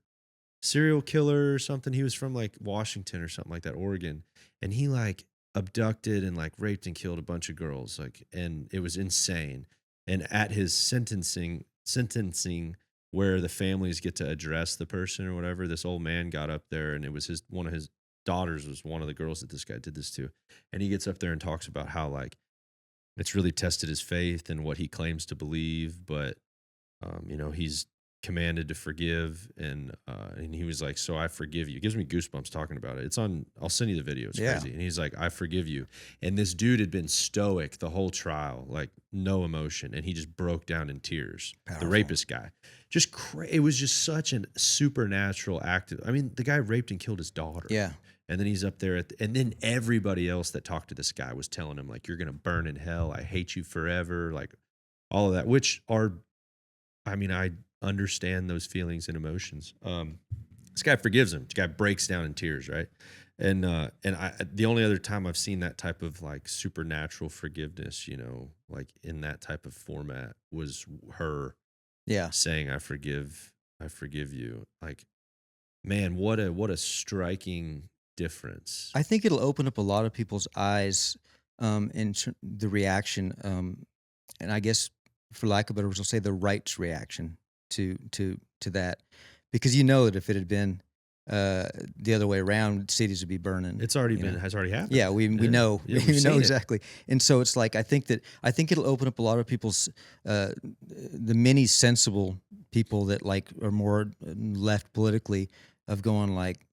S3: serial killer or something. He was from like Washington or something like that, Oregon, and he like abducted and like raped and killed a bunch of girls, like, and it was insane. And at his sentencing, where the families get to address the person or whatever, this old man got up there, and it was one of his daughters was one of the girls that this guy did this to, and he gets up there and talks about how like it's really tested his faith and what he claims to believe, but he's commanded to forgive, and he was like, so I forgive you. It gives me goosebumps talking about it. It's on, I'll send you the video. It's crazy. And he's like, I forgive you. And this dude had been stoic the whole trial, like no emotion, and he just broke down in tears.
S2: Powerful.
S3: The rapist guy. Just it was just such a supernatural act. I mean, the guy raped and killed his daughter.
S2: Yeah.
S3: And then he's up there and then everybody else that talked to this guy was telling him, like, you're going to burn in hell. I hate you forever. Like all of that, which are, I mean, I understand those feelings and emotions. This guy forgives him. This guy breaks down in tears, right? And the only other time I've seen that type of like supernatural forgiveness, like in that type of format, was her saying, I forgive you. Like, man, what a striking difference.
S2: I think it'll open up a lot of people's eyes in the reaction, and I guess, for lack of a better words, I'll say the right's reaction to that, because that if it had been the other way around, cities would be burning.
S3: It's already has already happened.
S2: Yeah, we know.
S3: Yeah,
S2: we know exactly. And so it's like, I think it'll open up a lot of people's the many sensible people that like are more left politically, of going like,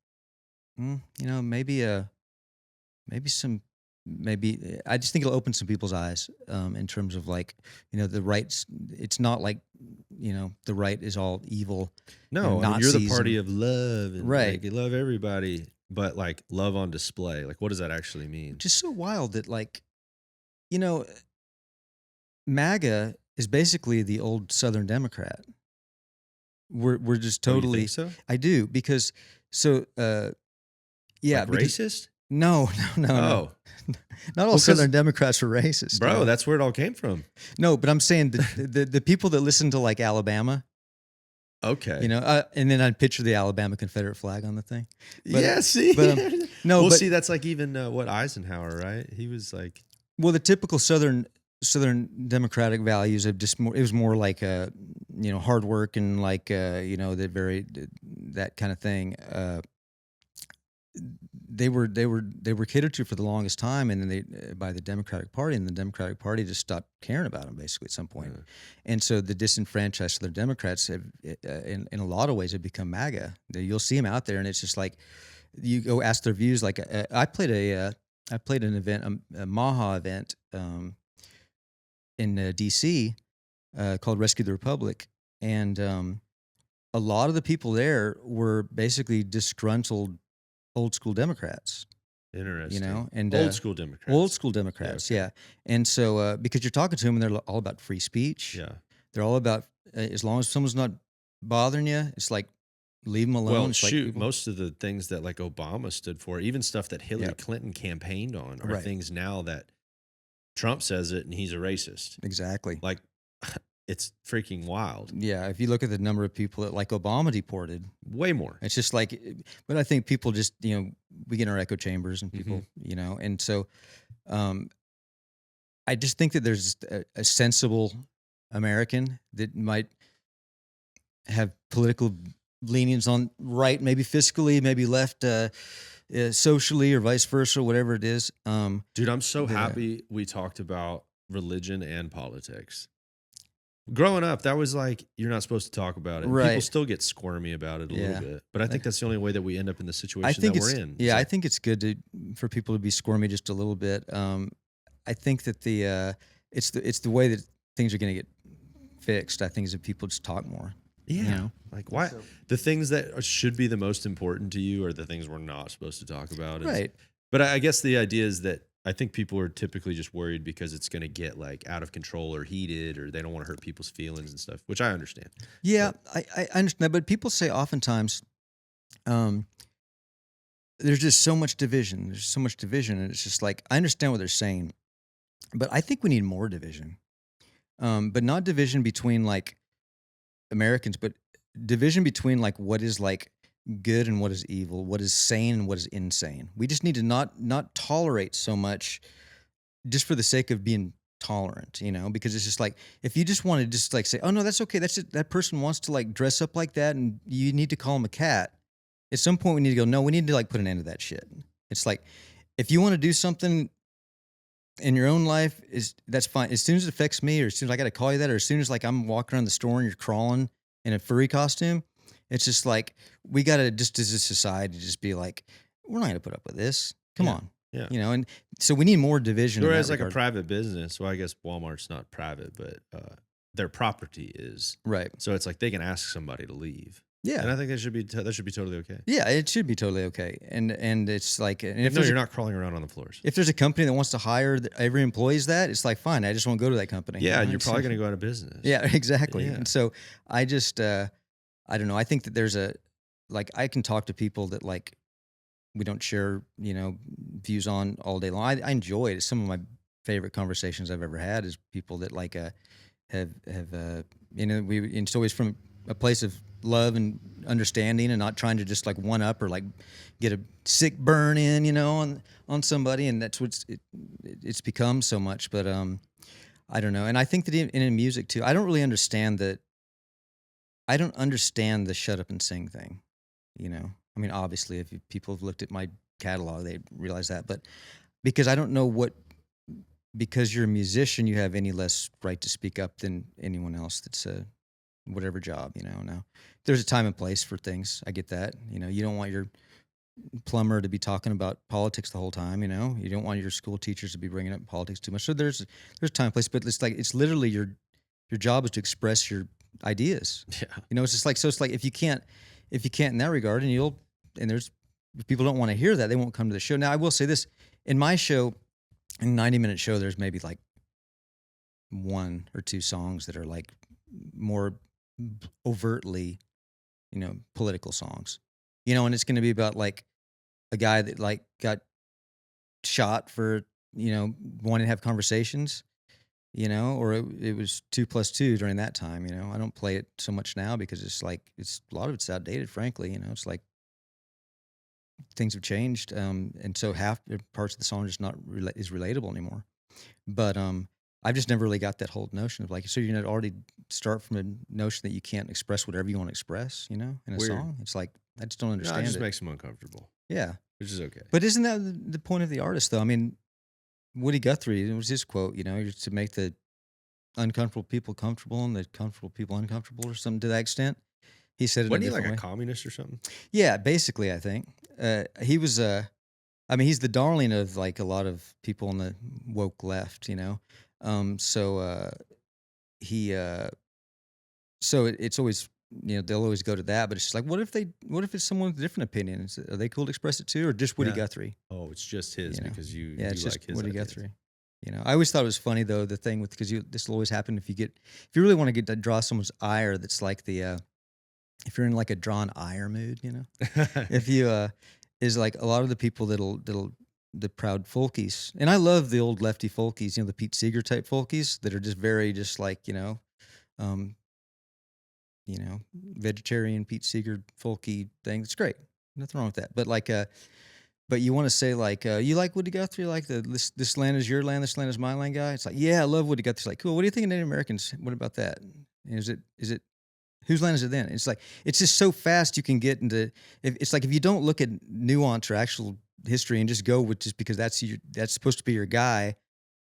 S2: maybe I just think it'll open some people's eyes in terms of like, the rights. It's not like, the right is all evil.
S3: No, you're the party of love, and
S2: right?
S3: Like, you love everybody, but like love on display. Like, what does that actually mean?
S2: Just so wild that, like, MAGA is basically the old Southern Democrat. We're just totally.
S3: You think so?
S2: I do, because yeah,
S3: like racist.
S2: No.
S3: Oh.
S2: Not all Southern Democrats are racist,
S3: bro. That's where it all came from.
S2: No, but I'm saying the people that listen to like Alabama.
S3: Okay.
S2: And then I'd picture the Alabama Confederate flag on the thing. But,
S3: yeah. See.
S2: But, no.
S3: Well,
S2: but,
S3: see, that's like even what Eisenhower, right? He was like.
S2: Well, the typical Southern Democratic values of just more. It was more like hard work and like that kind of thing. They were catered to for the longest time, and then by the Democratic Party, and the Democratic Party just stopped caring about them basically at some point. Yeah. And so the disenfranchised Southern Democrats have, in a lot of ways, have become MAGA. You'll see them out there, and it's just like, you go ask their views. Like I played an event, a Maha event in D.C. Called Rescue the Republic, and a lot of the people there were basically disgruntled old school Democrats.
S3: Interesting.
S2: And
S3: old school Democrats.
S2: Old school Democrats, yeah. And so because you're talking to them, and they're all about free speech.
S3: Yeah.
S2: They're all about as long as someone's not bothering you, it's like, leave them alone.
S3: Well,
S2: it's
S3: shoot,
S2: like
S3: most of the things that like Obama stood for, even stuff that Hillary Clinton campaigned on, are things now that Trump says it and he's a racist.
S2: Exactly.
S3: Like, it's freaking wild.
S2: Yeah, if you look at the number of people that like Obama deported,
S3: way more.
S2: It's just like, but I think people just, we get in our echo chambers, and people, and so I just think that there's a sensible American that might have political leanings on right, maybe fiscally, maybe left socially, or vice versa, whatever it is.
S3: Dude, I'm so happy we talked about religion and politics. Growing up, that was like, you're not supposed to talk about it.
S2: Right.
S3: People still get squirmy about it a little bit. But I think that's the only way that we end up in the situation that we're in.
S2: Yeah, I think it's good for people to be squirmy just a little bit. I think that it's the way that things are going to get fixed, I think, is if people just talk more.
S3: Yeah.
S2: You know?
S3: Like why the things that should be the most important to you are the things we're not supposed to talk about.
S2: Right.
S3: But I guess the idea is that I think people are typically just worried because it's going to get like out of control or heated, or they don't want to hurt people's feelings and stuff, which I understand.
S2: Yeah, I understand. But people say oftentimes, there's just so much division. There's so much division. And it's just like, I understand what they're saying, but I think we need more division. But not division between like Americans, but division between like what is like good and what is evil, what is sane and what is insane. We just need to not tolerate so much just for the sake of being tolerant, you know, because it's just like, if you just want to just like say, oh no, that's okay. That's it. That person wants to like dress up like that and you need to call him a cat. At some point we need to go, no, we need to like put an end to that shit. It's like, if you want to do something in your own life, that's fine. As soon as it affects me, or as soon as I got to call you that, or as soon as like I'm walking around the store and you're crawling in a furry costume, it's just like, we got to just as a society just be like, we're not going to put up with this. Come on.
S3: Yeah.
S2: You know, and so we need more division.
S3: Whereas like
S2: regard.
S3: a private business, well, I guess Walmart's not private, but their property is.
S2: Right.
S3: So it's like they can ask somebody to leave.
S2: Yeah.
S3: And I think that should be totally okay.
S2: Yeah, it should be totally okay. And it's like, and if
S3: No, you're not crawling around on the floors.
S2: If there's a company that wants to hire every employee as that, it's like, fine, I just won't go to that company.
S3: Yeah,
S2: you know?
S3: you're probably going to go out of business.
S2: Yeah, exactly.
S3: Yeah.
S2: And so I just, I don't know. I think that there's like, I can talk to people that like, we don't share, you know, views on all day long. I enjoy it. It's some of my favorite conversations I've ever had is people that like, have, you know, it's always from a place of love and understanding and not trying to just like one up or like get a sick burn in, you know, on somebody. And that's what it's become so much, but, I don't know. And I think that in music too, I don't really understand that. I don't understand the shut up and sing thing, you know? I mean, obviously if people have looked at my catalog, they realize that, but because I don't know because you're a musician, you have any less right to speak up than anyone else that's whatever job, you know. Now, there's a time and place for things. I get that. You know, you don't want your plumber to be talking about politics the whole time, you know. You don't want your school teachers to be bringing up politics too much. So there's time and place, but it's like, it's literally your job is to express your ideas.
S3: Yeah.
S2: You know, it's just like, so it's like, if you can't in that regard, if people don't want to hear that, they won't come to the show. Now, I will say this, in my show, in a 90-minute show, there's maybe like 1 or 2 songs that are like more overtly, you know, political songs, you know, and it's going to be about like a guy that like got shot for, you know, wanting to have conversations, you know, or it was 2 + 2 during that time, you know. I don't play it so much now because it's like, a lot of it's outdated, frankly, you know. It's like things have changed. And so half the parts of the song are just not is relatable anymore. But, I've just never really got that whole notion of like, so you're going to already start from a notion that you can't express whatever you want to express, you know, in a song. It's like, I just don't understand
S3: it just
S2: it.
S3: makes them uncomfortable.
S2: Yeah.
S3: Which is okay.
S2: But isn't that the point of the artist though? I mean, Woody Guthrie, it was his quote, you know, to make the uncomfortable people comfortable and the comfortable people uncomfortable or something to that extent. He said it
S3: Wasn't he
S2: in a
S3: like
S2: different
S3: a
S2: way.
S3: communist or something?
S2: Yeah, basically, I think. He was, I mean, he's the darling of like a lot of people on the woke left, you know? So it's always, you know, they'll always go to that, but it's just like, what if it's someone with a different opinion? Are they cool to express it too? Or just Woody Guthrie?
S3: Oh, it's just his,
S2: You know?
S3: because you
S2: It's
S3: like
S2: just
S3: his
S2: Woody
S3: ideas.
S2: Guthrie. You know, I always thought it was funny though, the thing with, because this will always happen if you really want to get to draw someone's ire, that's like if you're in like a drawn ire mood, you know, if you, is like a lot of the people the proud folkies, and I love the old lefty folkies, you know, the Pete Seeger type folkies that are just very just like, you know, vegetarian Pete Seeger folky thing. It's great. Nothing wrong with that. But like, but you want to say like, you like Woody Guthrie, like this land is your land, this land is my land guy. It's like, yeah, I love Woody Guthrie. It's like, cool. What do you think of Native Americans? What about that? Is it whose land is it then? It's like, it's just so fast you can get into, it's like if you don't look at nuance or actual history and just go with just because that's supposed to be your guy,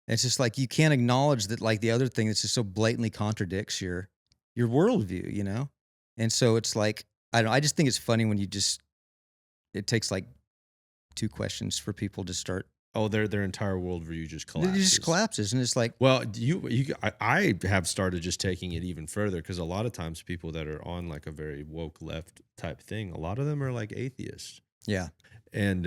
S2: it's just like you can't acknowledge that like the other thing that's just so blatantly contradicts your worldview, you know? And so it's like, I just think it's funny when it takes like 2 questions for people to start
S3: Oh, their entire worldview just
S2: It
S3: collapses.
S2: just collapses, and it's like,
S3: Well, I have started just taking it even further because a lot of times people that are on like a very woke left type thing, a lot of them are like atheists.
S2: yeah,
S3: And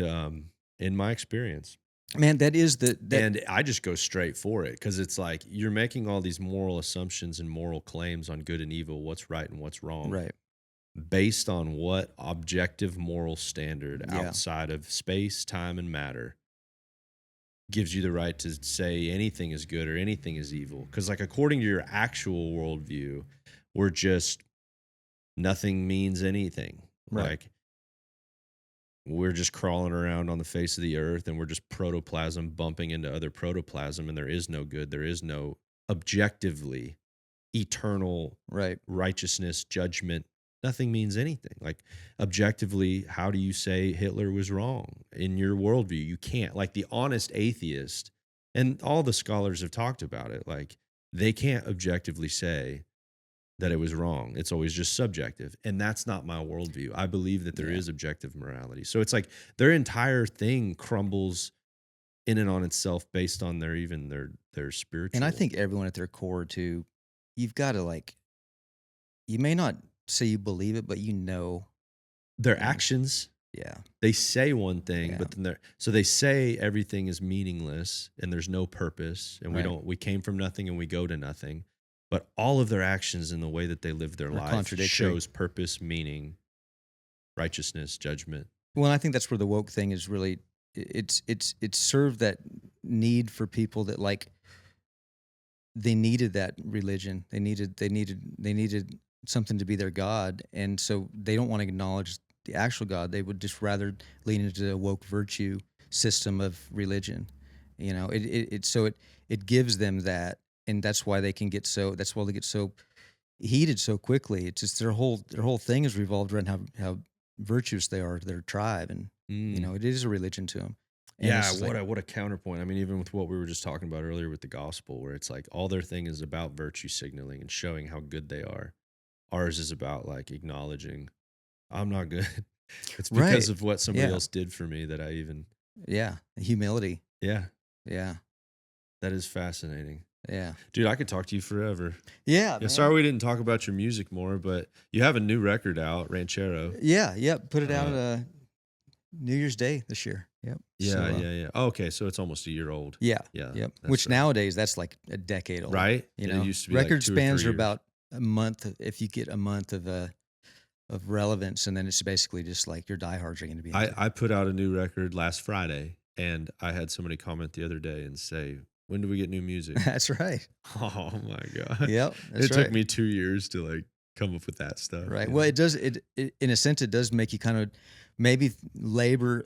S3: in my experience,
S2: man, that is
S3: and I just go straight for it because it's like you're making all these moral assumptions and moral claims on good and evil, what's right and what's wrong,
S2: right.
S3: based on what objective moral standard
S2: Yeah.
S3: outside of space, time, and matter gives you the right to say anything is good or anything is evil. Because, like, according to your actual worldview, we're just nothing means anything.
S2: Right.
S3: Like, we're just crawling around on the face of the earth and we're just protoplasm bumping into other protoplasm, and there is no good. There is no objectively eternal
S2: Right.
S3: righteousness, judgment. Nothing means anything. Like, objectively, how do you say Hitler was wrong in your worldview? You can't. Like, the honest atheist, and all the scholars have talked about it, like, they can't objectively say that it was wrong. It's always just subjective. And that's not my worldview. I believe that there is objective morality. So it's like their entire thing crumbles in and on itself based on their spiritual.
S2: And I think everyone at their core too, you've got to, like, you may not say you believe it, but you know,
S3: their actions.
S2: yeah,
S3: They say one thing,
S2: Yeah.
S3: but then they say everything is meaningless and there's no purpose, and
S2: Right.
S3: we came from nothing and we go to nothing. But all of their actions and the way that they live their
S2: Are
S3: life
S2: contradictory.
S3: shows purpose, meaning, righteousness, judgment.
S2: Well, I think that's where the woke thing is really, it's served that need for people that, like, they needed that religion. They needed something to be their God. And so they don't want to acknowledge the actual God. They would just rather lean into the woke virtue system of religion. You know, it gives them that, and that's why they get so heated so quickly. It's just their whole thing is revolved around how virtuous they are to their tribe, and you know, it is a religion to them. And
S3: Yeah,
S2: it's like,
S3: what a counterpoint. I mean, even with what we were just talking about earlier with the gospel, where it's like all their thing is about virtue signaling and showing how good they are. Ours is about, like, acknowledging I'm not good. It's because
S2: Right.
S3: of what somebody
S2: Yeah.
S3: else did for me that I even.
S2: yeah, humility.
S3: Yeah,
S2: Yeah,
S3: that is fascinating.
S2: yeah,
S3: Dude, I could talk to you forever.
S2: yeah.
S3: Yeah,
S2: Man.
S3: sorry we didn't talk about your music more, but you have a new record out, Ranchero.
S2: Yeah. Put it out New Year's Day this year. Yep.
S3: Yeah,
S2: So,
S3: yeah. Oh, okay, so it's almost a year old.
S2: Yeah.
S3: Yeah.
S2: Yep.
S3: that's
S2: Which
S3: right.
S2: nowadays that's like a decade old.
S3: Right?
S2: You
S3: It
S2: know,
S3: used to be like
S2: record
S3: 2 or
S2: spans
S3: 3
S2: are
S3: years.
S2: about a month if you get a month of relevance, and then it's basically just like your diehards are going to be. into it.
S3: I put out a new record last Friday, and I had somebody comment the other day and say, "When do we get new music?"
S2: That's right.
S3: Oh my god!
S2: Yep. That's
S3: It
S2: right.
S3: took me 2 years to, like, come up with that stuff.
S2: Right.
S3: you
S2: Well,
S3: know?
S2: it does. It in a sense, it does make you kind of maybe labor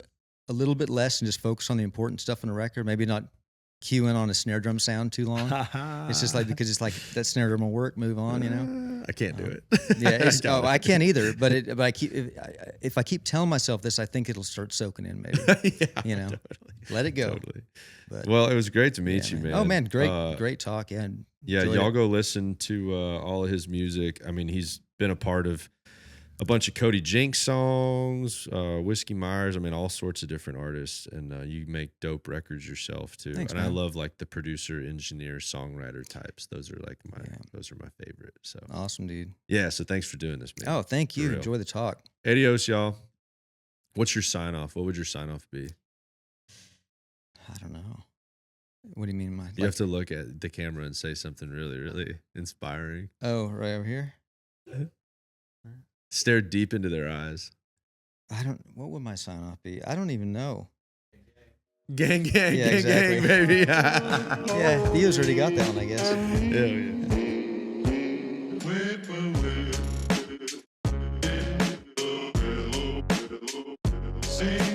S2: a little bit less and just focus on the important stuff on the record. Maybe not cue in on a snare drum sound too long. It's just like, because it's like that snare drum will work, move on. You know.
S3: I can't do it.
S2: Yeah.
S3: got
S2: I
S3: it.
S2: can't either. But I keep if I keep telling myself this, I think it'll start soaking in. Maybe
S3: Yeah,
S2: you know,
S3: totally.
S2: let it go.
S3: Totally.
S2: But
S3: Well, it was great to
S2: yeah,
S3: meet you, man.
S2: Oh man, great talk. Yeah.
S3: Yeah,
S2: enjoyed
S3: y'all
S2: it.
S3: go listen to all of his music. I mean, he's been a part of a bunch of Cody Jinks songs, Whiskey Myers. I mean, all sorts of different artists, and you make dope records yourself too.
S2: Thanks,
S3: and I
S2: man.
S3: love, like, the producer, engineer, songwriter types. Those are like those are my favorite. So
S2: Awesome, dude.
S3: yeah, so thanks for doing this, man.
S2: Oh, thank
S3: For
S2: you.
S3: real.
S2: Enjoy the talk.
S3: Adios, y'all. What's your sign off? What would your sign off be?
S2: I don't know. What do you mean,
S3: You have to look at the camera and say something really, really inspiring.
S2: Oh, right over here.
S3: Stare deep into their eyes.
S2: What would my sign off be? I don't even know.
S3: Gang, gang,
S2: Yeah,
S3: gang,
S2: exactly.
S3: gang, baby.
S2: Yeah, Theo's already got that one, I guess.
S3: Hell yeah.
S1: Sing